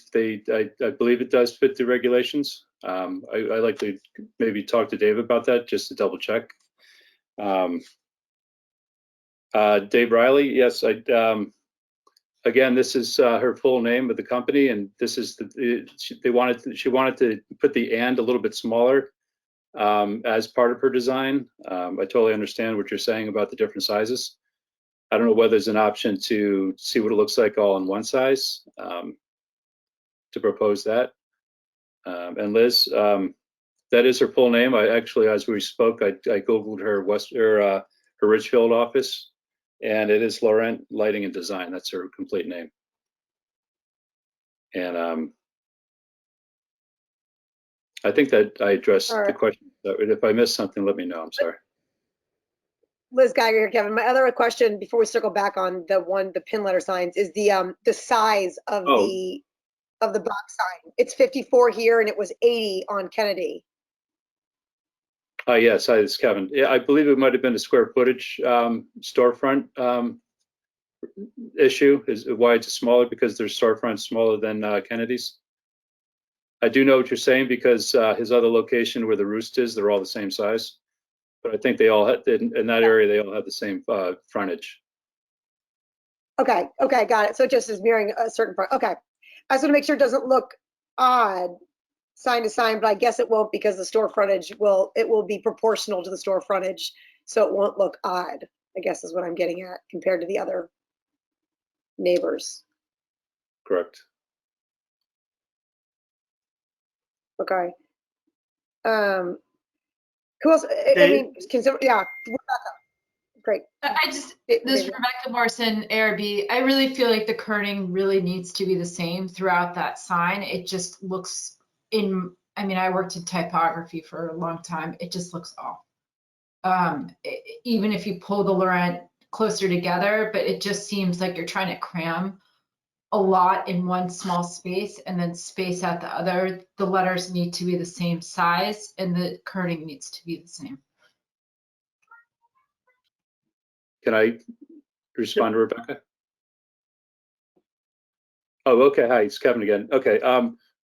believe it does fit the regulations. I like to maybe talk to Dave about that just to double check. Dave Riley, yes. Again, this is her full name of the company, and this is she wanted to put the "and" a little bit smaller as part of her design. I totally understand what you're saying about the different sizes. I don't know whether there's an option to see what it looks like all in one size, to propose that. And Liz, that is her full name. I actually, as we spoke, I Googled her Richfield office, And it is Laurent Lighting and Design. That's her complete name. And I think that I addressed the question. If I missed something, let me know. I'm sorry. Liz Geiger here, Kevin. My other question before we circle back on the pin letter signs is the size of the box sign. It's 54 here and it was 80 on Kennedy. Yes, hi, it's Kevin. Yeah, I believe it might have been a square footage storefront issue. Is why it's smaller, because their storefront's smaller than Kennedy's. I do know what you're saying, because his other location where the Roost is, they're all the same size. But I think they all had, in that area, they all have the same frontage. Okay, got it. So it just is mirroring a certain front. Okay. I just want to make sure it doesn't look odd sign to sign, but I guess it won't, because the store frontage will be proportional to the store frontage, so it won't look odd, I guess is what I'm getting at, compared to the other neighbors. Correct. Okay. Who else? I mean, yeah. Great. This Rebecca Morrison, ARB. I really feel like the kerning really needs to be the same throughout that sign. It just looks I mean, I worked in typography for a long time. It just looks off. Even if you pull the Laurent closer together, but it just seems like you're trying to cram a lot in one small space and then space out the other. The letters need to be the same size and the kerning needs to be the same. Can I respond to Rebecca? Oh, okay. Hi, it's Kevin again. Okay.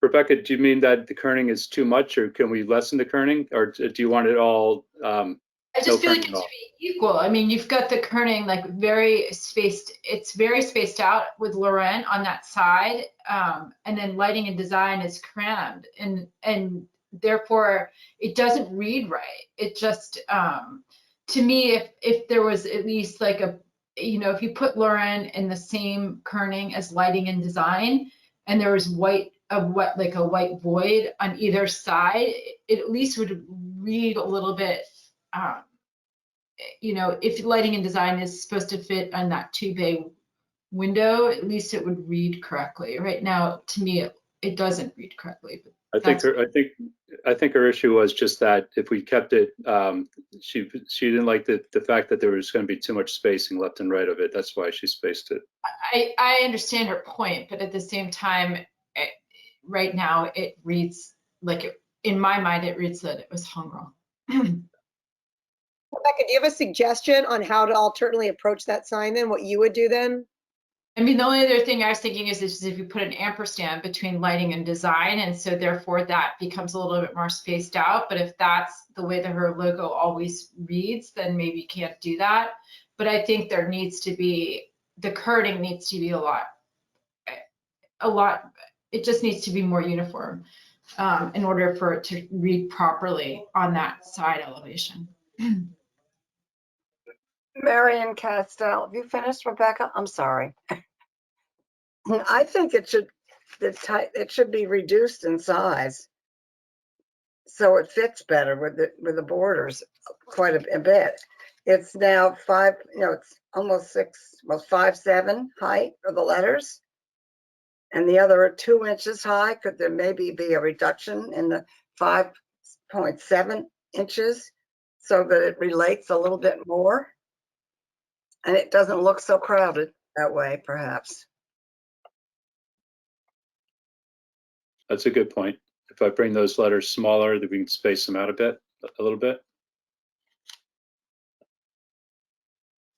Rebecca, do you mean that the kerning is too much, or can we lessen the kerning, or do you want it all? I just feel like it should be equal. I mean, you've got the kerning like very spaced. It's very spaced out with Laurent on that side, and then lighting and design is crammed, and therefore it doesn't read right. It just to me, if there was at least like if you put Laurent in the same kerning as lighting and design, and there was a white void on either side, it at least would read a little bit. If lighting and design is supposed to fit on that 2-bay window, at least it would read correctly. Right now, to me, it doesn't read correctly. I think her issue was just that if we kept it, she didn't like the fact that there was going to be too much spacing left and right of it. That's why she spaced it. I understand her point, but at the same time, right now it reads like in my mind it reads that it was hung wrong. Rebecca, do you have a suggestion on how to alternately approach that sign then? What you would do then? I mean, the only other thing I was thinking is if you put an ampersand between lighting and design, and so therefore that becomes a little bit more spaced out. But if that's the way that her logo always reads, then maybe you can't do that. But I think there needs to be, the kerning needs to be a lot, it just needs to be more uniform in order for it to read properly on that side elevation. Marion Castell, have you finished, Rebecca? I'm sorry. I think it should be reduced in size, so it fits better with the borders quite a bit. It's now it's almost 6, well, 5'7" height for the letters, and the other are 2 inches high. Could there maybe be a reduction in the 5.7 inches so that it relates a little bit more? And it doesn't look so crowded that way, perhaps. That's a good point. If I bring those letters smaller, then we can space them out a little bit.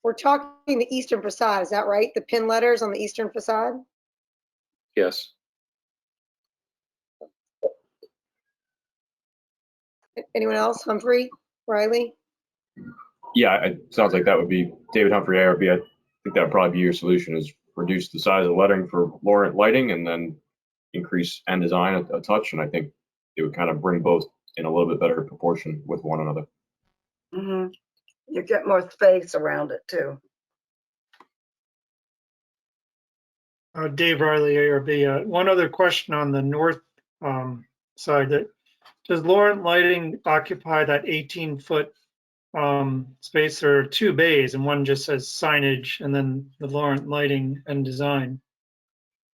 We're talking the eastern facade, is that right? The pin letters on the eastern facade? Yes. Anyone else? Humphrey, Riley? Yeah, it sounds like that would be David Humphrey, ARB. I think that would probably be your solution, is reduce the size of the lettering for Laurent lighting and then increase and design a touch. And I think it would kind of bring both in a little bit better proportion with one another. Mm-hmm. You get more space around it too. Dave Riley, ARB. One other question on the north side. Does Laurent Lighting occupy that 18-foot space, there are two bays, and one just says signage, and then the Laurent Lighting and Design.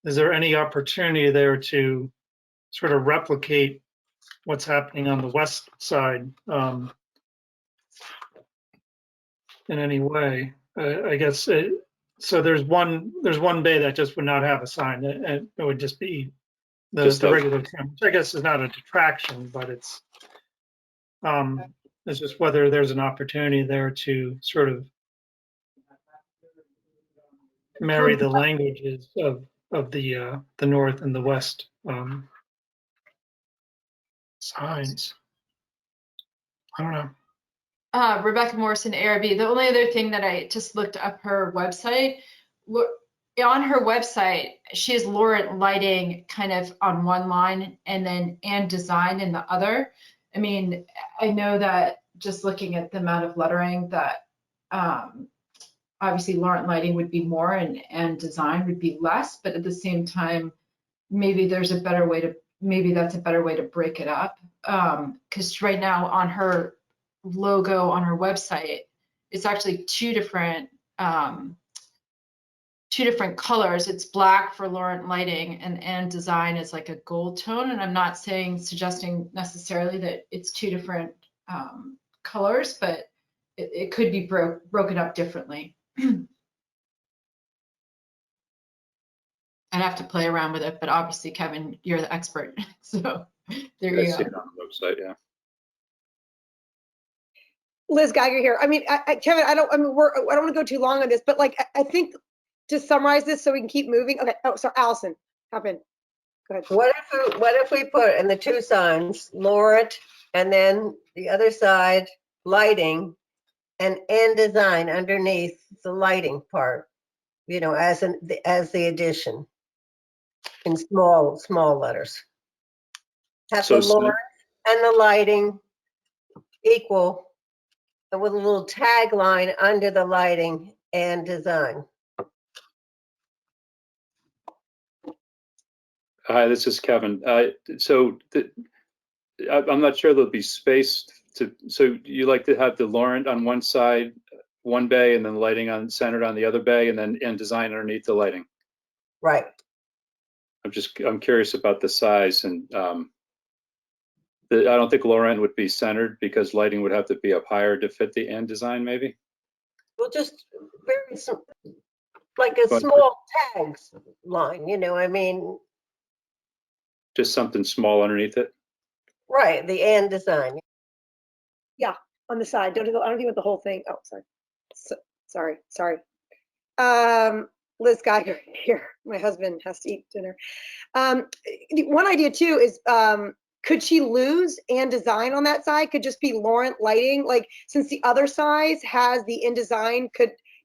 Is there any opportunity there to sort of replicate what's happening on the west side in any way? I guess so. There's one bay that just would not have a sign. It would just be the regular term, which I guess is not a detraction, but it's just whether there's an opportunity there to sort of marry the languages of the north and the west signs. I don't know. Rebecca Morrison, ARB. The only other thing that I just looked up her website. On her website, she has Laurent Lighting kind of on one line and Design in the other. I mean, I know that just looking at the amount of lettering that obviously Laurent Lighting would be more and Design would be less, but at the same time, maybe that's a better way to break it up. Because right now on her logo on her website, it's actually two different colors. It's black for Laurent Lighting and Design is like a gold tone. And I'm not suggesting necessarily that it's two different colors, but it could be broken up differently. I'd have to play around with it, but obviously, Kevin, you're the expert. So there you go. I see it on the website, yeah. Liz Geiger here. I mean, Kevin, I don't want to go too long on this, but like, I think to summarize this so we can keep moving. Okay. Oh, sorry, Allison, hop in. Go ahead. What if we put in the two signs, Laurent, and then the other side, lighting, and Design underneath the lighting part, you know, as the addition in small letters. Have So the Laurent and the lighting equal with a little tagline under the lighting and Design. Hi, this is Kevin. I'm not sure there'll be space so you like to have the Laurent on one side, one bay, and then lighting centered on the other bay, and then Design underneath the lighting. Right. I'm curious about the size, and I don't think Laurent would be centered because lighting would have to be up higher to fit the Design, maybe. Well, just very like a small tags line, you know, I mean. Just something small underneath it. Right, the Design. Yeah, on the side. I don't think with the whole thing. Oh, sorry. Sorry. Liz Geiger here. My husband has to eat dinner. One idea too is could she lose Design on that side? Could just be Laurent Lighting? Like, since the other side has the Design,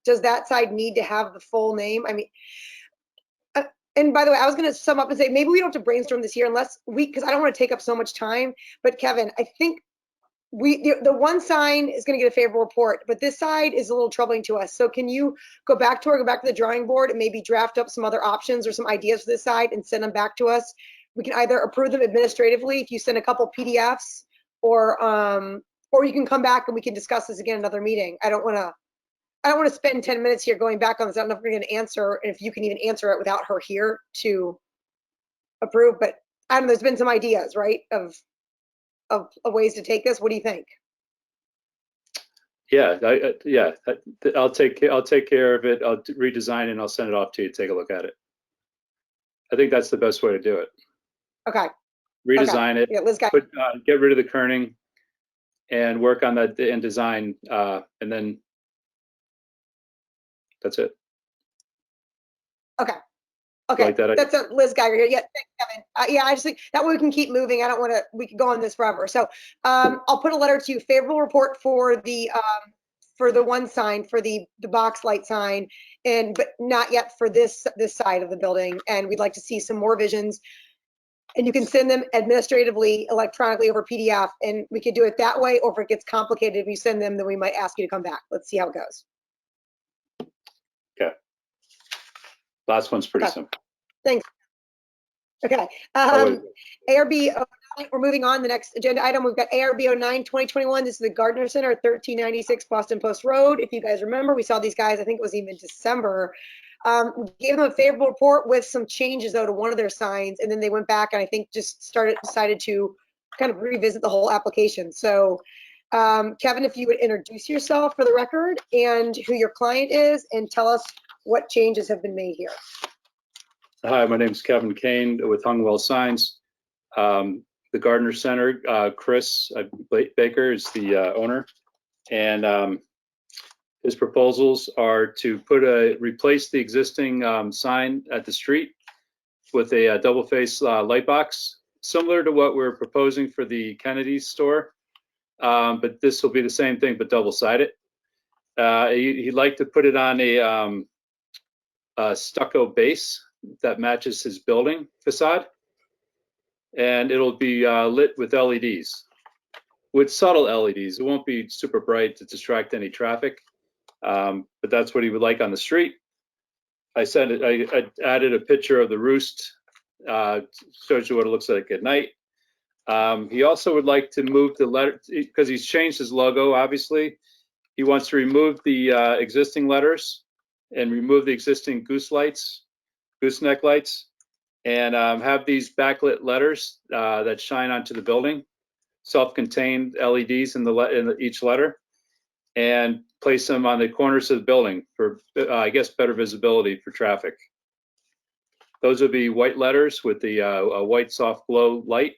does that side need to have the full name? I mean, and by the way, I was going to sum up and say maybe we don't have to brainstorm this year because I don't want to take up so much time. But Kevin, I think the one sign is going to get a favorable report, but this side is a little troubling to us. So can you go back to the drawing board and maybe draft up some other options or some ideas for this side and send them back to us? We can either approve them administratively if you send a couple PDFs, or you can come back and we can discuss this again in another meeting. I don't want to spend 10 minutes here going back on this. I don't know if we're going to answer, and if you can even answer it without her here to approve, but I don't know, there's been some ideas, right, of ways to take this. What do you think? Yeah, I'll take care of it. I'll redesign it and I'll send it off to you to take a look at it. I think that's the best way to do it. Okay. Redesign it. Yeah, Liz, get rid of the kerning and work on that in Design, and then that's it. Okay. Okay, like that. That's Liz Geiger here. Yeah, thanks, Kevin. Yeah, I just think that way we can keep moving. I don't want to. We could go on this forever. So I'll put a letter to you. Favorable report for the one sign, for the box light sign, but not yet for this side of the building. And we'd like to see some more visions. And you can send them administratively, electronically over PDF, and we could do it that way. Or if it gets complicated, if you send them, then we might ask you to come back. Let's see how it goes. Okay. Last one's pretty simple. Thanks. Okay. ARB, we're moving on. The next agenda item, we've got ARB 09 2021. This is the Gardner Center, 1396 Boston Post Road. If you guys remember, we saw these guys, I think it was even December. We gave them a favorable report with some changes though to one of their signs, and then they went back and I think just decided to kind of revisit the whole application. So Kevin, if you would introduce yourself for the record and who your client is and tell us what changes have been made here. Hi, my name is Kevin Kane with Hungwell Signs. The Gardner Center, Chris Baker is the owner, and his proposals are to replace the existing sign at the street with a double face light box, similar to what we're proposing for the Kennedy store. But this will be the same thing, but double-sided. He'd like to put it on a stucco base that matches his building facade, and it'll be lit with LEDs, with subtle LEDs. It won't be super bright to distract any traffic, but that's what he would like on the street. I added a picture of the roost, shows you what it looks like at night. He also would like to move the letter, because he's changed his logo, obviously. He wants to remove the existing letters and remove the existing gooseneck lights, and have these backlit letters that shine onto the building, self-contained LEDs in each letter, and place them on the corners of the building for, I guess, better visibility for traffic. Those would be white letters with the a white soft glow light.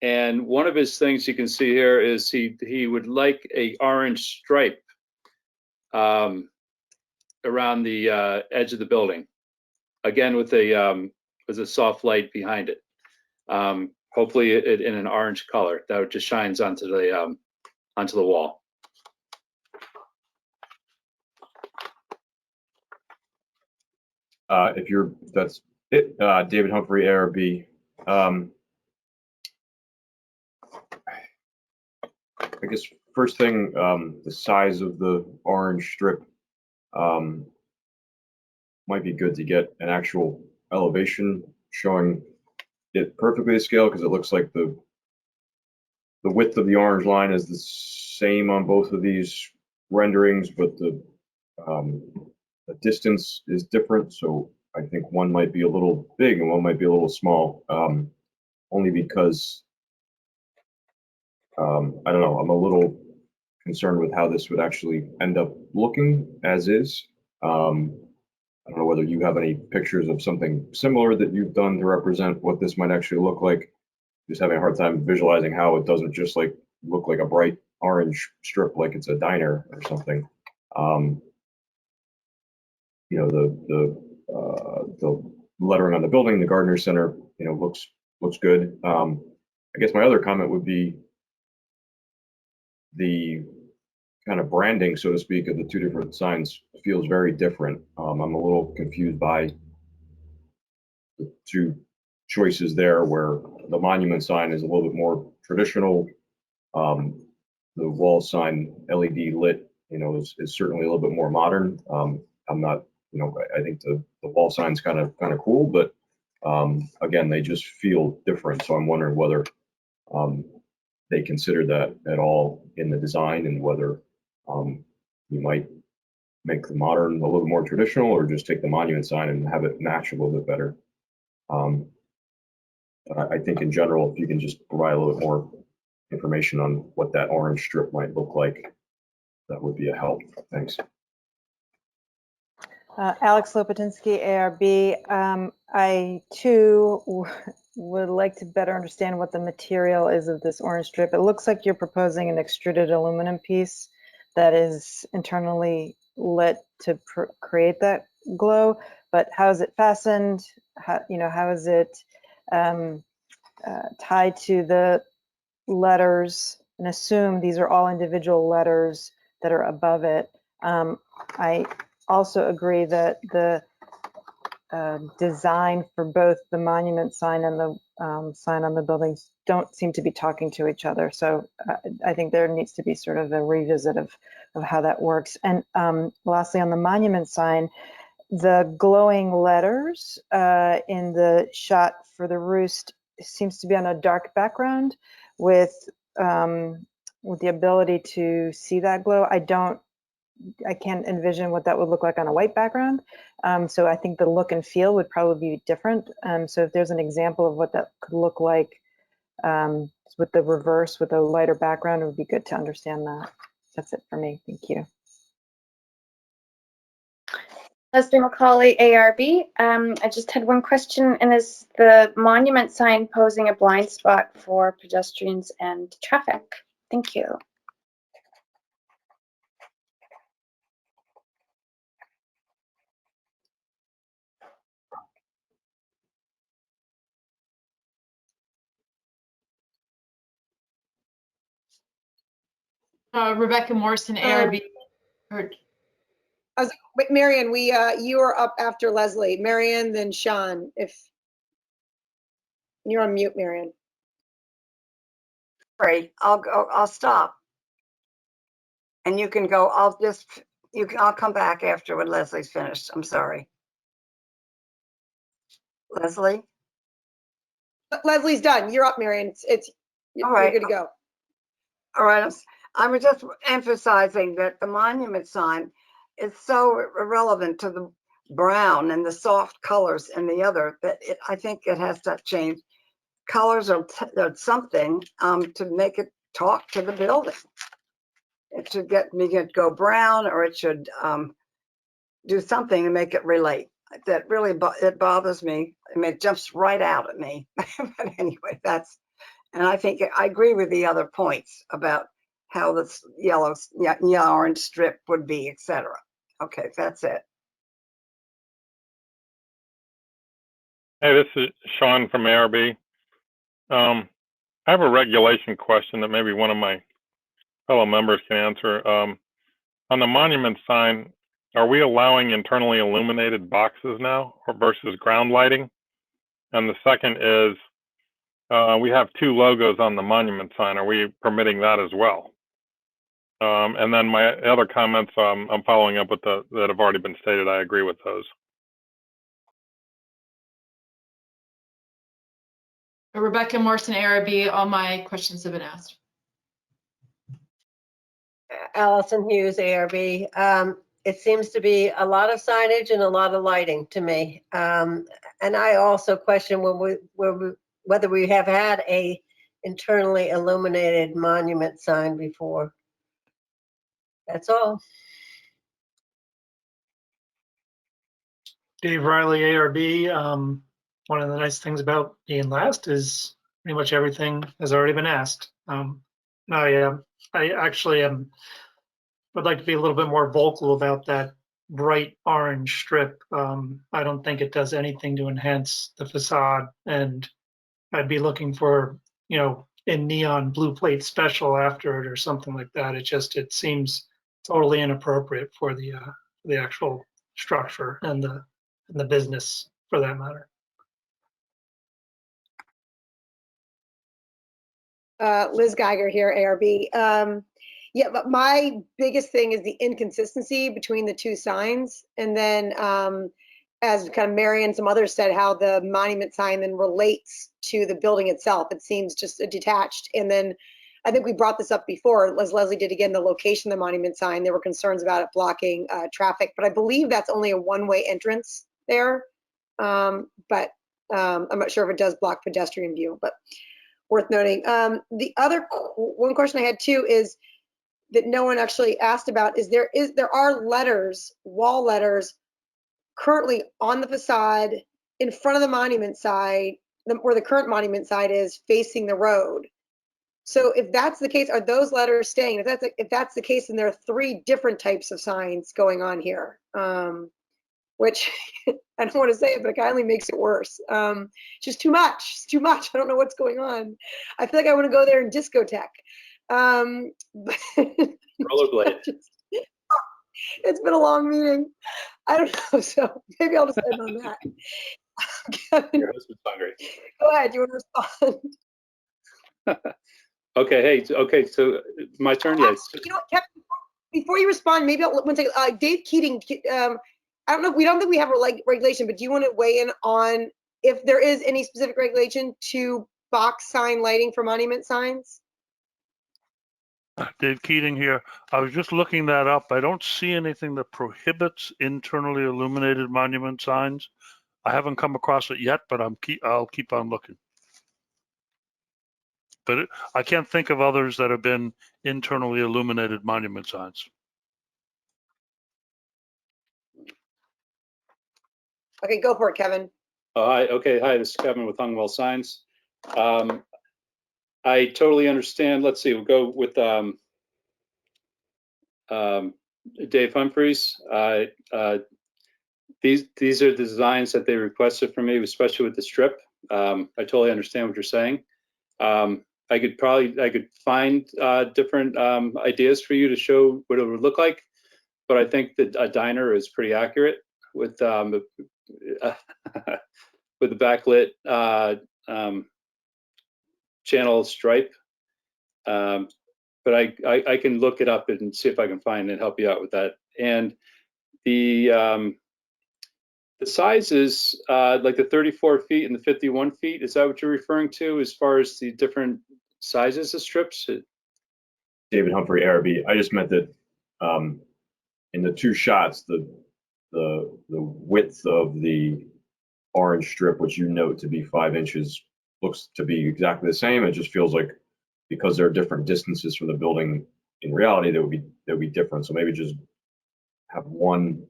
And one of his things you can see here is he would like a orange stripe around the edge of the building, again with a soft light behind it. Hopefully in an orange color that just shines onto the wall. That's it. David Humphrey, ARB. I guess first thing, the size of the orange strip might be good to get an actual elevation showing it perfectly to scale, because it looks like the width of the orange line is the same on both of these renderings, but the distance is different. So I think one might be a little big and one might be a little small, only because I don't know, I'm a little concerned with how this would actually end up looking as is. I don't know whether you have any pictures of something similar that you've done to represent what this might actually look like. Just having a hard time visualizing how it doesn't just like look like a bright orange strip like it's a diner or something. You know, the lettering on the building, the Gardner Center, you know, looks good. I guess my other comment would be the kind of branding, so to speak, of the two different signs feels very different. I'm a little confused by the two choices there, where the monument sign is a little bit more traditional. The wall sign, LED lit, you know, is certainly a little bit more modern. I'm not, you know, I think the wall sign's kind of cool, but again, they just feel different. So I'm wondering whether they consider that at all in the design, and whether you might make the modern a little more traditional, or just take the monument sign and have it match a little bit better. I think in general, if you can just provide a little bit more information on what that orange strip might look like, that would be a help. Thanks. Alex Lopatinsky, ARB. I too would like to better understand what the material is of this orange strip. It looks like you're proposing an extruded aluminum piece that is internally lit to create that glow, but how is it fastened? How is it tied to the letters? And assume these are all individual letters that are above it. I also agree that the design for both the monument sign and the sign on the buildings don't seem to be talking to each other. So I think there needs to be sort of a revisit of how that works. And lastly, on the monument sign, The glowing letters in the shot for the roost seems to be on a dark background with the ability to see that glow. I can't envision what that would look like on a white background. So I think the look and feel would probably be different. So if there's an example of what that could look like with the reverse, with a lighter background, it would be good to understand that. That's it for me. Thank you. Leslie McCauley, ARB. I just had one question, and is the monument sign posing a blind spot for pedestrians and traffic? Thank you. Rebecca Morrison, ARB. Wait, Marion, you are up after Leslie. Marion, then Sean. If you're on mute, Marion. Great. I'll stop. And you can go. I'll come back after when Leslie's finished. I'm sorry. Leslie? Leslie's done. You're up, Marion. All right. You're good to go. All right. I'm just emphasizing that the monument sign is so irrelevant to the brown and the soft colors in the other that I think it has to change colors or something to make it talk to the building. It should make it go brown, or it should do something to make it relate. That really it bothers me. I mean, it jumps right out at me. But anyway, and I think I agree with the other points about how this yellow orange strip would be, etc. Okay, that's it. Hey, this is Sean from ARB. I have a regulation question that maybe one of my fellow members can answer. On the monument sign, are we allowing internally illuminated boxes now or versus ground lighting? And the second is, we have two logos on the monument sign. Are we permitting that as well? And then my other comments, I'm following up with that have already been stated. I agree with those. Rebecca Morrison, ARB. All my questions have been asked. Allison Hughes, ARB. It seems to be a lot of signage and a lot of lighting to me. And I also question whether we have had a internally illuminated monument sign before. That's all. Dave Riley, ARB. One of the nice things about being last is pretty much everything has already been asked. I actually would like to be a little bit more vocal about that bright orange strip. I don't think it does anything to enhance the facade, and I'd be looking for, a neon blue plate special after it or something like that. It seems totally inappropriate for the actual structure and the business for that matter. Liz Geiger here, ARB. Yeah, but my biggest thing is the inconsistency between the two signs. And then as kind of Mary and some others said, how the monument sign then relates to the building itself. It seems just detached. And then I think we brought this up before, as Leslie did again, the location of the monument sign. There were concerns about it blocking traffic, but I believe that's only a one-way entrance there. But I'm not sure if it does block pedestrian view, but worth noting. The other one question I had too is that no one actually asked about is there are letters, wall letters, currently on the facade in front of the monument side, where the current monument side is facing the road. So if that's the case, are those letters staying? If that's the case, then there are three different types of signs going on here, which I don't want to say it, but it kindly makes it worse. It's just too much. It's too much. I don't know what's going on. I feel like I want to go there and discotheque. Rollerblade. It's been a long meeting. I don't know, so maybe I'll just end on that. Kevin, Your husband's hungry. go ahead. You want to respond? Okay, so my turn, yes. You know what, Kevin, before you respond, maybe I'll one second. Dave Keating, I don't know, we don't think we have a regulation, but do you want to weigh in on if there is any specific regulation to box sign lighting for monument signs? Dave Keating here. I was just looking that up. I don't see anything that prohibits internally illuminated monument signs. I haven't come across it yet, but I'll keep on looking. But I can't think of others that have been internally illuminated monument signs. Okay, go for it, Kevin. Hi, okay, hi, this is Kevin with Hungwell Signs. I totally understand. Let's see, we'll go with Dave Humphreys. These are the designs that they requested from me, especially with the strip. I totally understand what you're saying. I could find different ideas for you to show what it would look like, but I think that a diner is pretty accurate with with the backlit channel stripe. But I can look it up and see if I can find it and help you out with that. And the sizes, like the 34 feet and the 51 feet, is that what you're referring to as far as the different sizes of strips? David Humphrey, ARB. I just meant that in the two shots, the width of the orange strip, which you note to be 5 inches, looks to be exactly the same. It just feels like because there are different distances from the building, in reality, that would be different. So maybe just have one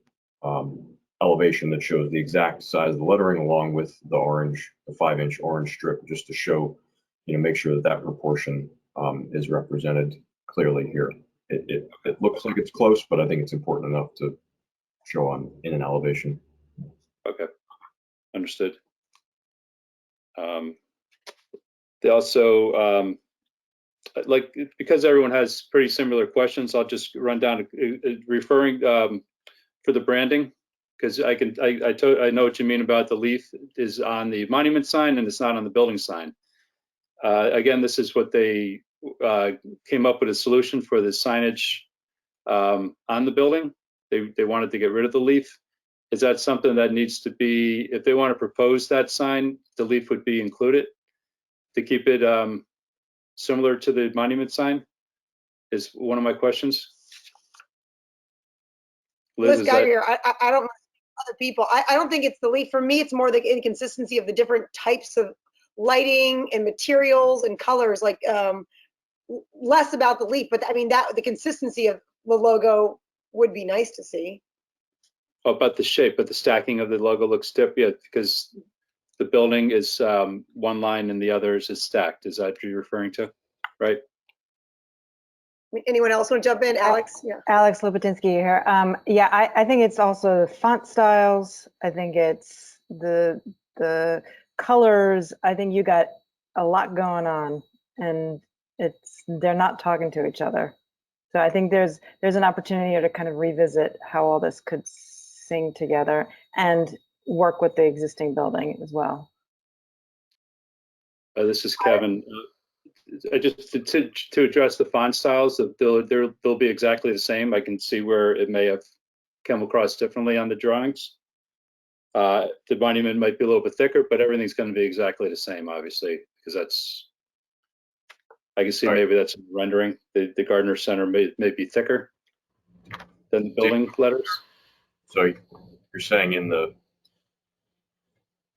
elevation that shows the exact size of the lettering along with the orange, the 5-inch orange strip, just to show, make sure that that proportion is represented clearly here. It looks like it's close, but I think it's important enough to show in an elevation. Okay, understood. They also, because everyone has pretty similar questions, I'll just run down referring for the branding, because I know what you mean about the leaf is on the monument sign and it's not on the building sign. Again, this is what they came up with a solution for the signage on the building. They wanted to get rid of the leaf. Is that something that needs to be, if they want to propose that sign, the leaf would be included to keep it similar to the monument sign? Is one of my questions. Liz got here. I don't know other people. I don't think it's the leaf. For me, it's more the inconsistency of the different types of lighting and materials and colors, like less about the leaf, but I mean that the consistency of the logo would be nice to see. Oh, about the shape, but the stacking of the logo looks stiff, yeah, because the building is one line and the others is stacked. Is that what you're referring to, right? Anyone else want to jump in? Alex? Yeah. Alex Lopatinsky here. Yeah, I think it's also the font styles. I think it's the colors. I think you got a lot going on, and they're not talking to each other. So I think there's an opportunity here to kind of revisit how all this could sing together and work with the existing building as well. This is Kevin. Just to address the font styles, they'll be exactly the same. I can see where it may have come across differently on the drawings. The monument might be a little bit thicker, but everything's going to be exactly the same, obviously, because that's. I can see maybe that's rendering. The Gardner Center may be thicker than the building letters. So you're saying in the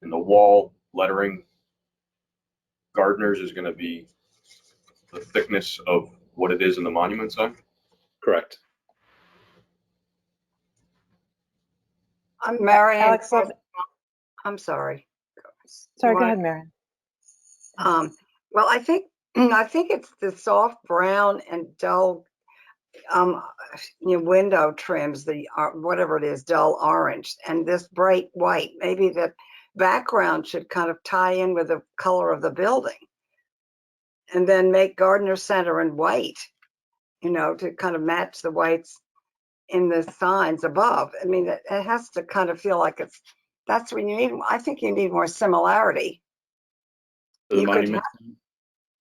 wall lettering, Gardner's is going to be the thickness of what it is in the monument sign? Correct. I'm Marion. Alex, I'm sorry. Sorry, go ahead, Marion. Well, I think it's the soft brown and dull window trims, the whatever it is, dull orange, and this bright white. Maybe the background should kind of tie in with the color of the building, and then make Gardner Center in white, to kind of match the whites in the signs above. I mean, it has to kind of feel like that's when you need. I think you need more similarity. The monument.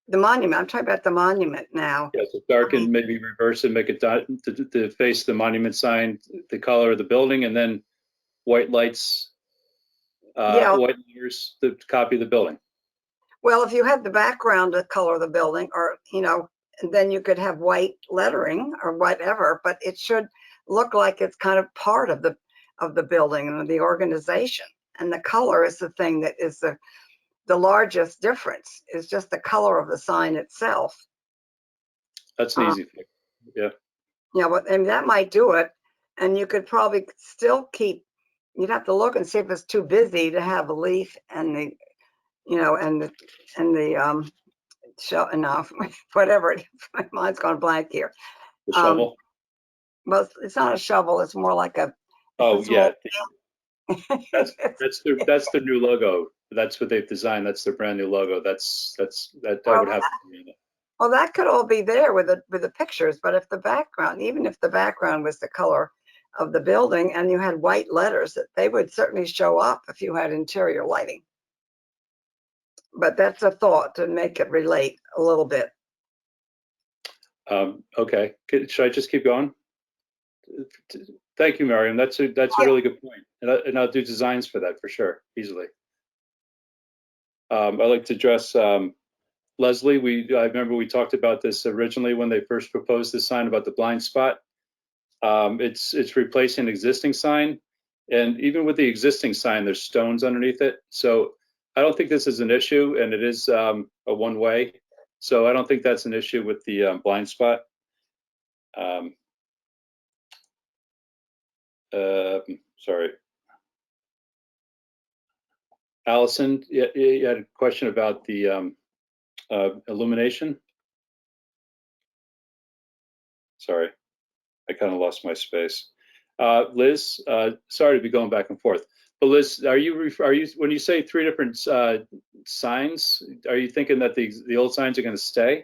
The monument. I'm talking about the monument now. Yes, yeah, so darken, maybe reverse it, make it to face the monument sign, the color of the building, and then white lights, Yeah. white letters, the copy of the building. Well, if you had the background to color the building, or, you know, then you could have white lettering or whatever, but it should look like it's kind of part of the building and the organization. And the color is the thing that is the largest difference, is just the color of the sign itself. That's an easy fix. Yeah. Yeah, but and that might do it. And you could probably still keep, you'd have to look and see if it's too busy to have a leaf and the, you know, and the enough, whatever. My mind's gone blank here. The shovel. Well, it's not a shovel. It's more like a. Oh yeah, that's the new logo. That's what they've designed. That's their brand new logo. That would have to be in it. Well, that could all be there with the pictures, but if the background, even if the background was the color of the building and you had white letters, that they would certainly show up if you had interior lighting. But that's a thought to make it relate a little bit. Okay, should I just keep going? Thank you, Miriam. That's a really good point, and I'll do designs for that for sure, easily. I'd like to address Leslie. I remember we talked about this originally when they first proposed this sign about the blind spot. It's replacing an existing sign, and even with the existing sign, there's stones underneath it. So I don't think this is an issue, and it is a one-way. So I don't think that's an issue with the blind spot. Sorry. Allison, you had a question about the illumination. Sorry, I kind of lost my space. Liz, sorry to be going back and forth, but Liz, are you when you say 3 different signs, are you thinking that the old signs are going to stay?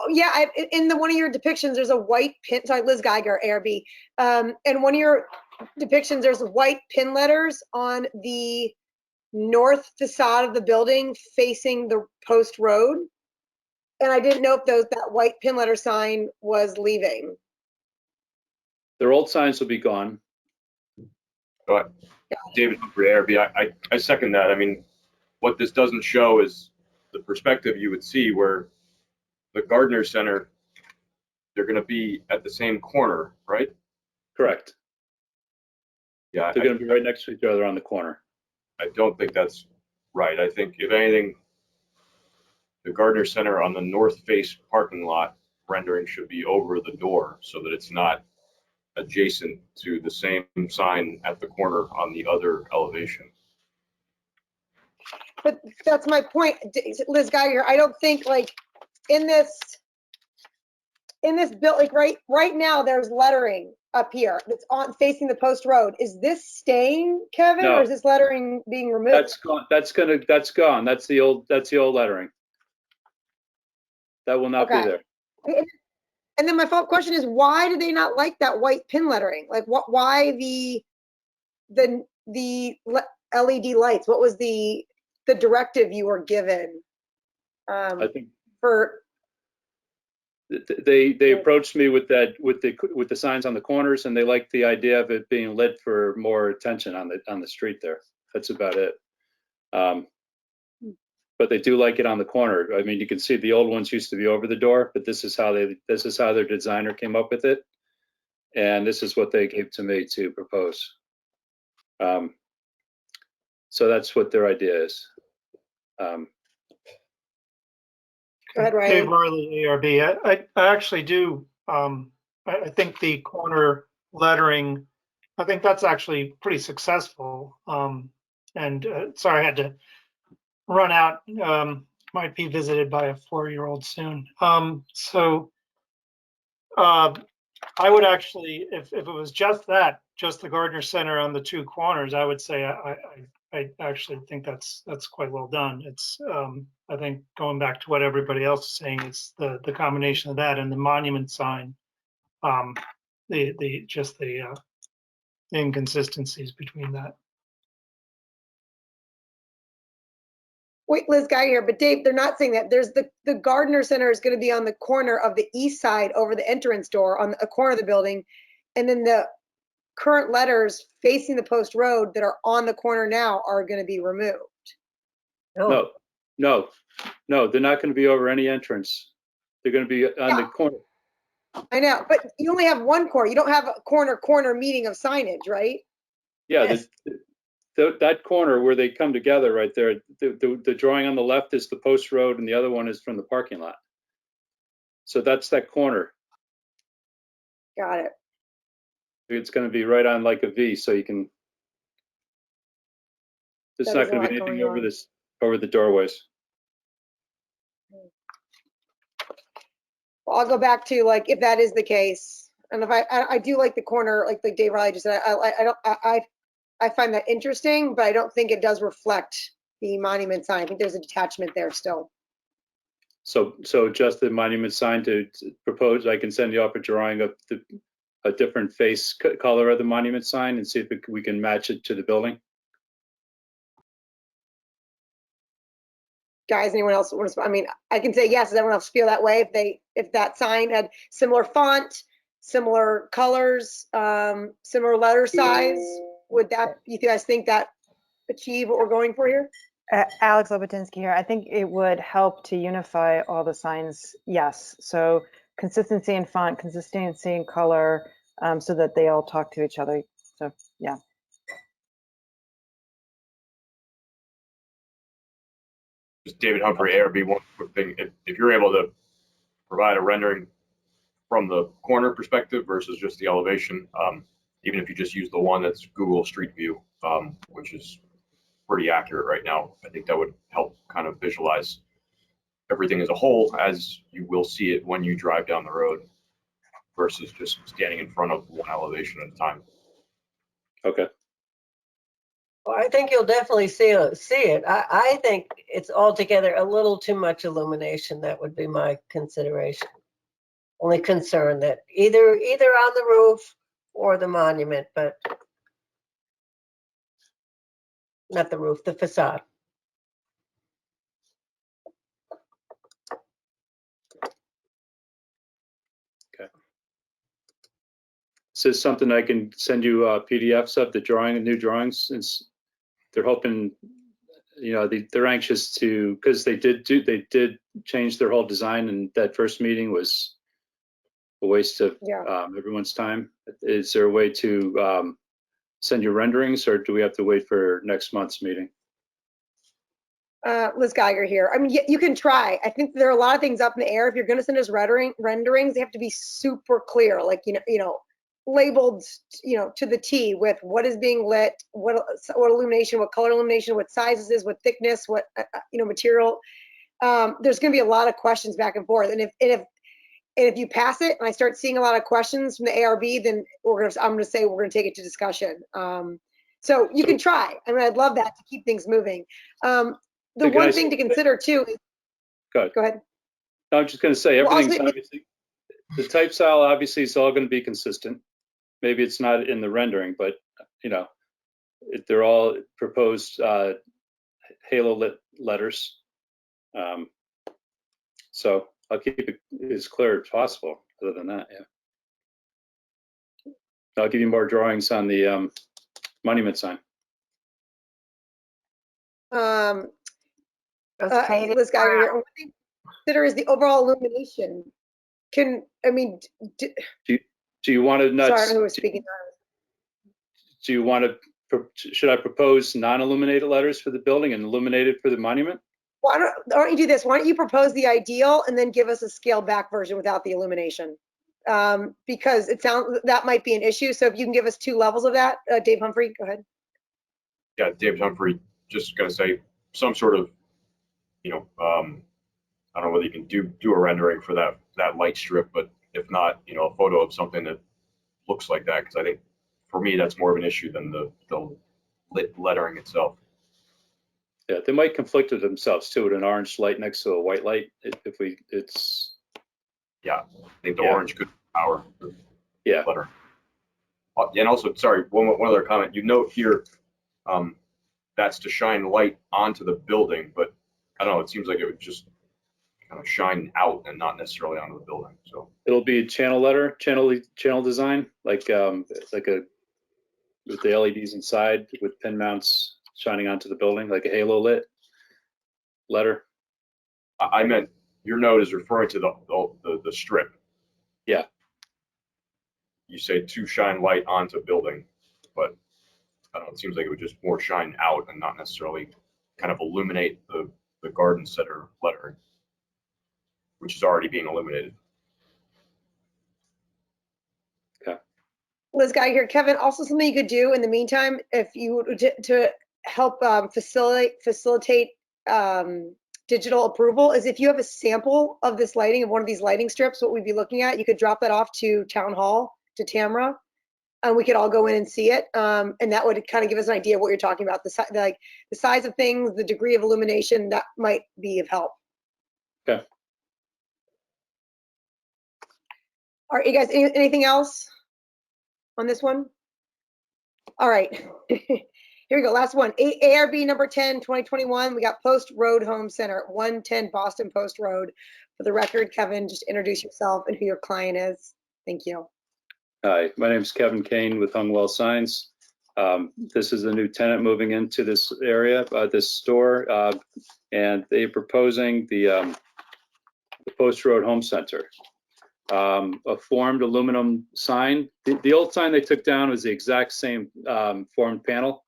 Yeah, in one of your depictions, there's a white pin. Sorry, Liz Geiger, ARB. In one of your depictions, there's white pin letters on the north facade of the building facing the post road. And I didn't know if that white pin letter sign was leaving. Their old signs will be gone. David Humphrey, ARB, I second that. I mean, what this doesn't show is the perspective you would see where the Gardner Center, they're going to be at the same corner, right? Correct. Yeah, they're going to be right next to each other on the corner. I don't think that's right. I think, if anything, the Gardner Center on the north face parking lot rendering should be over the door so that it's not adjacent to the same sign at the corner on the other elevation. But that's my point, Liz Geiger. I don't think, like, in this bill, like right now, there's lettering up here that's on facing the post road. Is this staying, Kevin, No. or is this lettering being removed? That's gone. That's gone. That's the old lettering. That will not be there. And then my follow-up question is, why do they not like that white pin lettering? Like, why the LED lights? What was the directive you were given? I think for they approached me with the signs on the corners, and they liked the idea of it being lit for more attention on the street there. That's about it. But they do like it on the corner. I mean, you can see the old ones used to be over the door, but this is how their designer came up with it, and this is what they gave to me to propose. So that's what their idea is. Go ahead, Ryan. Dave Marley, ARB. I actually do. I think the corner lettering, I think that's actually pretty successful. Sorry, I had to run out. Might be visited by a 4-year-old soon. I would actually, if it was just the Gardner Center on the 2 corners, I would say I actually think that's quite well done. It's I think going back to what everybody else is saying, it's the combination of that and the monument sign, the inconsistencies between that. Wait, Liz Guy here, but Dave, they're not saying that. There's the Gardner Center is going to be on the corner of the east side over the entrance door on a corner of the building, and then current letters facing the post road that are on the corner now are going to be removed. No, they're not going to be over any entrance. They're going to be on the corner. I know, but you only have one corner. You don't have a corner meeting of signage, right? Yeah, Yes. that corner where they come together right there, the drawing on the left is the post road and the other one is from the parking lot. So that's that corner. Got it. It's going to be right on like a V, so you can, there's That not is a going to be lot anything going on. over the doorways. Well, I'll go back to like, if that is the case, and if I do like the corner, like Dave Riley just said, I find that interesting, but I don't think it does reflect the monument sign. I think there's a detachment there still. So just the monument sign to propose, I can send you off a drawing of a different face color of the monument sign and see if we can match it to the building. Guys, anyone else? I mean, I can say yes. Does everyone else feel that way? If that sign had similar font, similar colors, similar letter size, would that, you guys think that achieve what we're going for here? Alex Lobatinsky here. I think it would help to unify all the signs. Yes. So consistency in font, consistency in color, so that they all talk to each other. So yeah. Just David Humphrey, ARB. One quick thing: if you're able to provide a rendering from the corner perspective versus just the elevation, even if you just use the one that's Google Street View, which is pretty accurate right now, I think that would help kind of visualize everything as a whole, as you will see it when you drive down the road, versus just standing in front of one elevation at a time. Okay. Well, I think you'll definitely see it. I think it's altogether a little too much illumination. That would be my consideration. Only concern that either on the roof or the monument, but not the roof, the facade. So it's something I can send you PDFs of the new drawings, since they're hoping, you know, they're anxious to, because they did change their whole design, and that first meeting was a waste of everyone's time. Is there a way to send you renderings, or do we have to wait for next month's meeting? Liz Geiger here. I mean, you can try. I think there are a lot of things up in the air. If you're going to send us renderings, they have to be super clear, like, you know, labeled, you know, to the T, with what is being lit, what illumination, what color illumination, what sizes is, what thickness, what you know, material. There's going to be a lot of questions back and forth, and if you pass it and I start seeing a lot of questions from the ARB, then I'm going to say we're going to take it to discussion. So you can try. I mean, I'd love that to keep things moving. The one thing to consider too is, go ahead. No, I'm just going to say, everything's Well, obviously, the type style obviously is all going to be consistent. Maybe it's not in the rendering, but you know, they're all proposed halo lit letters. So I'll keep it as clear as possible. Other than that, yeah. I'll give you more drawings on the monument sign. Liz Geiger, one thing to consider is the overall illumination. Do you want to? Sorry, I don't know who was speaking. Do you want to? Should I propose non-illuminated letters for the building and illuminated for the monument? Why don't you do this? Why don't you propose the ideal and then give us a scaled back version without the illumination? Because it sounds that might be an issue. So if you can give us 2 levels of that, Dave Humphrey, go ahead. Yeah, David Humphrey, just gonna say some sort of, you know, I don't know whether you can do a rendering for that light strip, but if not, you know, a photo of something that looks like that, because I think for me that's more of an issue than the lit lettering itself. Yeah, they might conflict with themselves too, with an orange light next to a white light. Yeah, I think the orange could power the letter. And also, sorry, one other comment. You note here, that's to shine light onto the building, but I don't know. It seems like it would just kind of shine out and not necessarily onto the building. So it'll be a channel letter, channel design, like a with the LEDs inside with pin mounts shining onto the building, like a halo lit letter. I meant your note is referring to the strip. Yeah. You say to shine light onto building, but I don't know, it seems like it would just more shine out and not necessarily kind of illuminate the garden center lettering, which is already being illuminated. Liz got here. Kevin, also something you could do in the meantime, if you to help facilitate digital approval, is if you have a sample of this lighting, of one of these lighting strips, what we'd be looking at, you could drop that off to Town Hall, to Tamra, and we could all go in and see it. And that would kind of give us an idea of what you're talking about, the size of things, the degree of illumination, that might be of help. Okay. All right, you guys, anything else on this one? All right, here we go, last one. ARB number 10, 2021, we got Post Road Home Center, 110 Boston Post Road. For the record, Kevin, just introduce yourself and who your client is. Thank you. Hi, my name is Kevin Kane with Hungwell Signs. This is a new tenant moving into this area, this store, and they're proposing the Post Road Home Center. A formed aluminum sign. The old sign they took down was the exact same formed panel.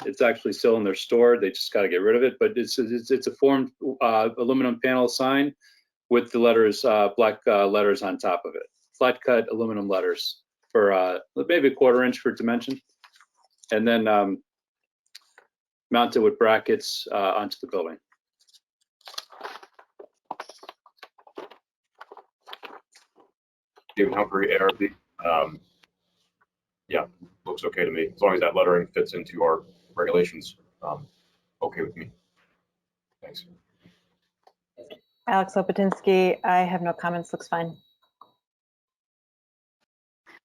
It's actually still in their store. They just got to get rid of it, but it's a formed aluminum panel sign with the letters, black letters on top of it. Flat cut aluminum letters for maybe 1/4 inch for dimension, and then mounted with brackets onto the building. David Humphrey, ARB. Yeah, looks okay to me. As long as that lettering fits into our regulations, okay with me. Thanks. Alex Opatinsky, I have no comments, looks fine.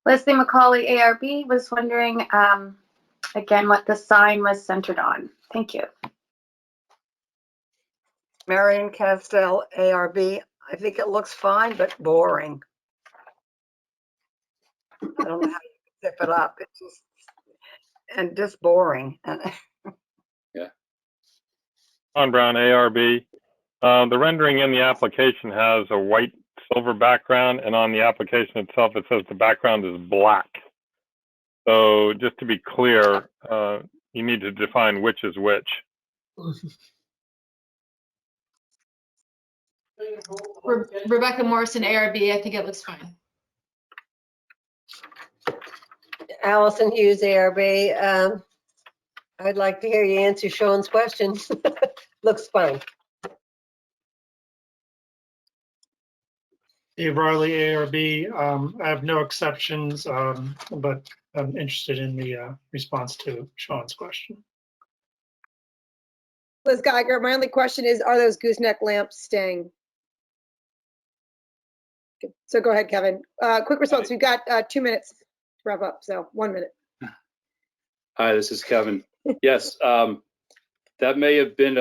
Leslie McCauley, ARB, was wondering again what the sign was centered on. Thank you. Marion Castell, ARB. I think it looks fine, but boring. I don't know how you can zip it up. It's just boring. Yeah. Sean Brown, ARB. The rendering in the application has a white silver background, and on the application itself, it says the background is black. So just to be clear, you need to define which is which. Rebecca Morrison, ARB, I think it looks fine. Allison Hughes, ARB. I'd like to hear you answer Sean's questions. Looks fine. Dave Riley, ARB. I have no exceptions, but I'm interested in the response to Sean's question. Liz Geiger, my only question is, are those gooseneck lamps staying? So go ahead, Kevin. Quick response. We've got 2 minutes to wrap up, so 1 minute. Hi, this is Kevin. Yes, that may have been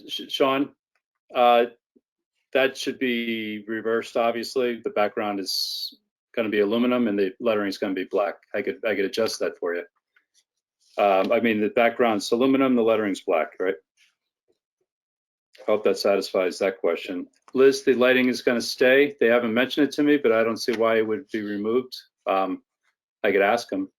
Sean. That should be reversed. Obviously, the background is going to be aluminum, and the lettering is going to be black. I could adjust that for you. I mean, the background's aluminum, the lettering's black, right? I hope that satisfies that question. Liz, the lighting is going to stay. They haven't mentioned it to me, but I don't see why it would be removed. I could ask them.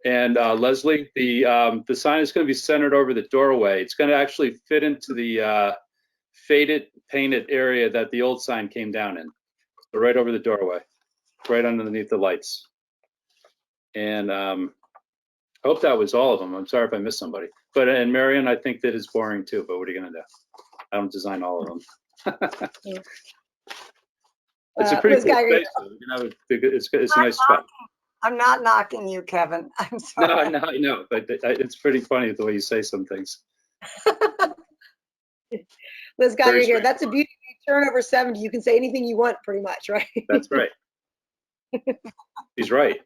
And Leslie, the sign is going to be centered over the doorway. It's going to actually fit into the faded painted area that the old sign came down in. So right over the doorway, right underneath the lights. And I hope that was all of them. I'm sorry if I missed somebody. But and Marion, I think that is boring too, but what are you going to do? I don't design all of them. It's a pretty cool space. It's a nice spot. I'm not knocking you, Kevin. I'm sorry. No, I know, but it's pretty funny the way you say some things. Liz Geiger here. That's a beauty. You turn over 70, you can say anything you want, pretty much, right? That's right. He's right.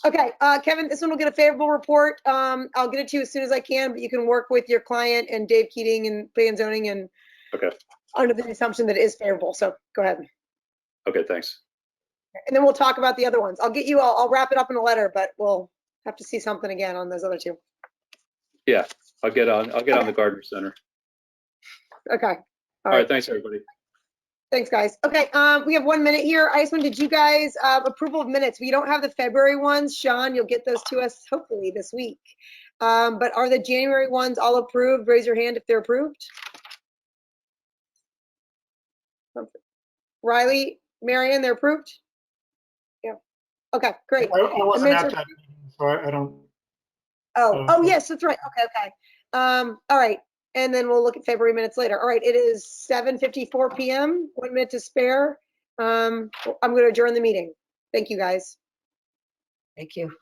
Okay, Kevin, this one will get a favorable report. I'll get it to you as soon as I can, but you can work with your client and Dave Keating and Plan Zoning and okay. Under the assumption that it is favorable. So go ahead. Okay, thanks. And then we'll talk about the other ones. I'll wrap it up in a letter, but we'll have to see something again on those other two. Yeah, I'll get on the Gardner Center. Okay. All right, thanks everybody. Thanks, guys. Okay, we have 1 minute here. I just wanted, did you guys, approval of minutes? We don't have the February ones. Sean, you'll get those to us hopefully this week. But are the January ones all approved? Raise your hand if they're approved. Riley, Marion, they're approved? Yeah. Okay, great. I wasn't Minutes at are- that meeting, so I don't. Oh, yes, that's right. Okay. All right. And then we'll look at February minutes later. All right, it is 7:54 p.m., 1 minute to spare. I'm going to adjourn the meeting. Thank you, guys. Thank you.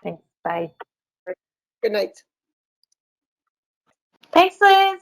Thanks. Bye. Good night. Thanks, Liz.